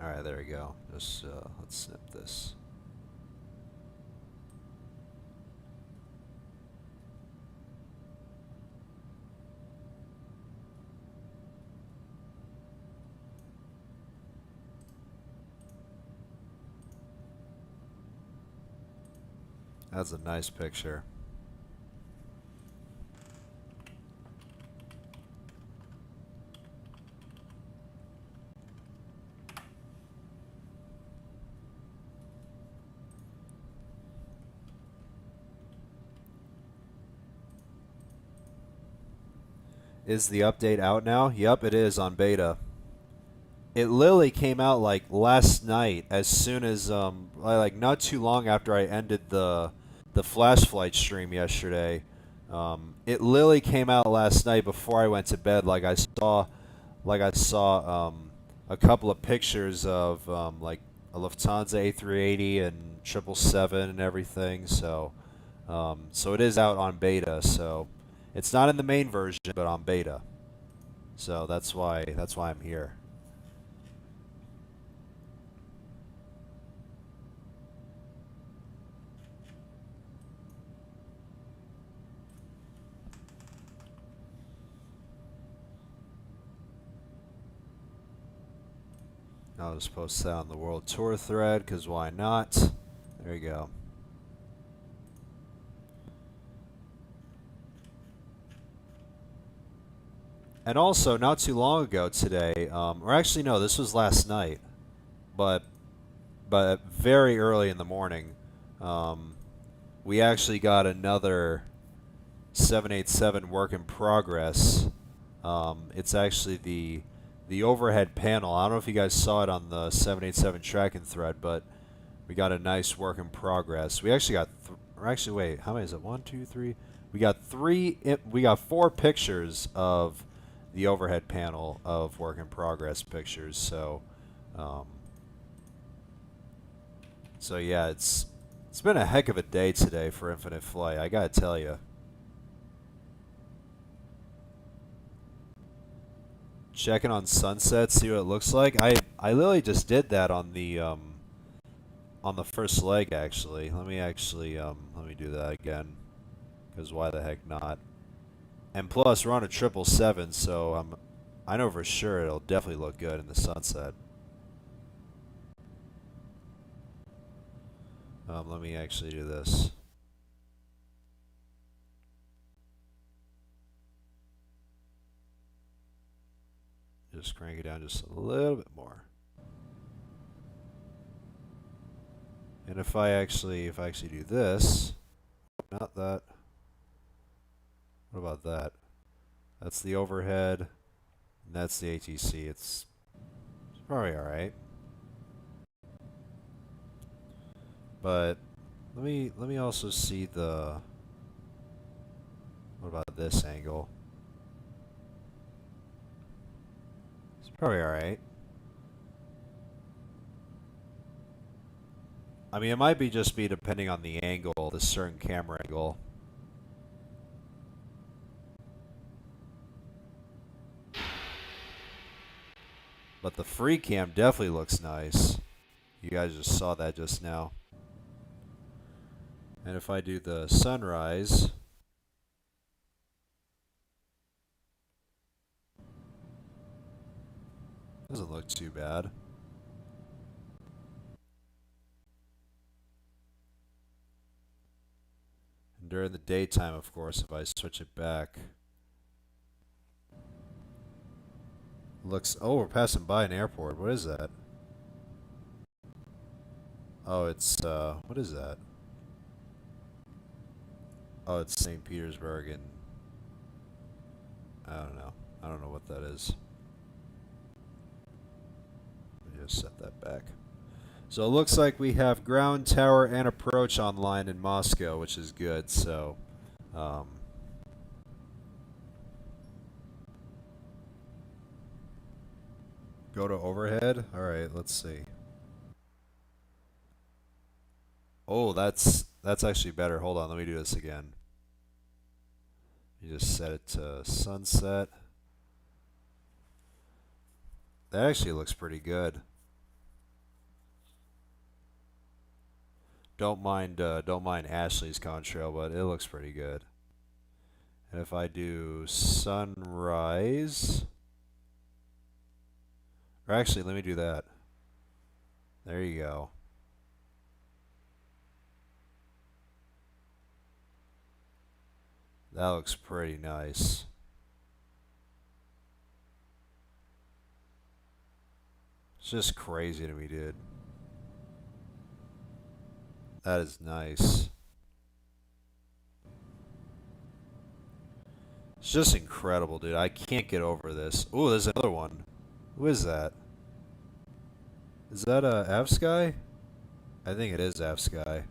Alright, there we go. Just, let's snip this. That's a nice picture. Is the update out now? Yep, it is on beta. It literally came out like last night, as soon as like not too long after I ended the Flash Flight stream yesterday. It literally came out last night before I went to bed. Like I saw a couple of pictures of like a Lufthansa A380 and 777 and everything. So so it is out on beta. So it's not in the main version, but on beta. So that's why I'm here. I'll just post that on the World Tour thread, because why not? There you go. And also, not too long ago today, or actually no, this was last night, but very early in the morning, we actually got another 787 work in progress. It's actually the overhead panel. I don't know if you guys saw it on the 787 tracking thread, but we got a nice work in progress. We actually got, or actually, wait, how many is it? 1, 2, 3. We got 4 pictures of the overhead panel of work in progress pictures. So, so yeah, it's been a heck of a day today for Infinite Flight. I gotta tell you. Checking on sunset, see what it looks like. I literally just did that on the first leg actually. Let me do that again, because why the heck not? And plus, we're on a 777, so I know for sure it'll definitely look good in the sunset. Let me actually do this. just crank it down just a little bit more. And if I actually do this, not that. What about that? That's the overhead, and that's the ATC. It's probably all right. But let me also see the. What about this angle? It's probably all right. I mean, it might be just be depending on the angle, the certain camera angle. But the free cam definitely looks nice. You guys just saw that just now. And if I do the sunrise, doesn't look too bad. And during the daytime, of course, if I switch it back, looks. Oh, we're passing by an airport. What is that? Oh, it's what is that? Oh, it's St. Petersburg, and I don't know. I don't know what that is. Let me just set that back. So it looks like we have ground, tower, and approach online in Moscow, which is good. So, go to overhead. All right, let's see. Oh, that's actually better. Hold on, let me do this again. You just set it to sunset. That actually looks pretty good. Don't mind Ashley's contrail, but it looks pretty good. And if I do sunrise, or actually, let me do that. There you go. That looks pretty nice. It's just crazy to me, dude. That is nice. It's just incredible, dude. I can't get over this. Ooh, there's another one. Who is that? Is that Avsky? I think it is Avsky.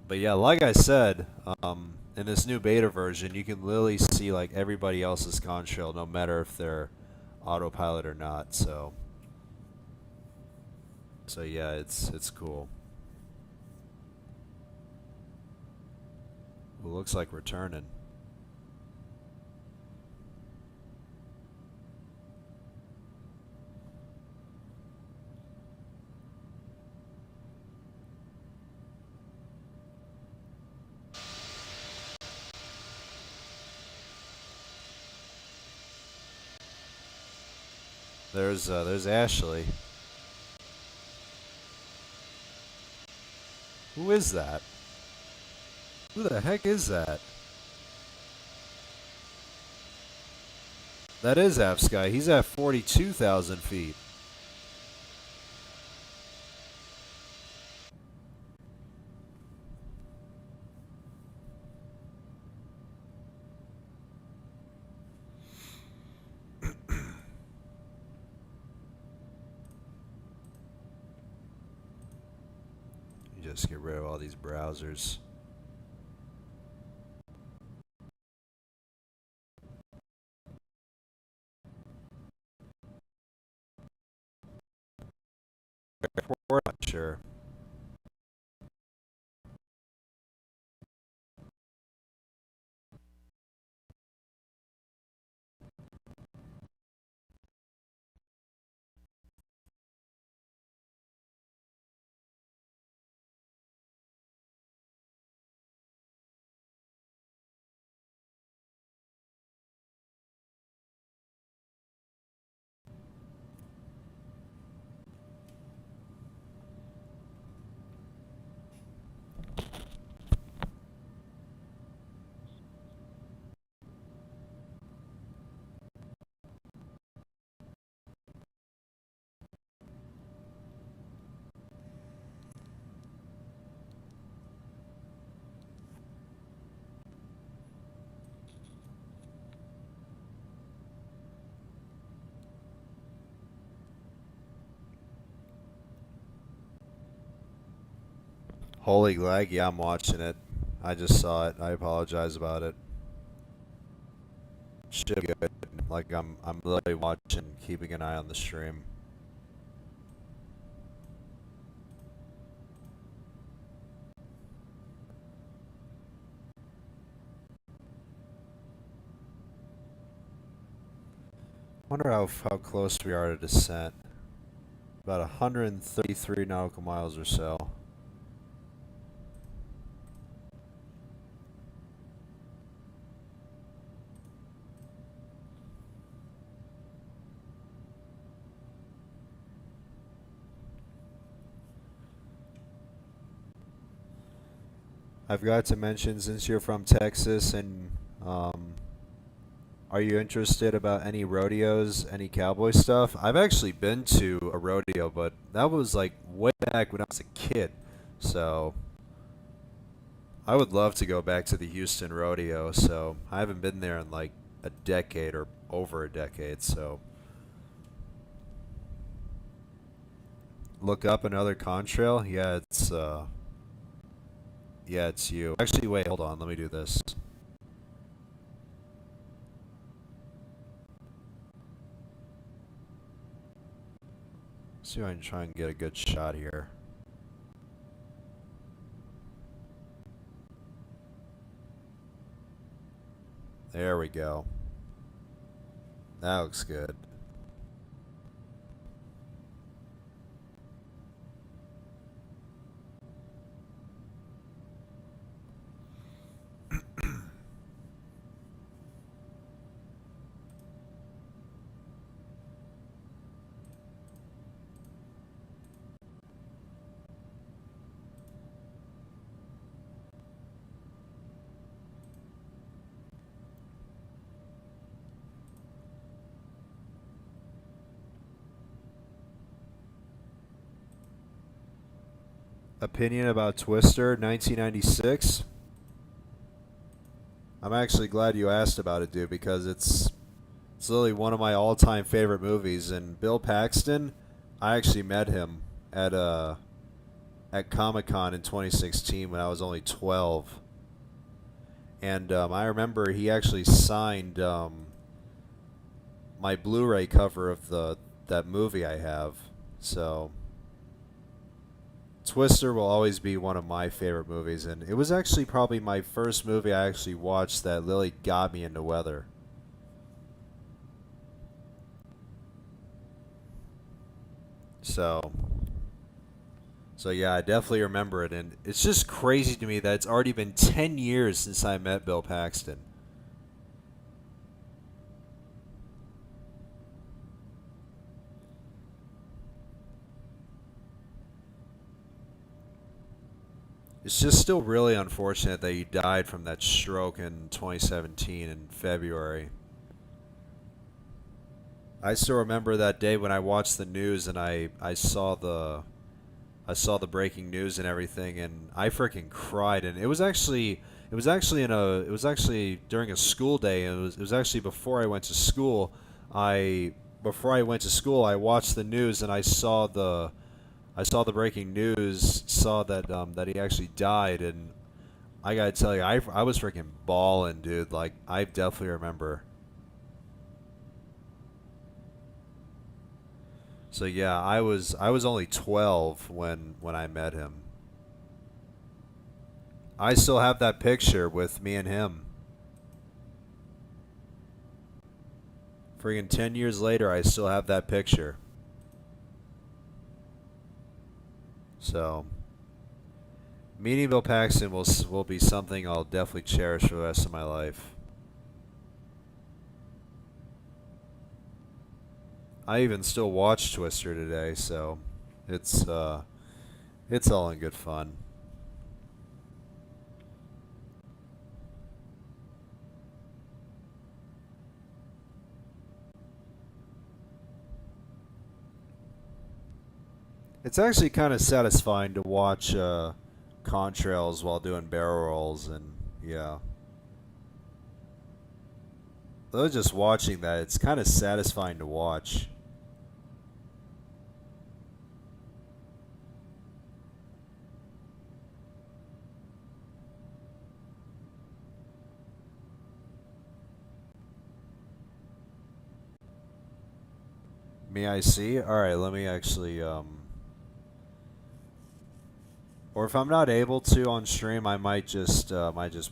But yeah, like I said, in this new beta version, you can literally see like everybody else's contrail, no matter if they're autopilot or not. So yeah, it's cool. It looks like we're turning. There's Ashley. Who is that? Who the heck is that? That is Avsky. He's at 42,000 feet. You just get rid of all these browsers. I'm not sure. Holy leg, yeah, I'm watching it. I just saw it. I apologize about it. Should be good. Like I'm literally watching, keeping an eye on the stream. Wonder how close we are to descent. About 133 nautical miles or so. I've got to mention, since you're from Texas, and are you interested about any rodeos, any cowboy stuff? I've actually been to a rodeo, but that was like way back when I was a kid. So I would love to go back to the Houston rodeo. So I haven't been there in like a decade or over a decade. So look up another contrail. Yeah, it's you. Actually, wait, hold on. Let me do this. See if I can try and get a good shot here. There we go. That looks good. Opinion about Twister, 1996. I'm actually glad you asked about it, dude, because it's literally one of my all-time favorite movies. And Bill Paxton, I actually met him at Comic-Con in 2016 when I was only 12. And I remember he actually signed my Blu-ray cover of that movie I have. So Twister will always be one of my favorite movies, and it was actually probably my first movie I actually watched that really got me into weather. So, so yeah, I definitely remember it, and it's just crazy to me that it's already been 10 years since I met Bill Paxton. It's just still really unfortunate that he died from that stroke in 2017 in February. I still remember that day when I watched the news and I saw the breaking news and everything, and I freaking cried. And it was actually during a school day, and it was actually before I went to school. I Before I went to school, I watched the news and I saw the breaking news, saw that he actually died, and I gotta tell you, I was freaking bawling, dude. Like, I definitely remember. So yeah, I was only 12 when I met him. I still have that picture with me and him. Freaking 10 years later, I still have that picture. So meeting Bill Paxton will be something I'll definitely cherish for the rest of my life. I even still watch Twister today, so it's uh, it's all in good fun. It's actually kind of satisfying to watch contrails while doing barrel rolls, and yeah, though just watching that, it's kind of satisfying to watch. May I see? Alright, let me actually, or if I'm not able to on stream, I might just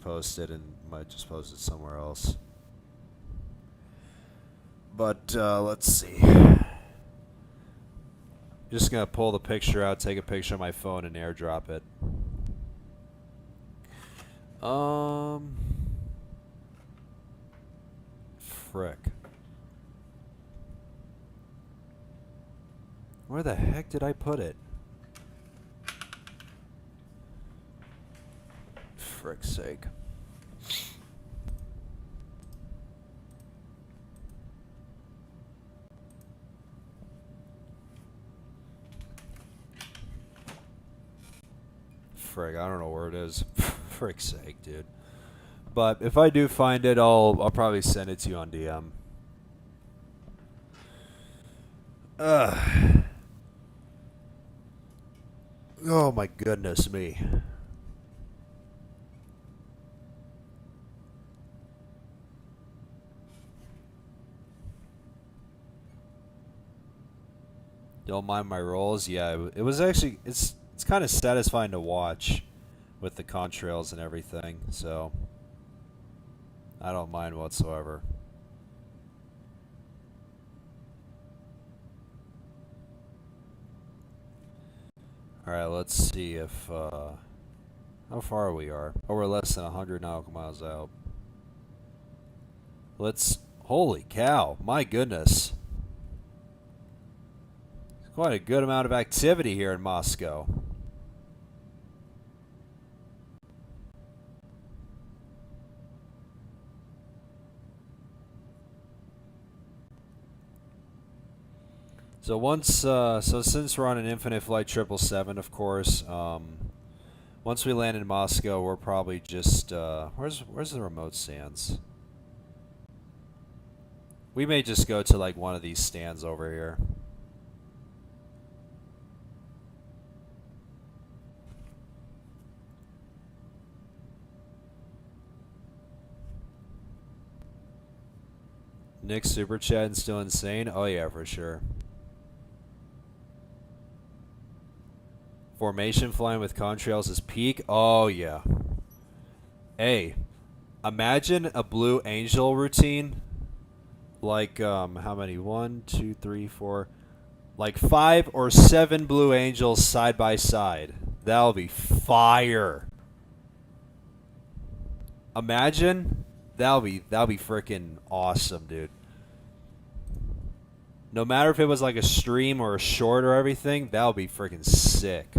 post it and might just post it somewhere else. But, let's see. Just gonna pull the picture out, take a picture of my phone, and airdrop it. Frick. Where the heck did I put it? Frick's sake. Frick, I don't know where it is. Frick's sake, dude. But if I do find it, I'll probably send it to you on DM. Ugh. Oh my goodness me. Don't mind my rolls. Yeah, it was actually it's kind of satisfying to watch with the contrails and everything. So I don't mind whatsoever. All right, let's see if how far we are. Oh, we're less than 100 nautical miles out. Holy cow! My goodness. Quite a good amount of activity here in Moscow. So since we're on an infinite flight 777, of course, once we land in Moscow, we're probably just where's the remote stands? We may just go to like one of these stands over here. Nick super chat still insane. Oh yeah, for sure. Formation flying with contrails is peak. Oh yeah. Hey, imagine a Blue Angel routine. Like how many? 1, 2, 3, 4. Like 5 or 7 Blue Angels side by side. That'll be fire. Imagine. That'll be freaking awesome, dude. No matter if it was like a stream or a short or everything, that'll be freaking sick.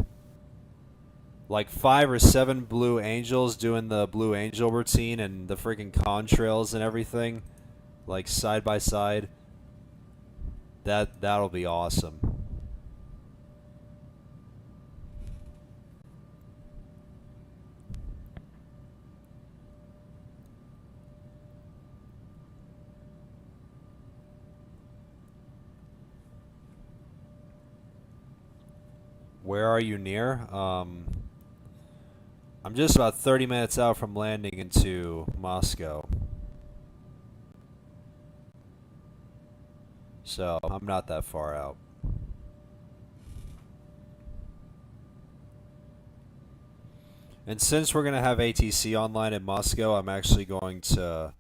Like 5 or 7 Blue Angels doing the Blue Angel routine and the freaking contrails and everything, like side by side. That'll be awesome. Where are you near? I'm just about 30 minutes out from landing into Moscow. So, I'm not that far out. And since we're going to have ATC online in Moscow, I'm actually going to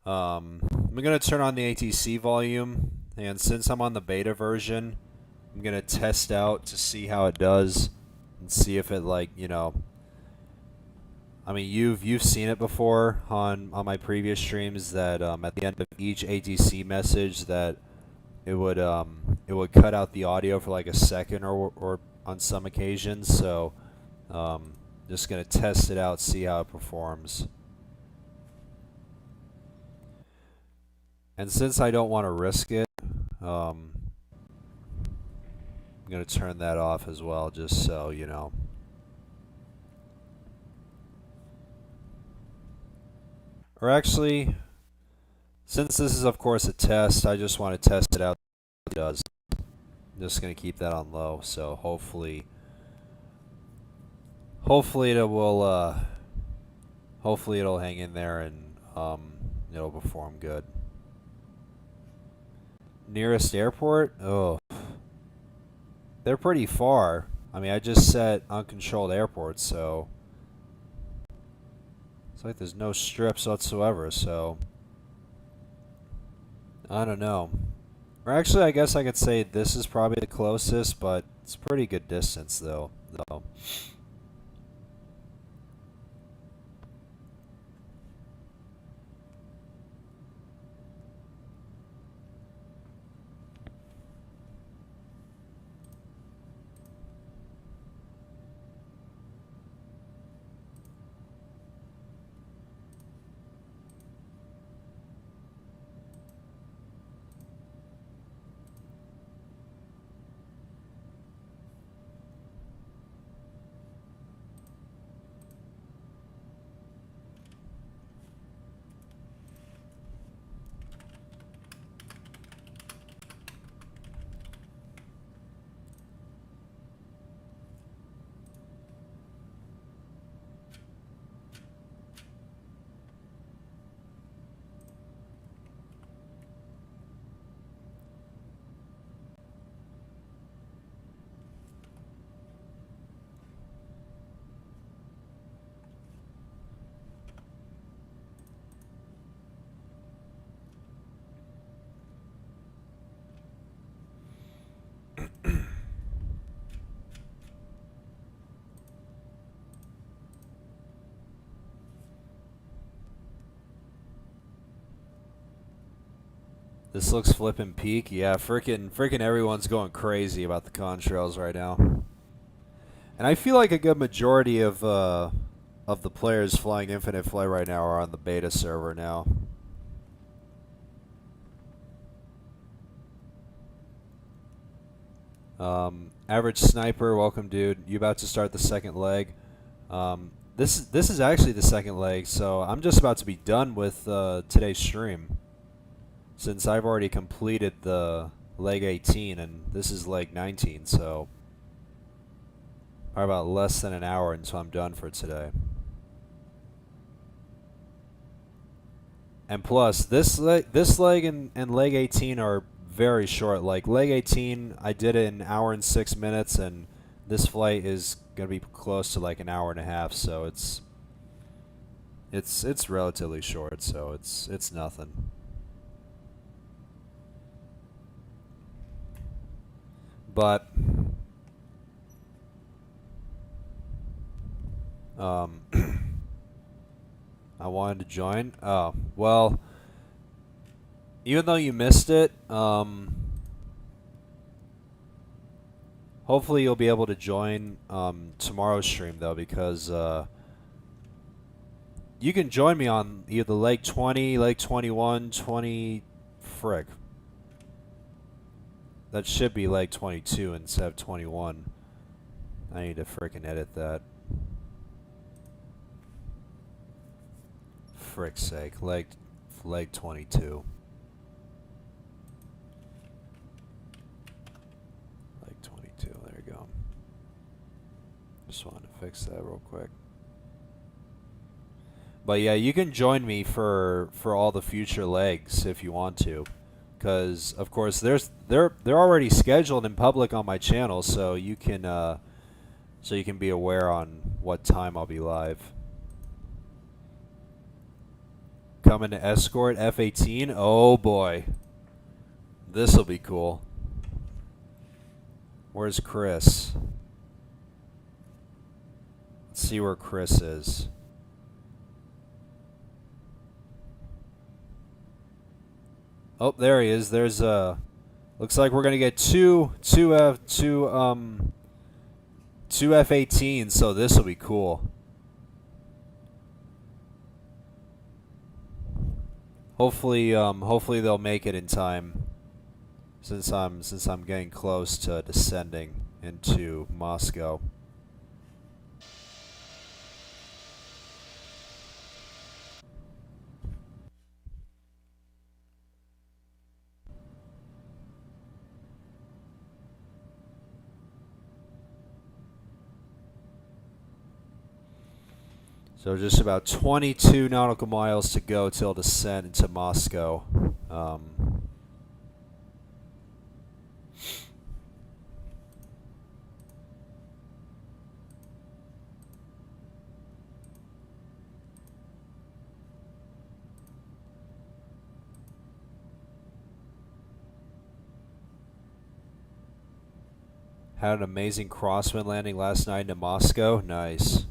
I'm going to turn on the ATC volume, and since I'm on the beta version, I'm going to test out to see how it does and see if it, like, you know, I mean, you've seen it before on my previous streams that at the end of each ATC message that it would cut out the audio for like a second or on some occasions. So just gonna test it out, see how it performs. And since I don't want to risk it, I'm gonna turn that off as well, just so you know. Or actually, since this is of course a test, I just want to test it out. It does. I'm just gonna keep that on low, so hopefully it will hopefully it'll hang in there and it'll perform good. Nearest airport? Oh, they're pretty far. I mean, I just set uncontrolled airports, so it's like there's no strips whatsoever, so I don't know. Or actually, I guess I could say this is probably the closest, but it's pretty good distance, though. This looks flippin' peak. Yeah, frickin' everyone's going crazy about the contrails right now. And I feel like a good majority of the players flying Infinite Flight right now are on the beta server now. Average Sniper, welcome, dude. You about to start the second leg? This is actually the second leg, so I'm just about to be done with today's stream, since I've already completed the leg 18 and this is leg 19, so probably about less than an hour until I'm done for today. And plus, this leg and leg 18 are very short. Like leg 18, I did it in an hour and 6 minutes, and this flight is gonna be close to like an hour and a half. So it's relatively short. So it's nothing. But I wanted to join. Oh, well, even though you missed it, hopefully you'll be able to join tomorrow's stream, though, because you can join me on either leg 20, leg 21, 20... Frick. That should be leg 22 instead of 21. I need to frickin' edit that. Frick's sake. Leg 22. Leg 22. There you go. Just wanted to fix that real quick. But yeah, you can join me for all the future legs if you want to, because of course they're already scheduled in public on my channel, so you can be aware on what time I'll be live. Coming to escort F-18. Oh boy, this will be cool. Where's Chris? Let's see where Chris is. Oh, there he is. There's looks like we're gonna get two F-18s, so this will be cool. Hopefully they'll make it in time, since I'm getting close to descending into Moscow. So just about 22 nautical miles to go till descent into Moscow. Had an amazing crosswind landing last night in Moscow. Nice.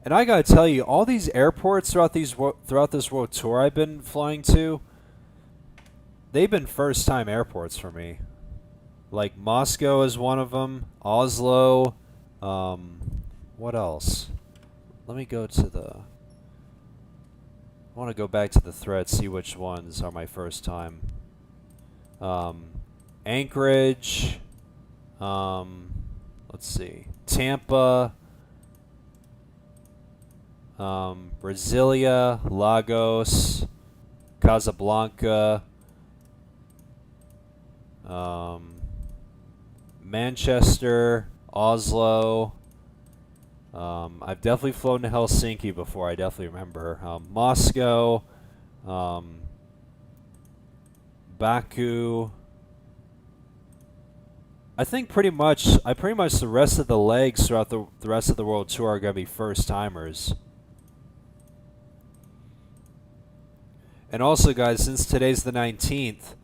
And I gotta tell you, all these airports throughout this world tour I've been flying to, they've been first-time airports for me. Like Moscow is one of them. Oslo. What else? Let me go to the... I want to go back to the thread, see which ones are my first time. Anchorage. Let's see. Tampa. Brasilia. Lagos. Casablanca. Manchester. Oslo. I've definitely flown to Helsinki before, I definitely remember. Moscow, Baku. I think pretty much the rest of the legs throughout the rest of the world tour are going to be first timers. And also, guys, since today's the 19th,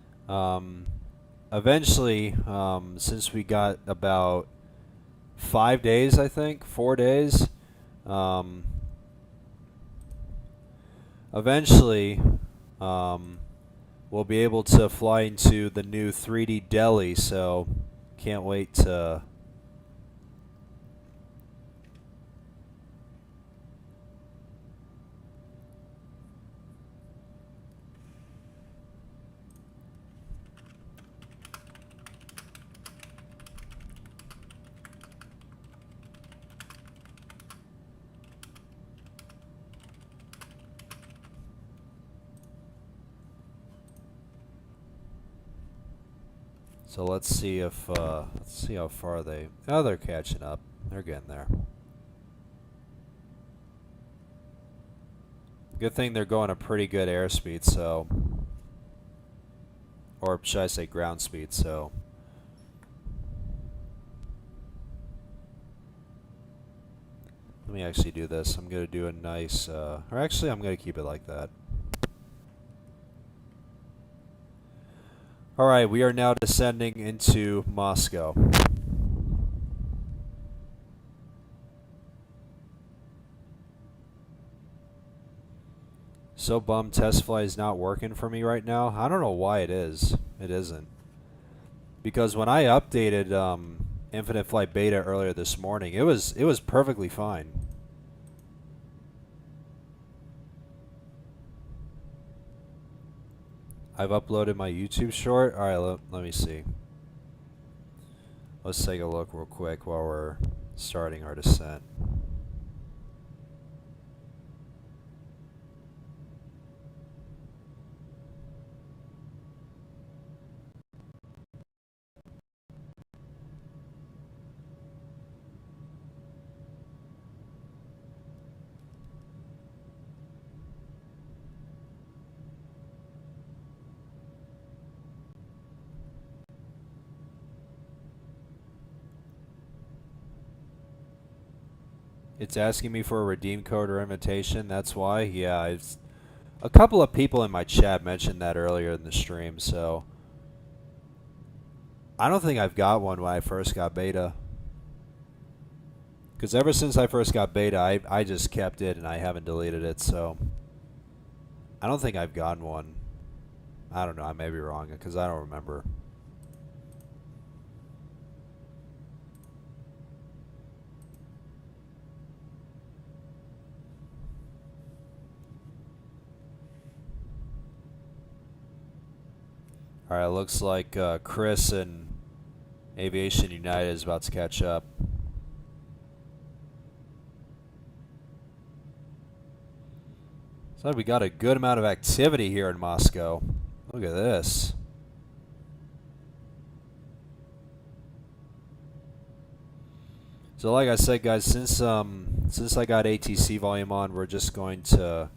eventually, since we got about 5 days, I think, 4 days. Eventually, we'll be able to fly into the new 3D Delhi, so can't wait to... So let's see if let's see how far they... Oh, they're catching up. They're getting there. Good thing they're going a pretty good airspeed, so... Or should I say ground speed, so... Let me actually do this. I'm going to do a nice... or actually, I'm going to keep it like that. Alright, we are now descending into Moscow. So bummed TestFlight is not working for me right now. I don't know why it is. It isn't. Because when I updated Infinite Flight Beta earlier this morning, it was perfectly fine. I've uploaded my YouTube short. Alright, let me see. Let's take a look real quick while we're starting our descent. It's asking me for a redeem code or invitation. That's why. Yeah, a couple of people in my chat mentioned that earlier in the stream, so I don't think I've got one when I first got beta. Because ever since I first got beta, I just kept it and I haven't deleted it, so I don't think I've gotten one. I don't know, I may be wrong because I don't remember. Alright, looks like Chris and Aviation United is about to catch up. So we got a good amount of activity here in Moscow. Look at this. So like I said, guys, since I got ATC volume on, we're just going to...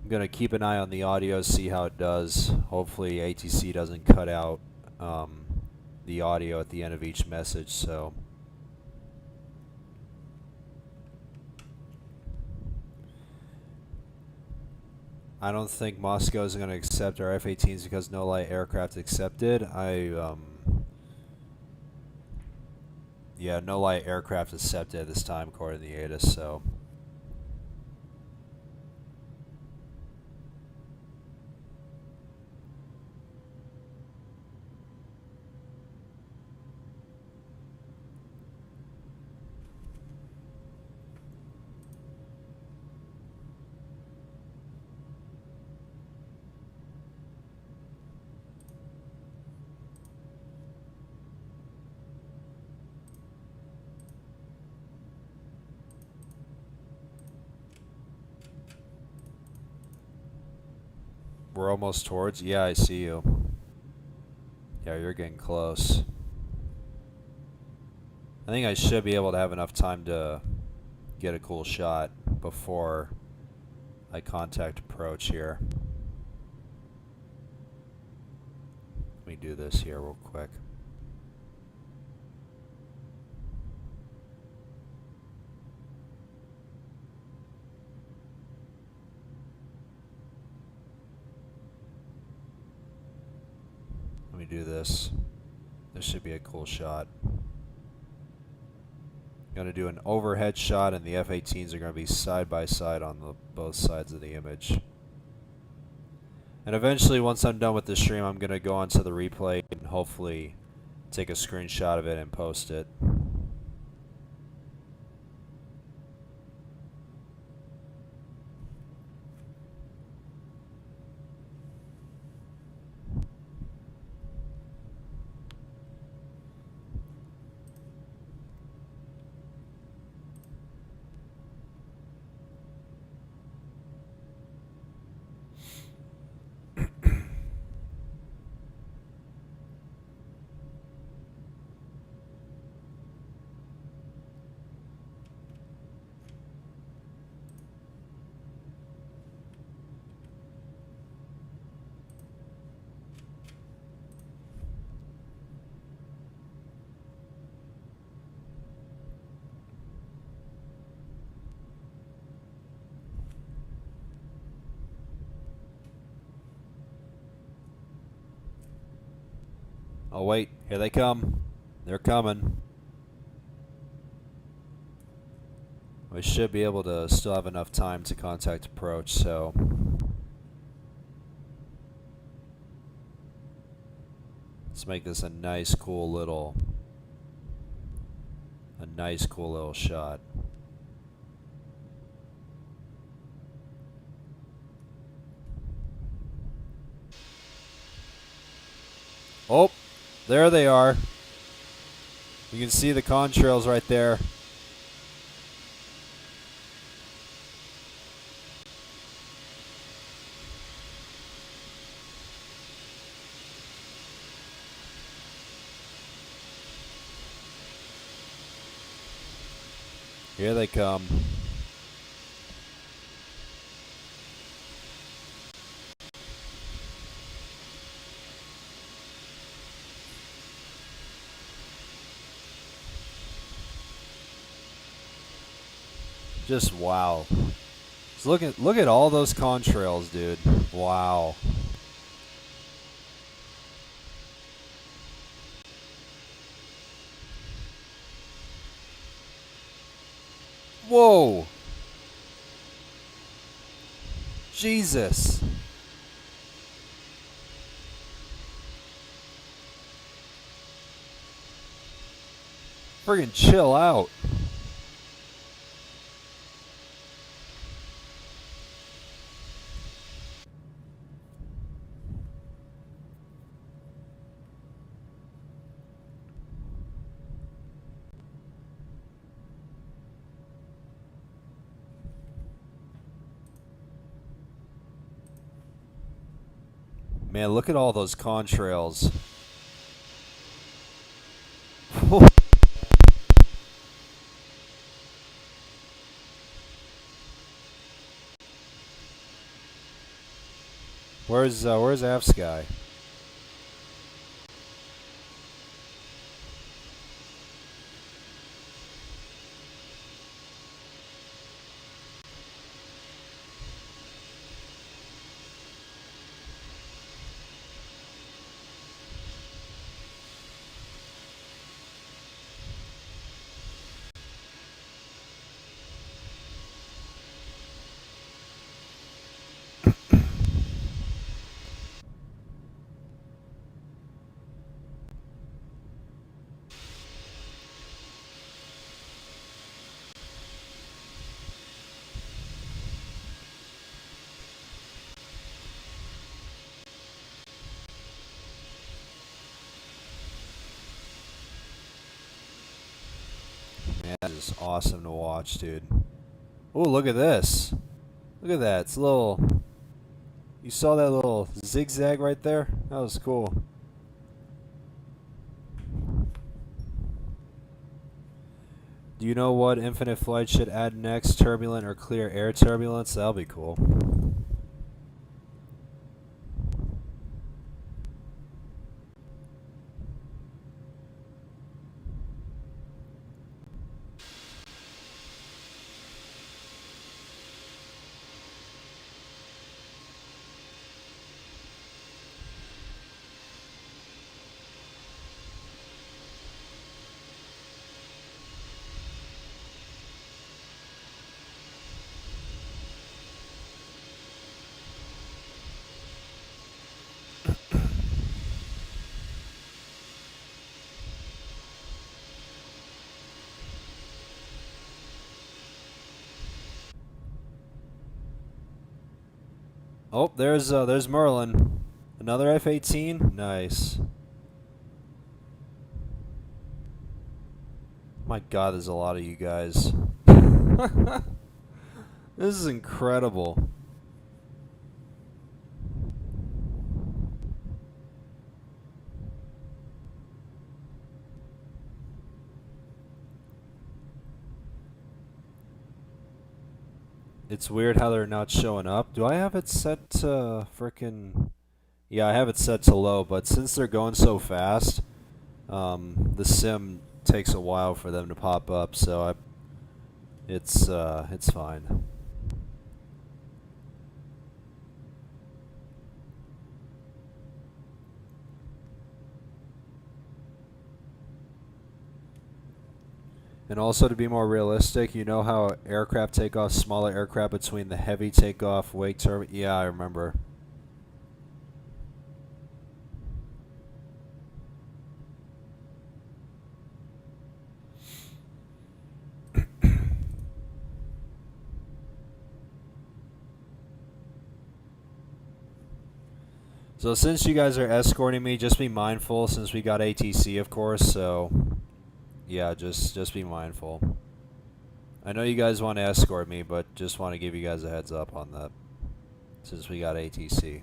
I'm going to keep an eye on the audio, see how it does. Hopefully ATC doesn't cut out the audio at the end of each message, so... I don't think Moscow is going to accept our F-18s because no light aircraft accepted. Yeah, no light aircraft accepted at this time according to the ATIS, so. We're almost towards. Yeah, I see you. Yeah, you're getting close. I think I should be able to have enough time to get a cool shot before I contact approach here. Let me do this here real quick. Let me do this. This should be a cool shot. Going to do an overhead shot, and the F-18s are going to be side by side on both sides of the image. And eventually, once I'm done with the stream, I'm going to go onto the replay and hopefully take a screenshot of it and post it. Oh wait, here they come. They're coming. We should be able to still have enough time to contact approach, so. Let's make this a nice cool little shot. Oh, there they are. You can see the contrails right there. Here they come. Just wow. Just look at all those contrails, dude. Wow. Whoa. Jesus. Friggin' chill out. Man, look at all those contrails. Where's Avsky? is awesome to watch, dude. Oh, look at this. Look at that. It's a little... You saw that little zigzag right there? That was cool. Do you know what Infinite Flight should add next? Turbulent or clear air turbulence? That'll be cool. Oh, there's Merlin. Another F-18? Nice. My god, there's a lot of you guys. This is incredible. It's weird how they're not showing up. Do I have it set to frickin'... Yeah, I have it set to low, but since they're going so fast, the sim takes a while for them to pop up, so it's fine. And also, to be more realistic, you know how aircraft take off smaller aircraft between the heavy takeoff wake turbine? Yeah, I remember. So since you guys are escorting me, just be mindful since we got ATC, of course, so... Yeah, just be mindful. I know you guys want to escort me, but just want to give you guys a heads up on that, since we got ATC.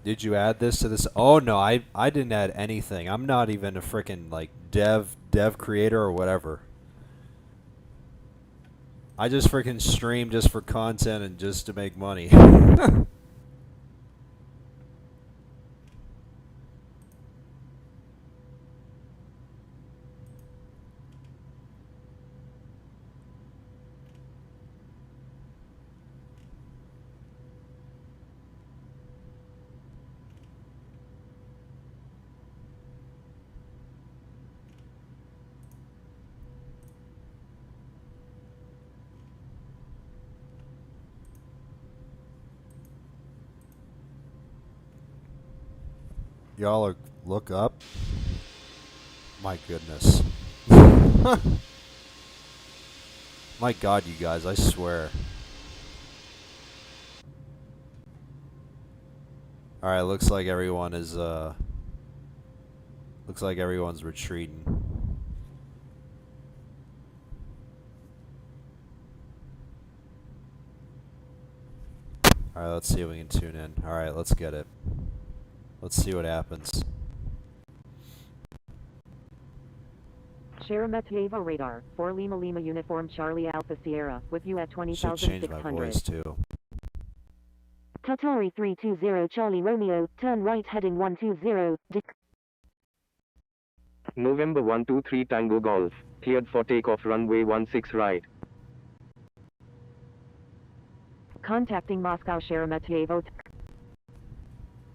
Did you add this to this? Oh no, I didn't add anything. I'm not even a frickin' like dev creator or whatever. I just frickin' stream just for content and just to make money. Y'all look up. My goodness. My god, you guys, I swear. Alright, looks like everyone is, looks like everyone's retreating. Alright, let's see if we can tune in. Alright, let's get it. Let's see what happens. Sheremetyevo radar, 4 Lima Lima Uniform Charlie Alpha Sierra, with you at 20,600. Should change my voice too. Qatari 320 Charlie Romeo, turn right heading 120. November 123 Tango Golf, cleared for takeoff runway 16 right. Contacting Moscow Sheremetyevo.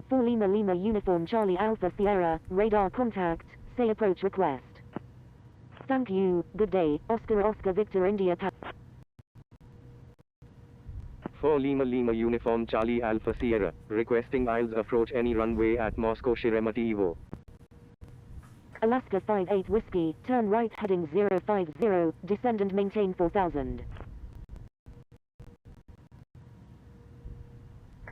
4 Lima Lima Uniform Charlie Alpha Sierra, radar contact, say approach request. Thank you, good day, Oscar Oscar Victor India 4 Lima Lima Uniform Charlie Alpha Sierra, requesting aisles approach any runway at Moscow Sheremetyevo. Alaska 58 Whiskey, turn right heading 050, descend and maintain 4000.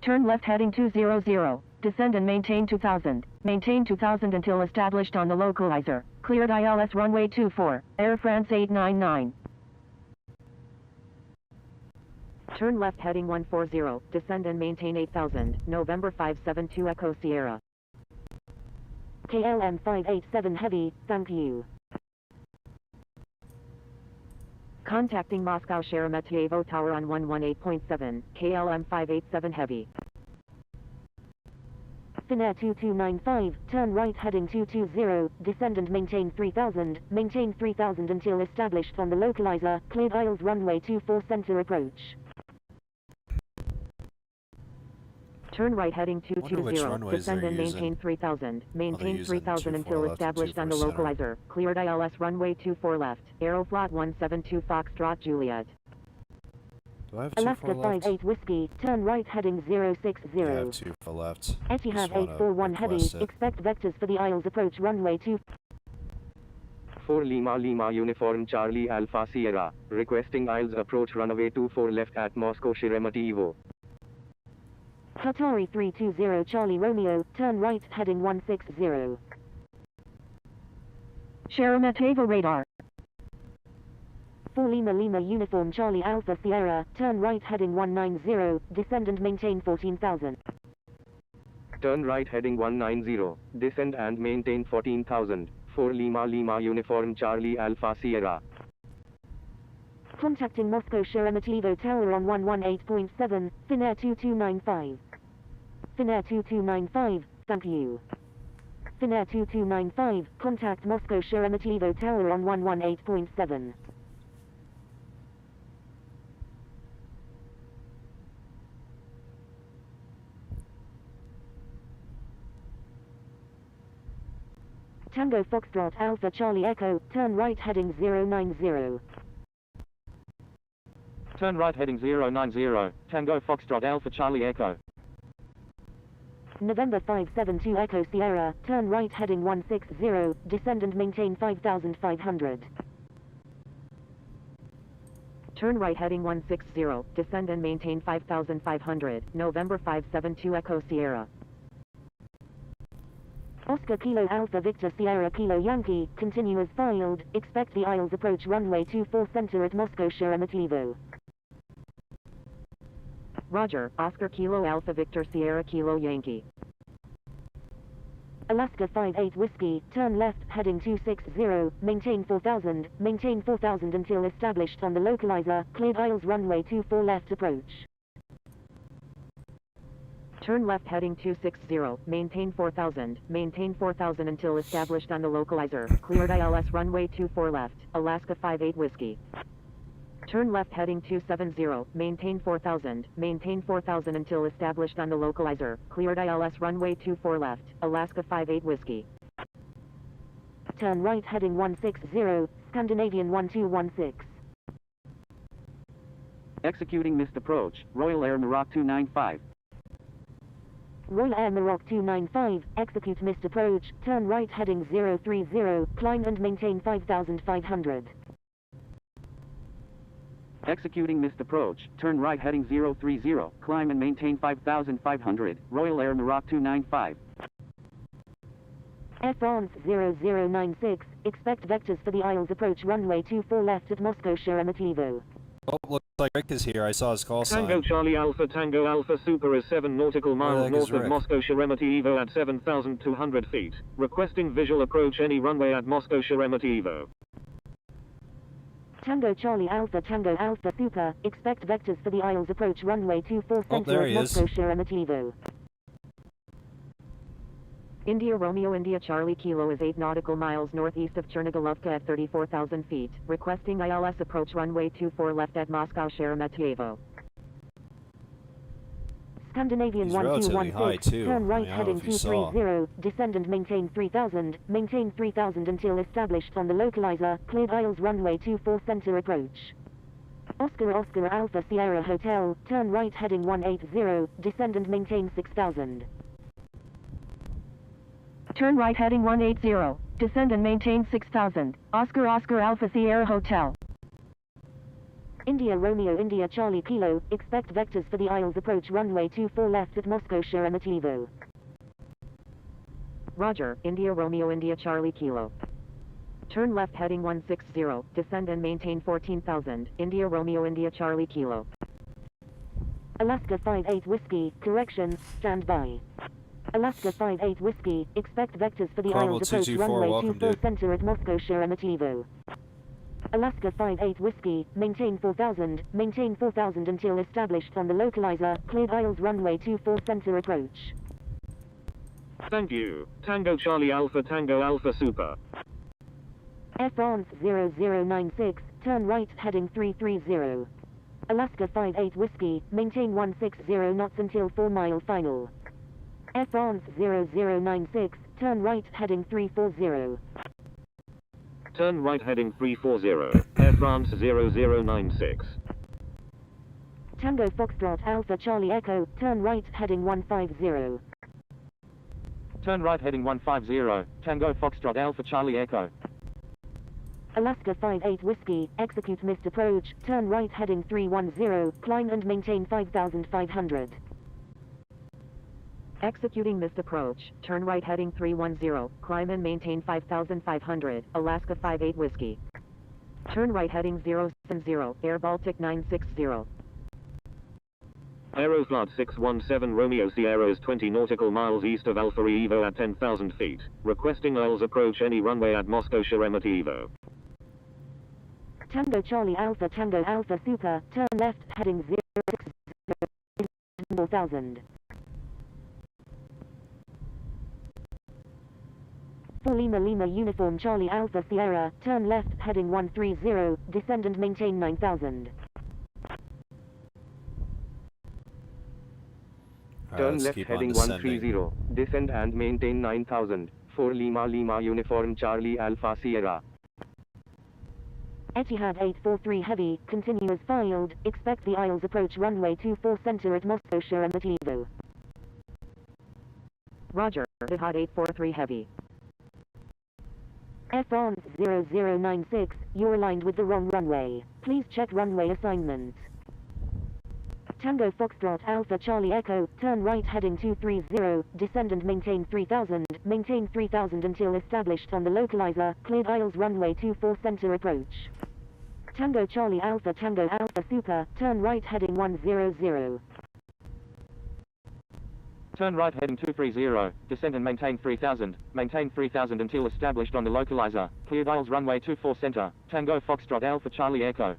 Turn left heading 200, descend and maintain 2000. Maintain 2000 until established on the localizer. Cleared ILS runway 24, Air France 899. Turn left heading 140, descend and maintain 8000, November 572 Echo Sierra. KLM 587 Heavy, thank you. Contacting Moscow Sheremetyevo Tower on 118.7, KLM 587 Heavy. Finnair 2295, turn right heading 220, descend and maintain 3000, maintain 3000 until established on the localizer, cleared aisles runway 24 center approach. Turn right heading 220, descend and maintain 3000, maintain 3000 until established on the localizer, cleared ILS runway 24 left, Aeroflot 172 Foxtrot Juliet. Do I have Alaska 58 Whiskey, turn right heading 060. I have 2 for left. Etihad 841 Heavy, expect vectors for the aisles approach runway 2. 4 Lima Lima Uniform Charlie Alpha Sierra, requesting aisles approach runway 24 left at Moscow Sheremetyevo. Qatari 320 Charlie Romeo, turn right heading 160. Sheremetyevo radar. 4 Lima Lima Uniform Charlie Alpha Sierra, turn right heading 190, descend and maintain 14,000. Turn right heading 190, descend and maintain 14,000, 4 Lima Lima Uniform Charlie Alpha Sierra. Contacting Moscow Sheremetyevo Tower on 118.7, Finnair 2295. Finnair 2295, thank you. Finnair 2295, contact Moscow Sheremetyevo Tower on 118.7. Tango Foxtrot Alpha Charlie Echo, turn right heading 090. Turn right heading 090, Tango Foxtrot Alpha Charlie Echo. November 572 Echo Sierra, turn right heading 160, descend and maintain 5500. Turn right heading 160, descend and maintain 5500, November 572 Echo Sierra. Oscar Kilo Alpha Victor Sierra Kilo Yankee, continue as filed, expect the aisles approach runway 24 center at Moscow Sheremetyevo. Roger, Oscar Kilo Alpha Victor Sierra Kilo Yankee. Alaska 58 Whiskey, turn left, heading 260, maintain 4000 until established on the localizer, cleared aisles runway 24 left approach. Turn left heading 260, maintain 4000 until established on the localizer, cleared ILS runway 24 left, Alaska 58 Whiskey. Turn left heading 270, maintain 4000 until established on the localizer, cleared ILS runway 24 left, Alaska 58 Whiskey. Turn right heading 160, Scandinavian 1216. Executing missed approach, Royal Air Maroc 295. Royal Air Maroc 295, execute missed approach, turn right heading 030, climb and maintain 5500. Executing missed approach, turn right heading 030, climb and maintain 5500, Royal Air Maroc 295. Air France 0096, expect vectors for the aisles approach runway 24 left at Moscow Sheremetyevo. Oh, looks like Rick is here. I saw his call sign. Tango Charlie Alpha Tango Alpha Super is 7 nautical miles north of Rick? Moscow Sheremetyevo at 7,200 feet. Requesting visual approach any runway at Moscow Sheremetyevo. Tango Charlie Alpha Tango Alpha Super, expect vectors for the aisles approach runway 24 center there at he is. Moscow Sheremetyevo. India Romeo India Charlie Kilo is 8 nautical miles northeast of Chernigolovka at 34,000 feet, requesting ILS approach runway 24 left at Moscow Sheremetyevo. Scandinavian He's relatively high, 1216, too. turn right I don't know heading if you saw. 230, descend and maintain 3000 until established on the localizer, cleared aisles runway 24 center approach. Oscar Oscar Alpha Sierra Hotel, turn right heading 180, descend and maintain 6000. Turn right heading 180, descend and maintain 6000, Oscar Oscar Alpha Sierra Hotel. India Romeo India Charlie Kilo, expect vectors for the Isles approach runway 24 left at Moscow Sheremetyevo. Roger, India Romeo India Charlie Kilo. Turn left heading 160, descend and maintain 14,000, India Romeo India Charlie Kilo. Alaska 58 Whiskey, correction, stand by. Alaska 58 Whiskey, expect vectors for the Carmel Isles approach 224, runway welcome, 24 dude. center at Moscow Sheremetyevo. Alaska 58 Whiskey, maintain 4000 until established on the localizer, cleared Isles runway 24 center approach. Thank you. Tango Charlie Alpha Tango Alpha Super. Air France 0096, turn right heading 330. Alaska 58 Whiskey, maintain 160 knots until 4 mile final. Air France 0096, turn right heading 340. Turn right heading 340. Air France 0096. Tango Foxtrot Alpha Charlie Echo, turn right heading 150. Turn right heading 150, Tango Foxtrot Alpha Charlie Echo. Alaska 58 Whiskey, execute missed approach, turn right heading 310, climb and maintain 5500. Executing missed approach, turn right heading 310, climb and maintain 5,500, Alaska 58 Whiskey. Turn right heading 070, Air Baltic 960. Aeroflot 617 Romeo Sierra is 20 nautical miles east of Alpha Evo at 10,000 feet. Requesting ILS approach any runway at Moscow Sheremetyevo. Tango Charlie Alpha Tango Alpha Super, turn left heading 060, 4000. 4 Lima Lima Uniform Charlie Alpha Sierra, turn left heading 130, descend and maintain 9000. Turn let's left keep on heading descending. 130, descend and maintain 9000, 4 Lima Lima Uniform Charlie Alpha Sierra. Etihad 843 Heavy, continue as filed, expect the Isles approach runway 24 center at Moscow Sheremetyevo. Roger, Etihad 843 Heavy. Air France 0096, you're aligned with the wrong runway. Please check runway assignment. Tango Foxtrot Alpha Charlie Echo, turn right heading 230, descend and maintain 3000 until established on the localizer, cleared Isles runway 24 center approach. Tango Charlie Alpha Tango Alpha Super, turn right heading 100. Turn right heading 230, descend and maintain 3000 until established on the localizer, cleared Isles runway 24 center, Tango Foxtrot Alpha Charlie Echo.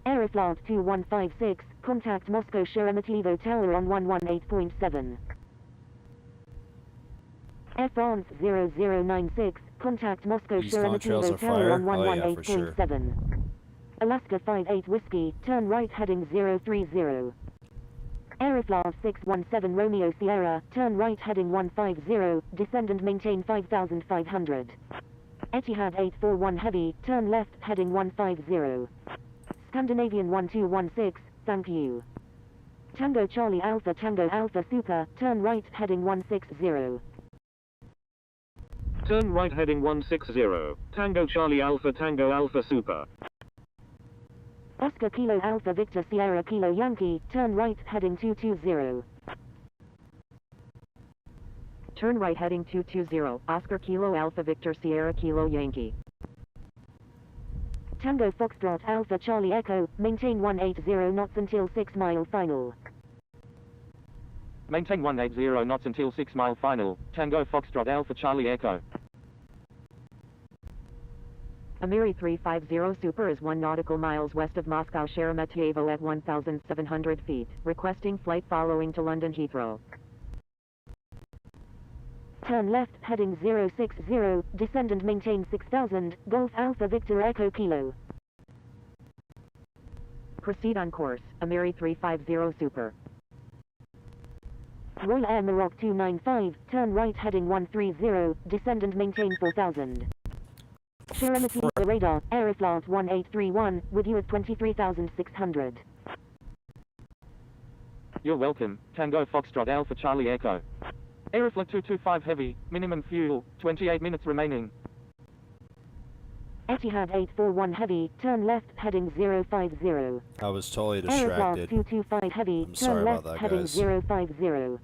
Aeroflot 2156, contact Moscow Sheremetyevo Tower on 118.7. Air France 0096, contact Moscow These contrails Sheremetyevo are Tower fire? on Oh, yeah, for sure. 118.7. Alaska 58 Whiskey, turn right heading 030. Aeroflot 617 Romeo Sierra, turn right heading 150, descend and maintain 5500. Etihad 841 Heavy, turn left heading 150. Scandinavian 1216, thank you. Tango Charlie Alpha Tango Alpha Super, turn right heading 160. Turn right heading 160. Tango Charlie Alpha Tango Alpha Super. Oscar Kilo Alpha Victor Sierra Kilo Yankee, turn right heading 220. Turn right heading 220, Oscar Kilo Alpha Victor Sierra Kilo Yankee. Tango Foxtrot Alpha Charlie Echo, maintain 180 knots until 6 mile final. Maintain 180 knots until 6 mile final, Tango Foxtrot Alpha Charlie Echo. Amiri 350 Super is 1 nautical miles west of Moscow Sheremetyevo at 1,700 feet, requesting flight following to London Heathrow. Turn left heading 060, descend and maintain 6000, Golf Alpha Victor Echo Kilo. Proceed on course, Amiri 350 Super. Royal Air Maroc 295, turn right heading 130, descend and maintain 4000. Sheremetyevo radar, Aeroflot 1831, with you at 23,600. You're welcome, Tango Foxtrot Alpha Charlie Echo. Aeroflot 225 Heavy, minimum fuel, 28 minutes remaining. Etihad 841 Heavy, turn left, heading 050. I was totally Aeroflot distracted. 225 Heavy, I'm turn sorry left, about that, heading guys. 050.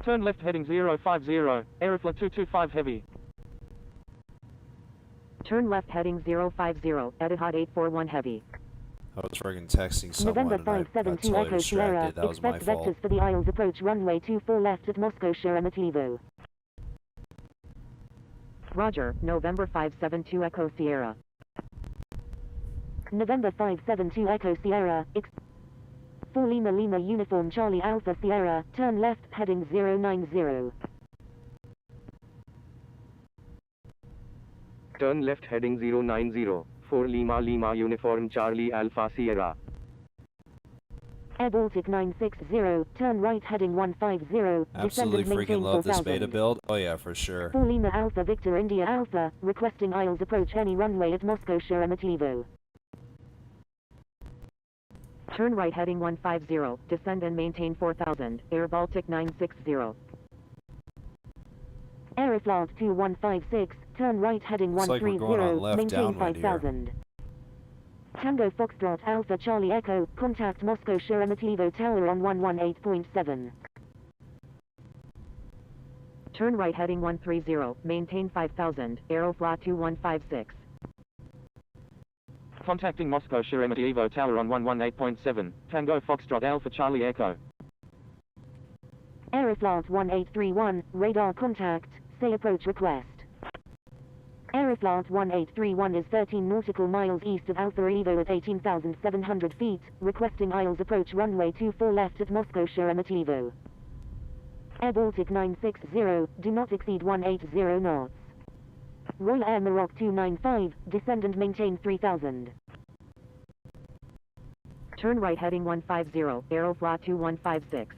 Turn left heading 050, Aeroflot 225 Heavy. Turn left heading 050, Etihad 841 Heavy. I was friggin' texting someone November and I got 572 totally Echo Sierra, distracted. That was my expect fault. vectors for the Isles approach runway 24 left at Moscow Sheremetyevo. Roger, November 572 Echo Sierra. November 572 Echo Sierra, 4 Lima Lima Uniform Charlie Alpha Sierra, turn left, heading 090. Turn left heading 090, 4 Lima Lima Uniform Charlie Alpha Sierra. Air Baltic 960, turn right heading 150, descend Absolutely and maintain freaking love this 4000. beta build. Oh yeah, for sure. 4 Lima Alpha Victor India Alpha, requesting Isles approach any runway at Moscow Sheremetyevo. Turn right heading 150, descend and maintain 4000, Air Baltic 960. Aeroflot 2156, turn right heading Looks like we're going on 130, left maintain downwind here. 5000. Tango Foxtrot Alpha Charlie Echo, contact Moscow Sheremetyevo Tower on 118.7. Turn right heading 130, maintain 5000, Aeroflot 2156. Contacting Moscow Sheremetyevo Tower on 118.7, Tango Foxtrot Alpha Charlie Echo. Aeroflot 1831, radar contact, say approach request. Aeroflot 1831 is 13 nautical miles east of Alpha Evo at 18,700 feet, requesting Isles approach runway 24 left at Moscow Sheremetyevo. Air Baltic 960, do not exceed 180 knots. Royal Air Maroc 295, descend and maintain 3000. Turn right heading 150, Aeroflot 2156.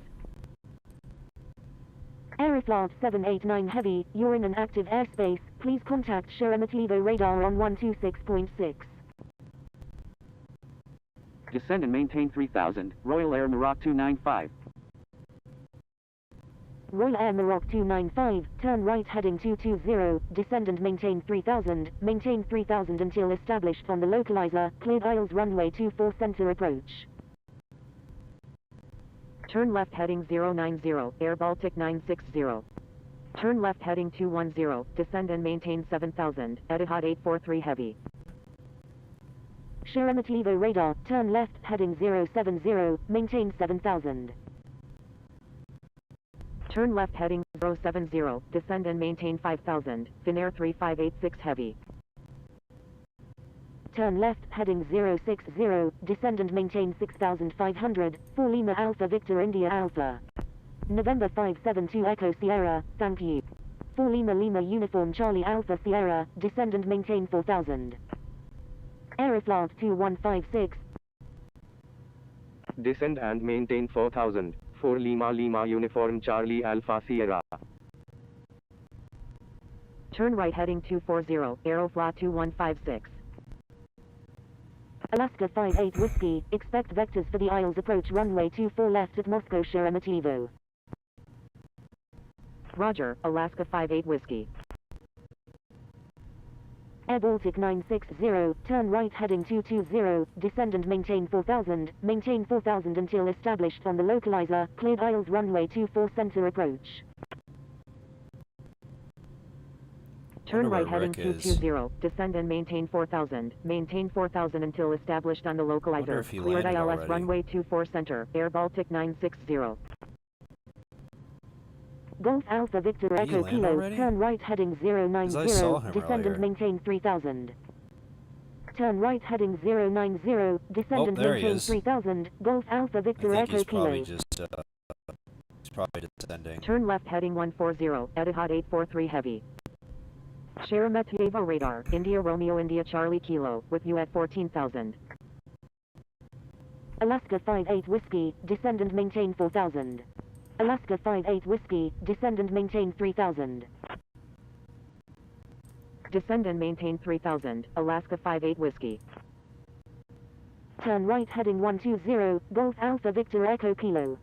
Aeroflot 789 Heavy, you're in an active airspace, please contact Sheremetyevo radar on 126.6. Descend and maintain 3000, Royal Air Maroc 295. Royal Air Maroc 295, turn right heading 220, descend and maintain 3000 until established on the localizer, cleared Isles runway 24 center approach. Turn left heading 090, Air Baltic 960. Turn left heading 210, descend and maintain 7000, Etihad 843 Heavy. Sheremetyevo radar, turn left heading 070, maintain 7000. Turn left heading 070, descend and maintain 5000, Finnair 3586 Heavy. Turn left heading 060, descend and maintain 6500, 4 Lima Alpha Victor India Alpha. November 572 Echo Sierra, thank you. 4 Lima Lima Uniform Charlie Alpha Sierra, descend and maintain 4000. Aeroflot 2156. Descend and maintain 4000, 4 Lima Lima Uniform Charlie Alpha Sierra. Turn right heading 240, Aeroflot 2156. Alaska 58 Whiskey, expect vectors for the Isles approach runway 24 left at Moscow Sheremetyevo. Roger, Alaska 58 Whiskey. Air Baltic 960, turn right heading 220, descend and maintain 4000 until established on the localizer, cleared Isles runway 24 center approach. Turn right where heading Rick is. 220, descend and maintain 4000, maintain 4000 until established on the Wonder localizer, if he cleared landed ILS already. runway 24 center, Air Baltic 960. Golf Alpha Victor Did he Echo land Kilo, already? turn right heading 090, I saw him descend earlier. and maintain 3000. Turn right heading 090, descend Oh, and there he maintain is. 3000, Golf Alpha I Victor think Echo he's probably Kilo. just he's probably descending. Turn left heading 140, Etihad 843 Heavy. Sheremetyevo radar, India Romeo India Charlie Kilo, with you at 14,000. Alaska 58 Whiskey, descend and maintain 4000. Alaska 58 Whiskey, descend and maintain 3000. Descend and maintain 3000, Alaska 58 Whiskey. Turn right heading 120, Golf Alpha Victor Echo Kilo.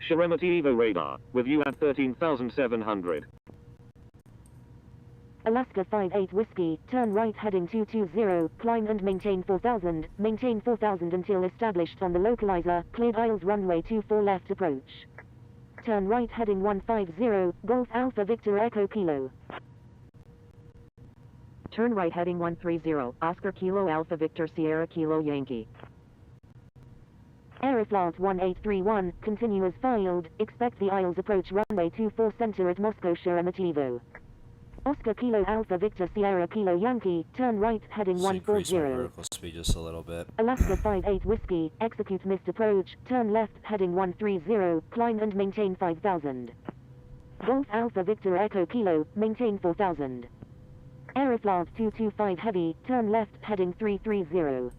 Sharemetty Evo radar, with you at 13,700. Alaska 58 Whiskey, turn right heading 220, climb and maintain 4000 until established on the localizer, cleared aisles runway 24 left approach. Turn right heading 150, Golf Alpha Victor Echo Kilo. Turn right heading 130, Oscar Kilo Alpha Victor Sierra Kilo Yankee. Aeroflot 1831, continue as filed, expect the aisles approach runway 24 center at Moscow Sheremetyevo. Oscar Kilo Alpha Victor Sierra Kilo Yankee, turn right heading Just increase my 140. vertical speed just a little bit. Alaska 58 Whiskey, execute missed approach, turn left heading 130, climb and maintain 5000. Golf Alpha Victor Echo Kilo, maintain 4000. Aeroflot 225 Heavy, turn left heading 330.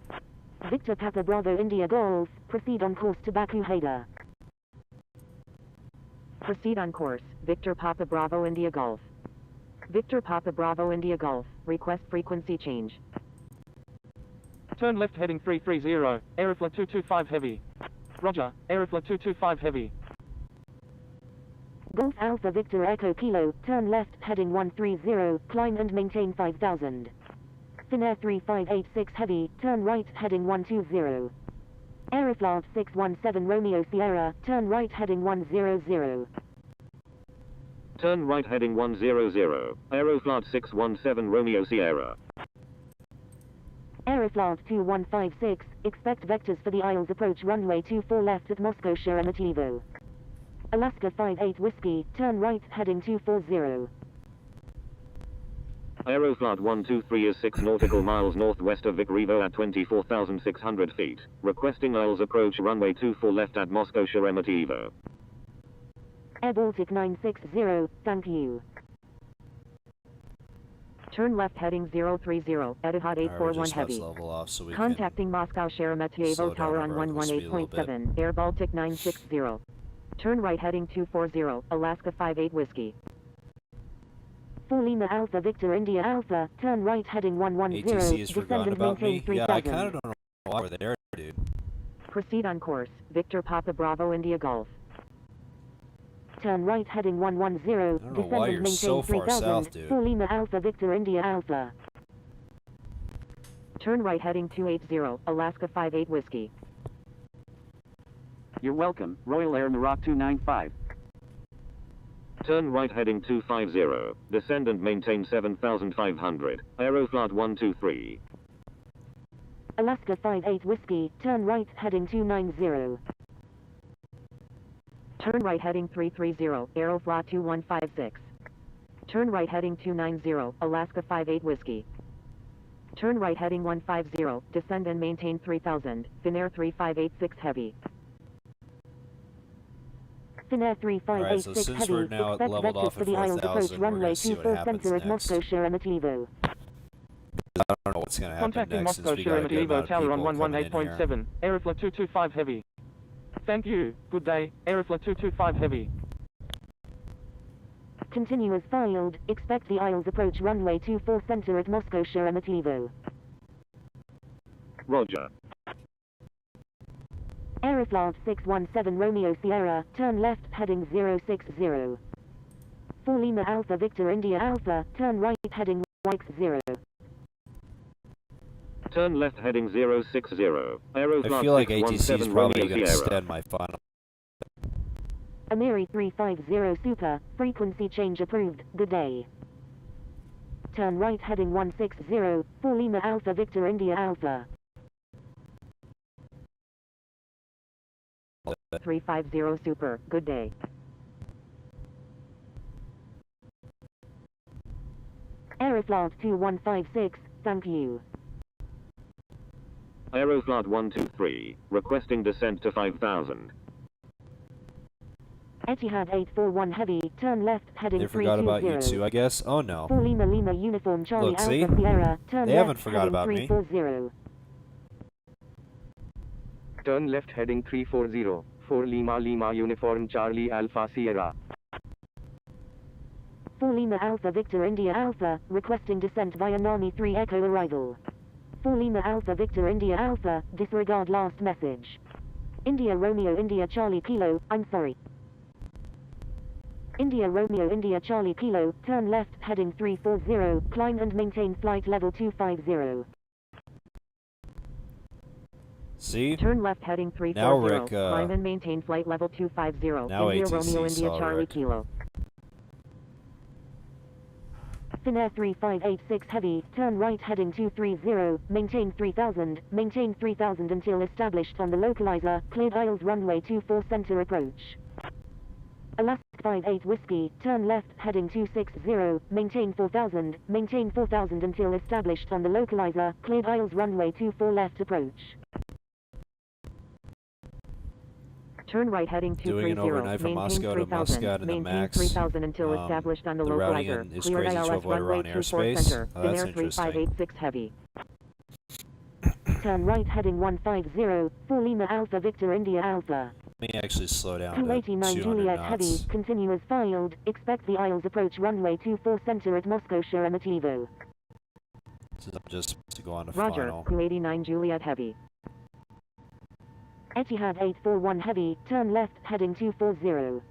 Victor Papa Bravo India Golf, proceed on course to Baku Haida. Proceed on course, Victor Papa Bravo India Golf. Victor Papa Bravo India Golf, request frequency change. Turn left heading 330, Aeroflot 225 Heavy. Roger, Aeroflot 225 Heavy. Golf Alpha Victor Echo Kilo, turn left heading 130, climb and maintain 5000. Finnair 3586 Heavy, turn right heading 120. Aeroflot 617 Romeo Sierra, turn right heading 100. Turn right heading 100. Aeroflot 617 Romeo Sierra. Aeroflot 2156, expect vectors for the aisles approach runway 24 left at Moscow Sheremetyevo. Alaska 58 Whiskey, turn right heading 240. Aeroflot 123 is 6 nautical miles northwest of Vikrevo at 24,600 feet. Requesting aisles approach runway 24 left at Moscow Sheremetyevo. Air Baltic 960, thank you. Turn left heading 030, Etihad 841 Heavy. Level off so we Contacting Moscow slow Sheremetyevo down Tower our on vertical speed a little 118.7, Air Baltic 960. Turn right heading 240, Alaska 58 Whiskey. 4 Lima Alpha Victor India Alpha, turn right heading 110, ATC has descend forgotten and about maintain me. Yeah, I 3000. kind of don't know why we're there, dude. Proceed on course, Victor Papa Bravo India Golf. Turn right heading 110, I don't know descend why and you're maintain so far 3000, south, dude. 4 Lima Alpha Victor India Alpha. Turn right heading 280, Alaska 58 Whiskey. You're welcome, Royal Air Maroc 295. Turn right heading 250. Descend and maintain 7,500. Aeroflot 123. Alaska 58 Whiskey, turn right heading 290. Turn right heading 330, Aeroflot 2156. Turn right heading 290, Alaska 58 Whiskey. Turn right heading 150, descend and maintain 3000, Finnair 3586 Heavy. Finnair Alright, so 3586 since Heavy, we're now expect leveled vectors off for at the aisles 4,000, approach we're runway gonna see what 24 happens center at next. Moscow Sheremetyevo. I don't know what's going to happen Contacting next since Moscow we got a good amount Sheremetyevo of Tower on people coming in here. 118.7, Aeroflot 225 Heavy. Thank you, good day, Aeroflot 225 Heavy. Continue as filed, expect the aisles approach runway 24 center at Moscow Sheremetyevo. Roger. Aeroflot 617 Romeo Sierra, turn left heading 060. 4 Lima Alpha Victor India Alpha, turn right heading 10. Turn left heading 060. Aeroflot I feel like ATC is 617 probably Romeo going to Sierra. extend my final. Amiri 350 Super, frequency change approved, good day. Turn right heading 160, 4 Lima Alpha Victor India Alpha. 350 Super, good day. Aeroflot 2156, thank you. Aeroflot 123, requesting descent to 5,000. Etihad 841 Heavy, turn left heading They forgot about you 320. too, I guess. Oh no. 4 Lima Lima Uniform Charlie Look, Alpha see? Sierra, turn They left haven't forgot heading about me. 340. Turn left heading 340, 4 Lima Lima Uniform Charlie Alpha Sierra. 4 Lima Alpha Victor India Alpha, requesting descent via Nami 3 Echo arrival. 4 Lima Alpha Victor India Alpha, disregard last message. India Romeo India Charlie Kilo, I'm sorry. India Romeo India Charlie Kilo, turn left, heading 340, climb and maintain flight level 250. See? Turn left heading Now 340, Rick, climb and maintain flight level 250, now India ATC Romeo India saw Charlie Rick. Kilo. Finnair 3586 Heavy, turn right heading 230, maintain 3000 until established on the localizer, cleared aisles runway 24 center approach. Alaska 58 Whiskey, turn left heading 260, maintain 4000 until established on the localizer, cleared aisles runway 24 left approach. Turn right heading Doing an 230, overnight from maintain Moscow to 3000, Muscat in the maintain MAX. 3000 until established on the The routing localizer, is cleared crazy to ILS avoid runway around 24 airspace. center, Oh, that's Finnair interesting. 3586 Heavy. Turn right heading 150, 4 Lima Alpha Victor India Alpha. Let me actually slow down to 289 200 Juliet Heavy, knots. continue as filed, expect the aisles approach runway 24 center at Moscow Sheremetyevo. Since I'm just supposed to go on to Roger, final. 289 Juliet Heavy. Etihad 841 Heavy, turn left heading 240.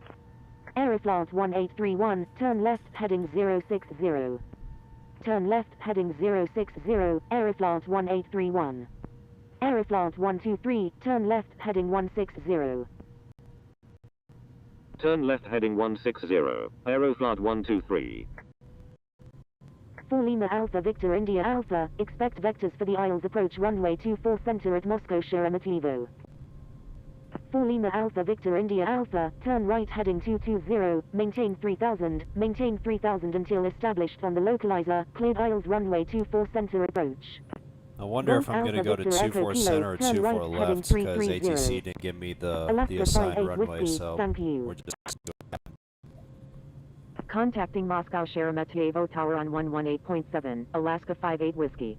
Aeroflot 1831, turn left heading 060. Turn left heading 060, Aeroflot 1831. Aeroflot 123, turn left heading 160. Turn left heading 160, Aeroflot 123. 4 Lima Alpha Victor India Alpha, expect vectors for the aisles approach runway 24 center at Moscow Sheremetyevo. 4 Lima Alpha Victor India Alpha, turn right heading 220, maintain 3000 until established on the localizer, cleared aisles runway 24 center approach. I wonder if I'm going to Alpha go to Victor 24 Echo center or Kilo, turn 24 right heading left because 330. ATC didn't give me the Alaska assigned 58 runway, Whiskey, so thank you. we're just Contacting Moscow Sheremetyevo Tower on 118.7, Alaska 58 Whiskey.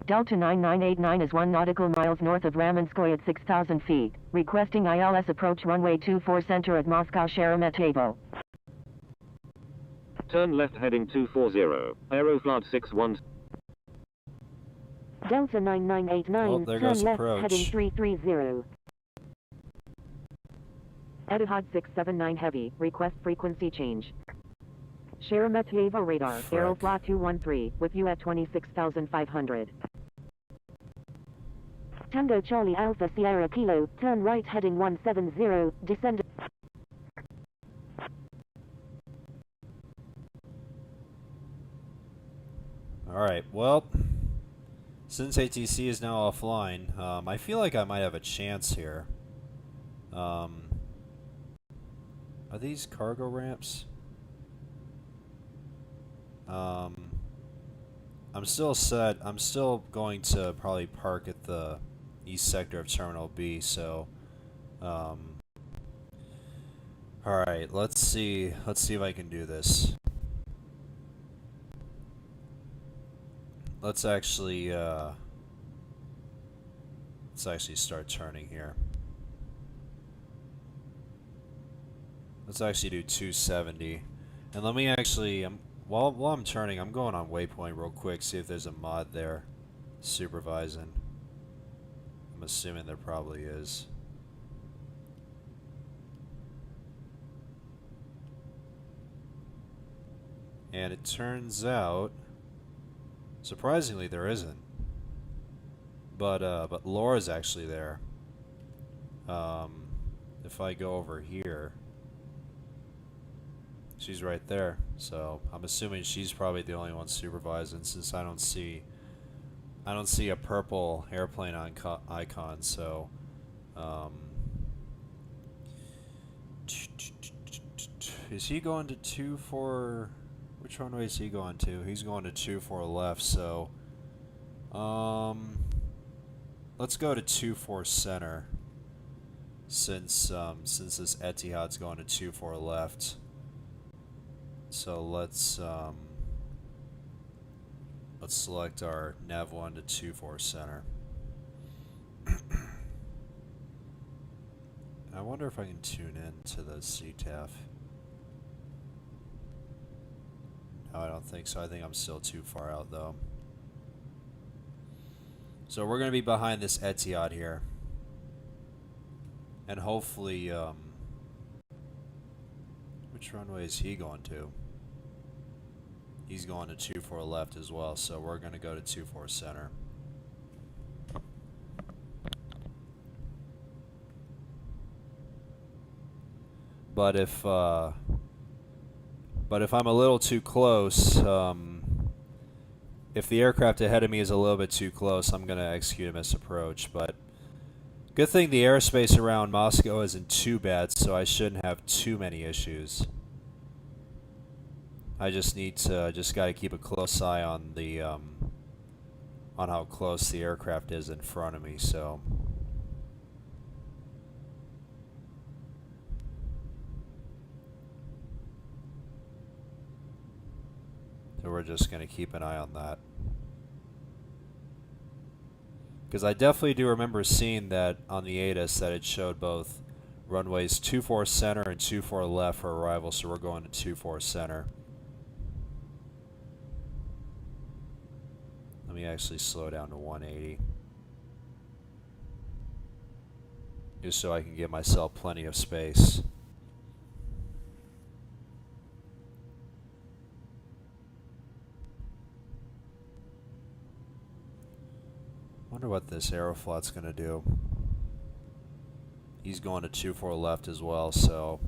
Delta 9989 is 1 nautical miles north of Ramenskoye at 6,000 feet, requesting ILS approach runway 24 center at Moscow Sheremetyevo. Turn left heading 240, Aeroflot 61. Delta 9989, Oh, there turn goes left approach. heading 330. Etihad 679 Heavy, request frequency change. Sheremetyevo radar, Frick. Aeroflot 213, with you at 26,500. Tango Charlie Alpha Sierra Kilo, turn right heading 170, descend. Alright, well, since ATC is now offline, I feel like I might have a chance here. Are these cargo ramps? I'm still set. I'm still going to probably park at the east sector of Terminal B, so alright, let's see if I can do this. Let's actually start turning here. Let's actually do 270. And let me actually, while I'm turning, I'm going on waypoint real quick, see if there's a mod there supervising. I'm assuming there probably is. And it turns out, surprisingly, there isn't. But Laura's actually there. If I go over here, she's right there. So I'm assuming she's probably the only one supervising, since I don't see a purple airplane icon. So is he going to 2-4? Which runway is he going to? He's going to 2-4 left. So let's go to 2-4 center, since this Etihad's going to 2-4 left. So let's select our nav 1 to 2-4 center. I wonder if I can tune in to the CTAF. No, I don't think so. I think I'm still too far out, though. So we're going to be behind this Etihad here. And hopefully, which runway is he going to? He's going to 24 left as well, so we're going to go to 24 center. But if I'm a little too close, if the aircraft ahead of me is a little bit too close, I'm going to execute a misapproach. But good thing the airspace around Moscow isn't too bad, so I shouldn't have too many issues. I just got to keep a close eye on the on how close the aircraft is in front of me. So we're just going to keep an eye on that. Because I definitely do remember seeing that on the ATIS that it showed both runways 24 center and 24 left for arrival, so we're going to 24 center. Let me actually slow down to 180. Just so I can give myself plenty of space. Wonder what this Aeroflot's gonna do. He's going to 24 left as well, so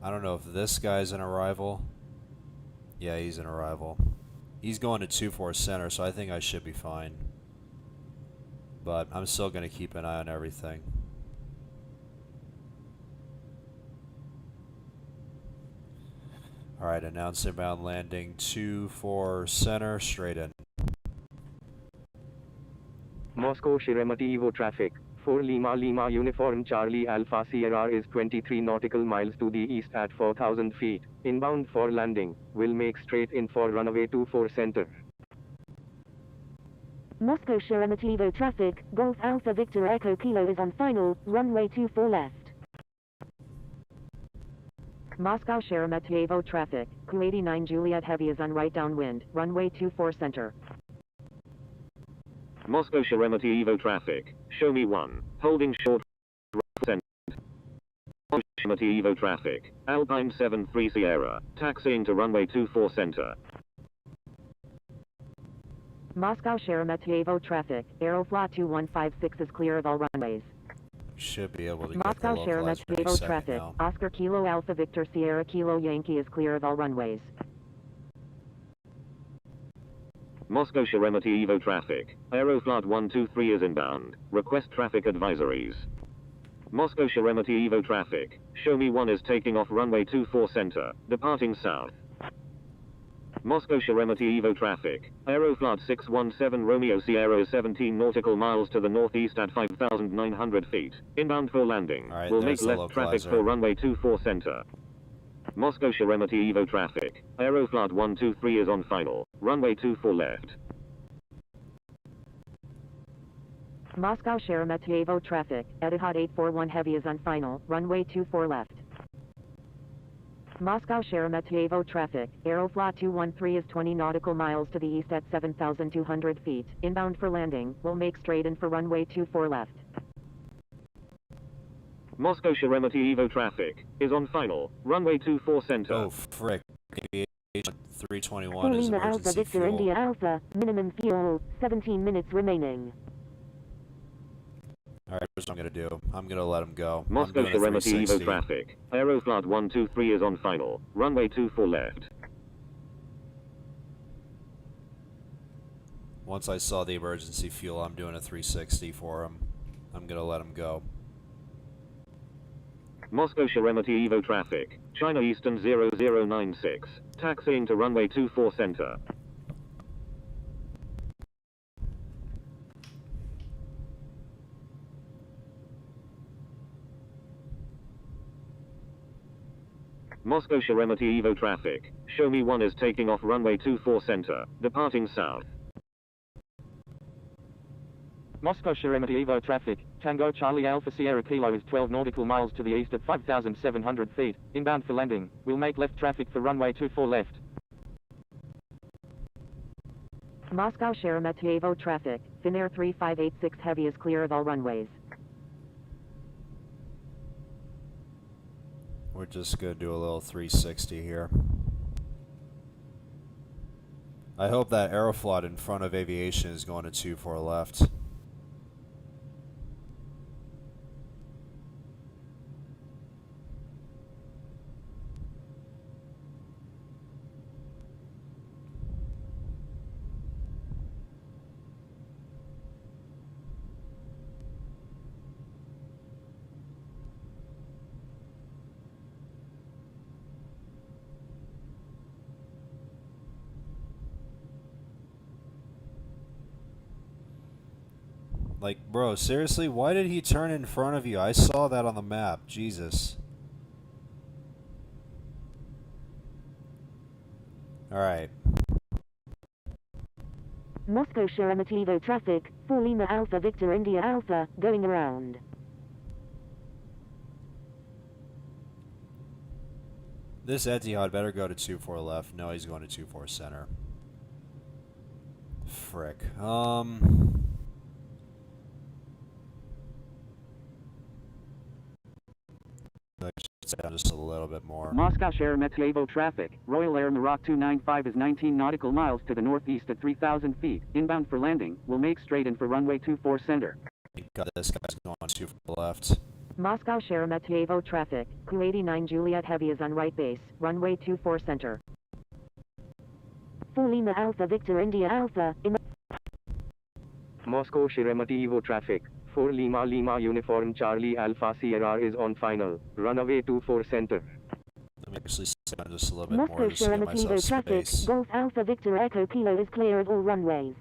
I don't know if this guy's an arrival. Yeah, he's an arrival. He's going to 24 center, so I think I should be fine. But I'm still gonna keep an eye on everything. Alright, announce inbound landing 24 center, straight in. Moscow Shiremati Evo traffic. 4 Lima Lima Uniform Charlie Alpha Sierra is 23 nautical miles to the east at 4,000 feet. Inbound for landing. Will make straight in for runway 24 center. Moscow Sheremetyevo traffic, Golf Alpha Victor Echo Kilo is on final, runway 24 left. Moscow Sheremetyevo traffic, Ku-89 Juliet Heavy is on right downwind, runway 24 center. Moscow Sheremetyevo traffic, show me 1, holding short center. Sheremetyevo traffic, Alpine 73 Sierra, taxiing to runway 24 center. Moscow Sheremetyevo traffic, Aeroflot 2156 is clear of all runways. Should be able to get Moscow the localizer any Sheremetyevo second traffic, now. Oscar Kilo Alpha Victor Sierra Kilo Yankee is clear of all runways. Moscow Sheremetyevo traffic, Aeroflot 123 is inbound, request traffic advisories. Moscow Sheremetyevo traffic, show me 1 is taking off runway 24 center, departing south. Moscow Sheremetyevo traffic, Aeroflot 617 Romeo Sierra is 17 nautical miles to the northeast at 5,900 feet, inbound for landing. Alright, Will there's make the left traffic localizer. for runway 24 center. Moscow Sheremetyevo traffic, Aeroflot 123 is on final, runway 24 left. Moscow Sheremetyevo traffic, Etihad 841 Heavy is on final, runway 24 left. Moscow Sheremetyevo traffic, Aeroflot 213 is 20 nautical miles to the east at 7,200 feet, inbound for landing, will make straight in for runway 24 left. Moscow Sheremetyevo traffic, is on final, runway 24 center. Oh, frick. Aviation 321 4 is Lima Alpha emergency Victor fuel. India Alpha, minimum fuel, 17 minutes remaining. Alright, here's what I'm going to do. I'm going to let him go. Moscow I'm doing a Sheremetyevo 360. traffic, Aeroflot 123 is on final, runway 24 left. Once I saw the emergency fuel, I'm doing a 360 for him. I'm going to let him go. Moscow Sheremetyevo traffic, China Eastern 0096, taxiing to runway 24 center. Moscow Sheremetyevo traffic, show me 1 is taking off runway 24 center, departing south. Moscow Sheremetyevo traffic, Tango Charlie Alpha Sierra Kilo is 12 nautical miles to the east at 5,700 feet, inbound for landing. Will make left traffic for runway 24 left. Moscow Sheremetyevo traffic, Finnair 3586 Heavy is clear of all runways. We're just going to do a little 360 here. I hope that Aeroflot in front of aviation is going to 24 left. Like, bro, seriously, why did he turn in front of you? I saw that on the map. Jesus. Alright. Moscow Sheremetyevo traffic, 4 Lima Alpha Victor India Alpha, going around. This Etihad better go to 24 left. No, he's going to 24 center. Frick. Just a little bit more. Moscow Sheremetyevo traffic, Royal Air Maroc 295 is 19 nautical miles to the northeast at 3,000 feet, inbound for landing, will make straight in for runway 24 center. Got this guy's going 24 left. Moscow Sheremetyevo traffic, Ku-89 Juliet Heavy is on right base, runway 24 center. 4 Lima Alpha Victor India Alpha, Moscow Sheremetyevo traffic, 4 Lima Lima Uniform Charlie Alpha Sierra is on final, runway 24 center. Let me actually sit down just a little bit Moscow more just to get myself Sheremetyevo traffic, space. Golf Alpha Victor Echo Kilo is clear of all runways.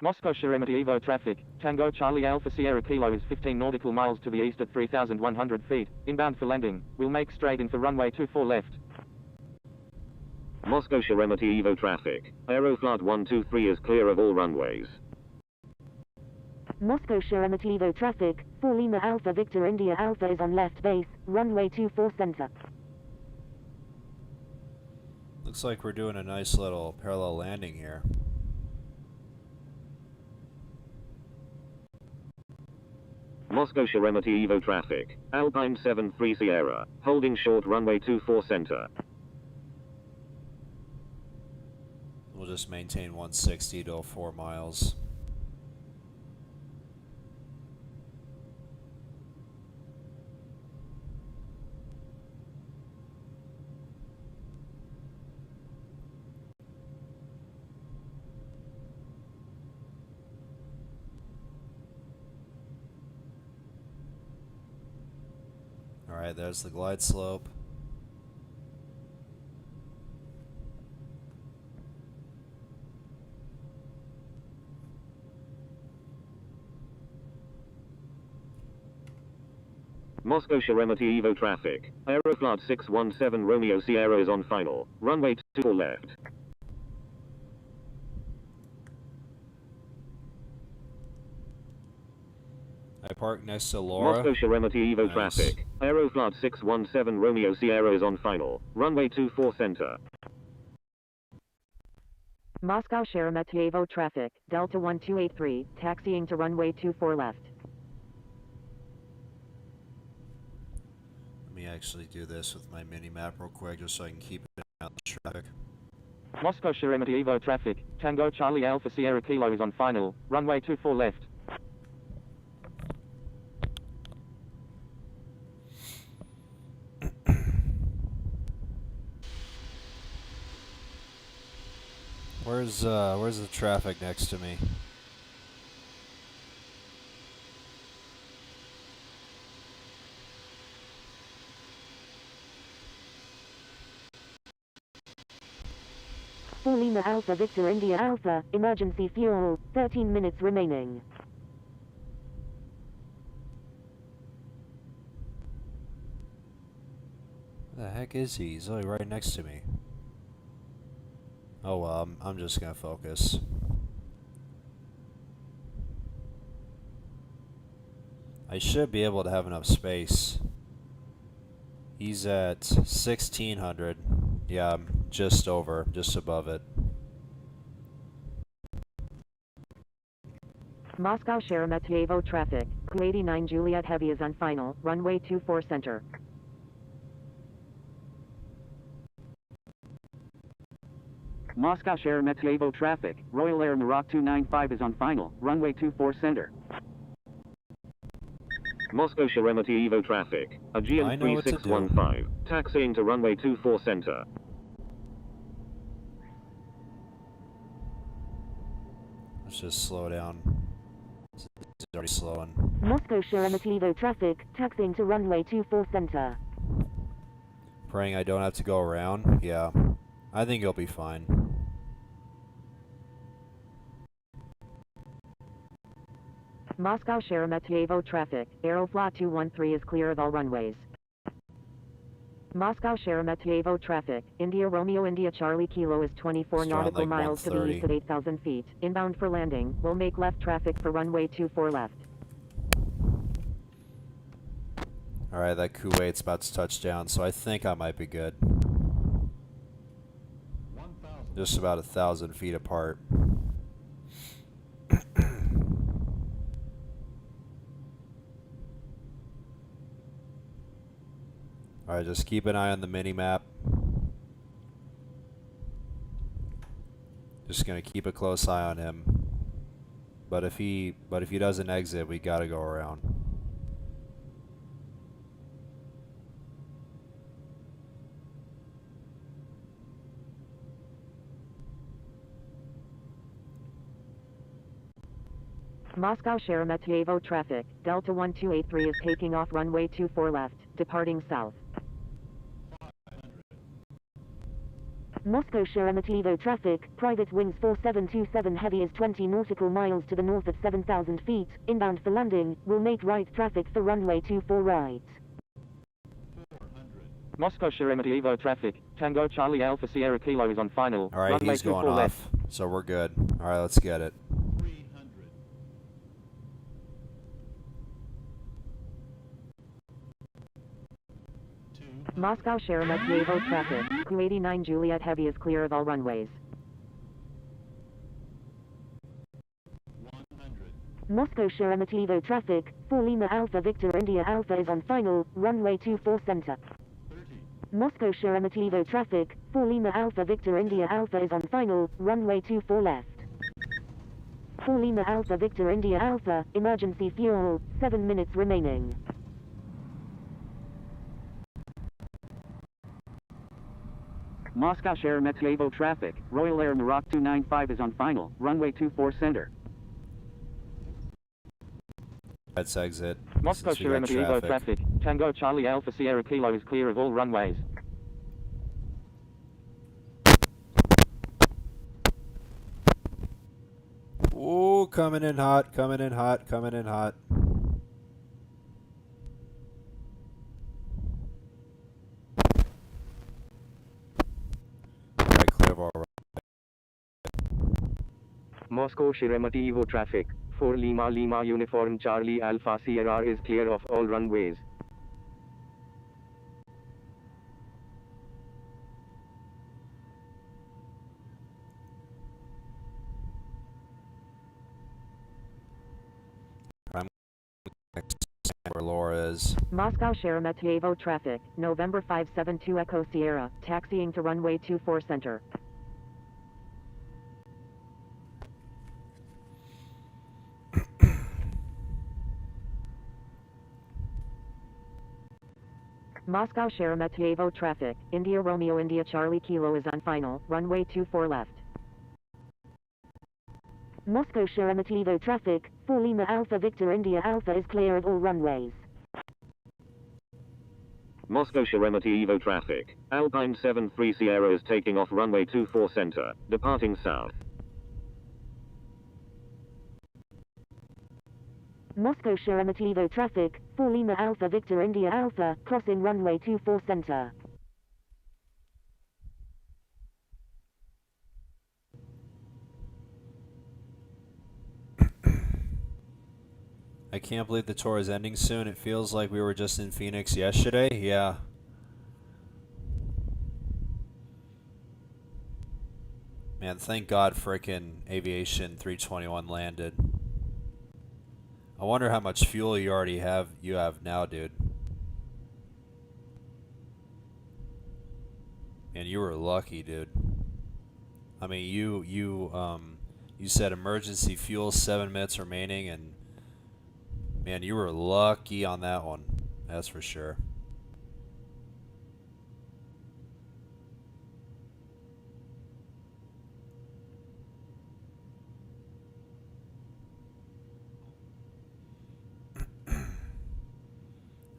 Moscow Sheremetyevo traffic, Tango Charlie Alpha Sierra Kilo is 15 nautical miles to the east at 3,100 feet, inbound for landing. Will make straight in for runway 24 left. Moscow Sheremetyevo traffic, Aeroflot 123 is clear of all runways. Moscow Sheremetyevo traffic, 4 Lima Alpha Victor India Alpha is on left base, runway 24 center. Looks like we're doing a nice little parallel landing here. Moscow Sheremetyevo traffic, Alpine 73 Sierra, holding short runway 24 center. We'll just maintain 160 to 4 miles. Alright, there's the glide slope. Moscow Sheremetyevo traffic, Aeroflot 617 Romeo Sierra is on final, runway 24 left. I parked next to Laura. Moscow Sheremetyevo Nice. traffic, Aeroflot 617 Romeo Sierra is on final, runway 24 center. Moscow Sheremetyevo traffic, Delta 1283, taxiing to runway 24 left. Let me actually do this with my mini map real quick just so I can keep it out the traffic. Moscow Sheremetyevo traffic, Tango Charlie Alpha Sierra Kilo is on final, runway 24 left. Where's the traffic next to me? Lima Alpha Victor India Alpha, emergency fuel, 13 minutes remaining. heck is he? He's like right next to me. Oh well, I'm just gonna focus. I should be able to have enough space. He's at 1600. Yeah, I'm just over, just above it. Moscow Sheremetyevo traffic. Ku-89 Juliet Heavy is on final. Runway 24 center. Moscow Sheremetyevo traffic. Royal Air Maroc 295 is on final. Runway 24 center. Moscow Sheremetyevo traffic. Aegean I know what to do. 3615. Taxiing to runway 24 center. Let's just slow down. It's already slowing. Moscow Sheremetyevo traffic, taxiing to runway 24 center. Praying I don't have to go around. Yeah, I think you'll be fine. Moscow Sheremetyevo traffic. Aeroflot 213 is clear of all runways. Moscow Sheremetyevo traffic. India Romeo India Charlie Kilo is 24 It's around, nautical like, miles to the 130. east at 8,000 feet. Inbound for landing. Will make left traffic for runway 24 left. Alright, that Kuwait's about to touch down, so I think I might be good. Just about 1,000 feet apart. Alright, just keep an eye on the mini-map. Just gonna keep a close eye on him. But if he doesn't exit, we gotta go around. Moscow Sheremetyevo traffic. Delta 1283 is taking off runway 24 left, departing south. Moscow Sheremetyevo traffic, private wings 4727 heavy is 20 nautical miles to the north at 7,000 feet, inbound for landing, will make right traffic for runway 24 right. Moscow Sheremetyevo traffic. Tango Charlie Alpha Sierra Kilo is on final. Alright, Runway he's going 24 off, so we're good. Alright, let's get it. Moscow Sheremetyevo traffic. Ku-89 Juliet Heavy is clear of all runways. Moscow Sheremetyevo traffic, 4 Lima Alpha Victor India Alpha is on final, runway 24 center. Moscow Sheremetyevo traffic, 4 Lima Alpha Victor India Alpha is on final, runway 24 left. 4 Lima Alpha Victor India Alpha, emergency fuel, 7 minutes remaining. Moscow Sheremetyevo traffic. Royal Air Maroc 295 is on final. Runway 24 center. Let's exit. Moscow since we got Sheremetyevo traffic. Tango Charlie Alpha Sierra Kilo is clear of all runways. Ooh, coming in hot, coming in hot, coming in hot. Alright, clear of all. Moscow Sheremetyevo traffic. 4 Lima Lima Uniform Charlie Alpha Sierra is clear of all runways. Where Laura is. Moscow Sheremetyevo traffic. November 572 Echo Sierra, taxiing to runway 24 center. Moscow Sheremetyevo traffic. India Romeo India Charlie Kilo is on final, runway 24 left. Moscow Sheremetyevo traffic, 4 Lima Alpha Victor India Alpha is clear of all runways. Moscow Sheremetyevo traffic. Alpine 73 Sierra is taking off runway 24 center, departing south. Moscow Sheremetyevo traffic, 4 Lima Alpha Victor India Alpha, crossing runway 24 center. I can't believe the tour is ending soon. It feels like we were just in Phoenix yesterday. Yeah. Man, thank God frickin' Aviation 321 landed. I wonder how much fuel you have now, dude. And you were lucky, dude. I mean, you said emergency fuel, 7 minutes remaining, and man, you were lucky on that one. That's for sure.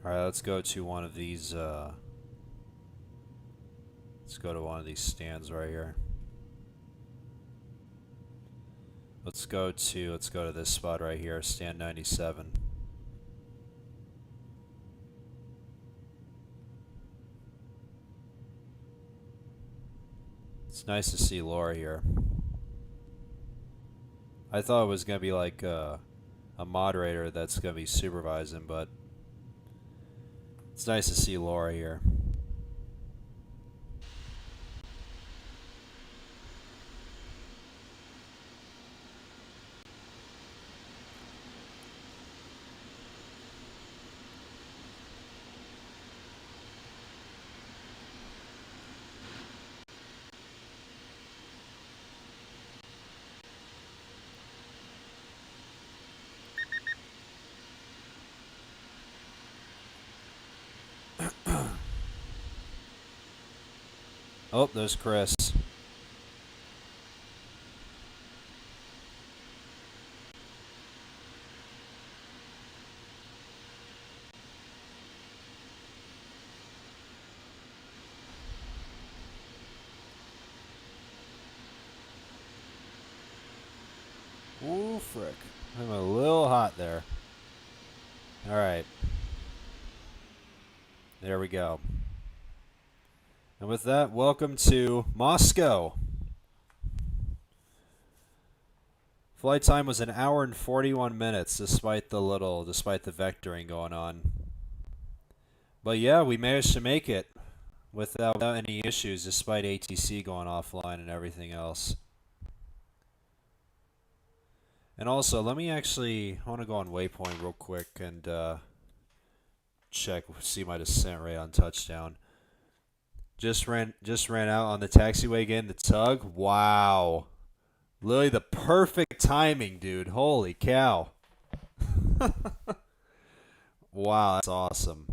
All right, let's go to one of these. Let's go to one of these stands right here. Let's go to this spot right here, stand 97. It's nice to see Laura here. I thought it was gonna be like a moderator that's gonna be supervising, but it's nice to see Laura here. Oh, there's Chris. Ooh, frick. I'm a little hot there. All right. There we go. And with that, welcome to Moscow. Flight time was 1 hour and 41 minutes, despite the vectoring going on. But yeah, we managed to make it without any issues, despite ATC going offline and everything else. And also, I want to go on Waypoint real quick and see my descent rate on touchdown. Just ran out on the taxiway again, the tug. Wow. Literally the perfect timing, dude. Holy cow. Wow, that's awesome.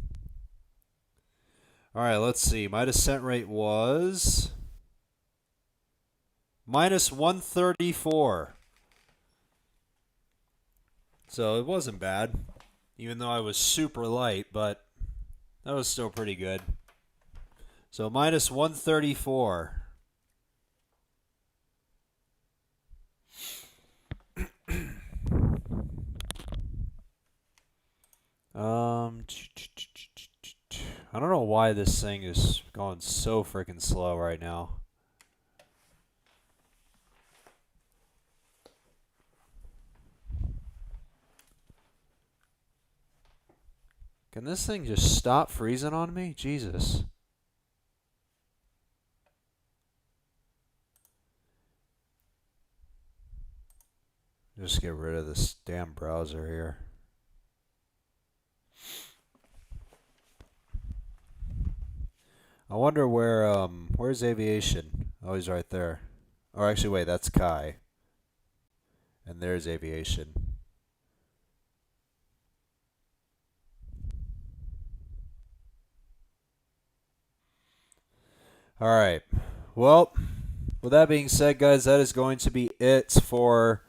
All right, let's see. My descent rate was minus 134. So it wasn't bad, even though I was super light, but that was still pretty good. So minus 134. I don't know why this thing is going so freaking slow right now. Can this thing just stop freezing on me? Jesus. Just get rid of this damn browser here. I wonder where's Aviation? Oh, he's right there. Or actually, wait, that's Kai. And there's Aviation. All right. Well, with that being said, guys, that is going to be it for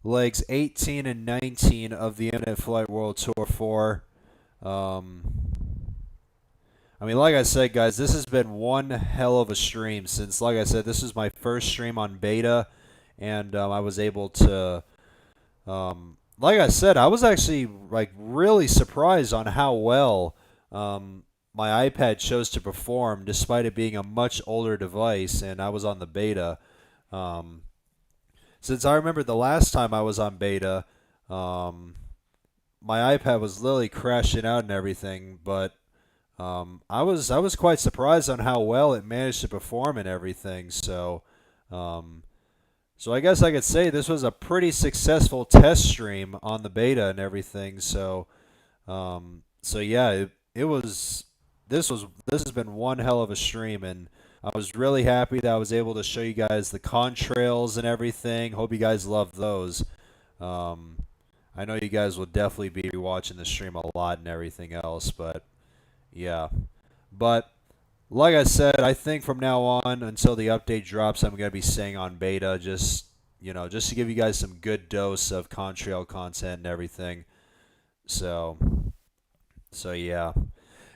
legs 18 and 19 of the Infinite Flight World Tour 4. I mean, like I said, guys, this has been one hell of a stream since, like I said, this is my first stream on beta, and I was able to, like I said, I was actually like really surprised on how well my iPad chose to perform, despite it being a much older device, and I was on the beta. Since I remember the last time I was on beta, my iPad was literally crashing out and everything, but I was quite surprised on how well it managed to perform and everything. Um, so I guess I could say this was a pretty successful test stream on the beta and everything. So yeah, it was. This has been one hell of a stream, and I was really happy that I was able to show you guys the contrails and everything. Hope you guys loved those. Um, I know you guys will definitely be watching the stream a lot and everything else, but yeah. But like I said, I think from now on until the update drops, I'm going to be staying on beta, just to give you guys some good dose of contrail content and everything. So, so yeah.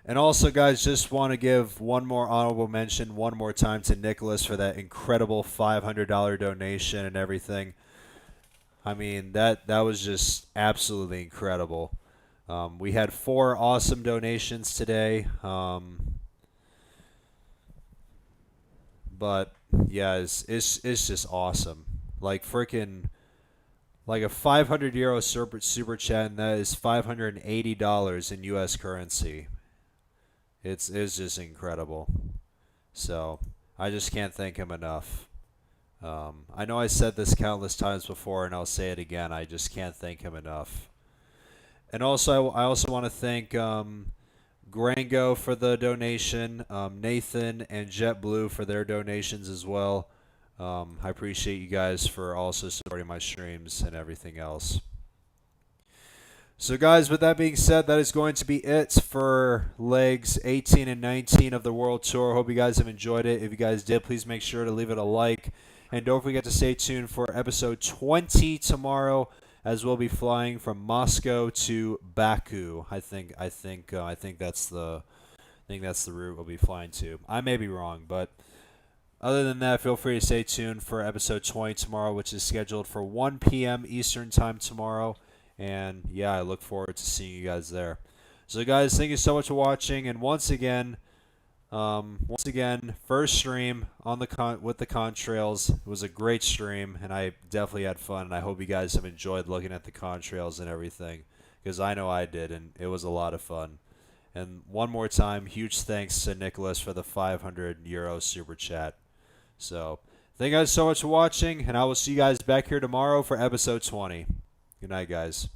And also, guys, just want to give one more honorable mention one more time to Nicholas for that incredible $500 donation and everything. I mean, that was just absolutely incredible. We had 4 awesome donations today. But yeah, it's just awesome. Like freaking like a 500 euro super chat, and that is $580 in U.S. currency. It's just incredible. So I just can't thank him enough. I know I said this countless times before, and I'll say it again. I just can't thank him enough. And also, I also want to thank Grango for the donation, Nathan and JetBlue for their donations as well. I appreciate you guys for also supporting my streams and everything else. So guys, with that being said, that is going to be it for legs 18 and 19 of the World Tour. Hope you guys have enjoyed it. If you guys did, please make sure to leave it a like. And don't forget to stay tuned for episode 20 tomorrow, as we'll be flying from Moscow to Baku. I think that's the route we'll be flying to. I may be wrong, but other than that, feel free to stay tuned for episode 20 tomorrow, which is scheduled for 1 p.m. Eastern time tomorrow. And yeah, I look forward to seeing you guys there. So guys, thank you so much for watching. And once again, first stream on with the contrails. It was a great stream, and I definitely had fun. And I hope you guys have enjoyed looking at the contrails and everything, because I know I did, and it was a lot of fun. And one more time, huge thanks to Nicholas for the 500 euro super chat. So thank you guys so much for watching, and I will see you guys back here tomorrow for episode 20. Good night, guys.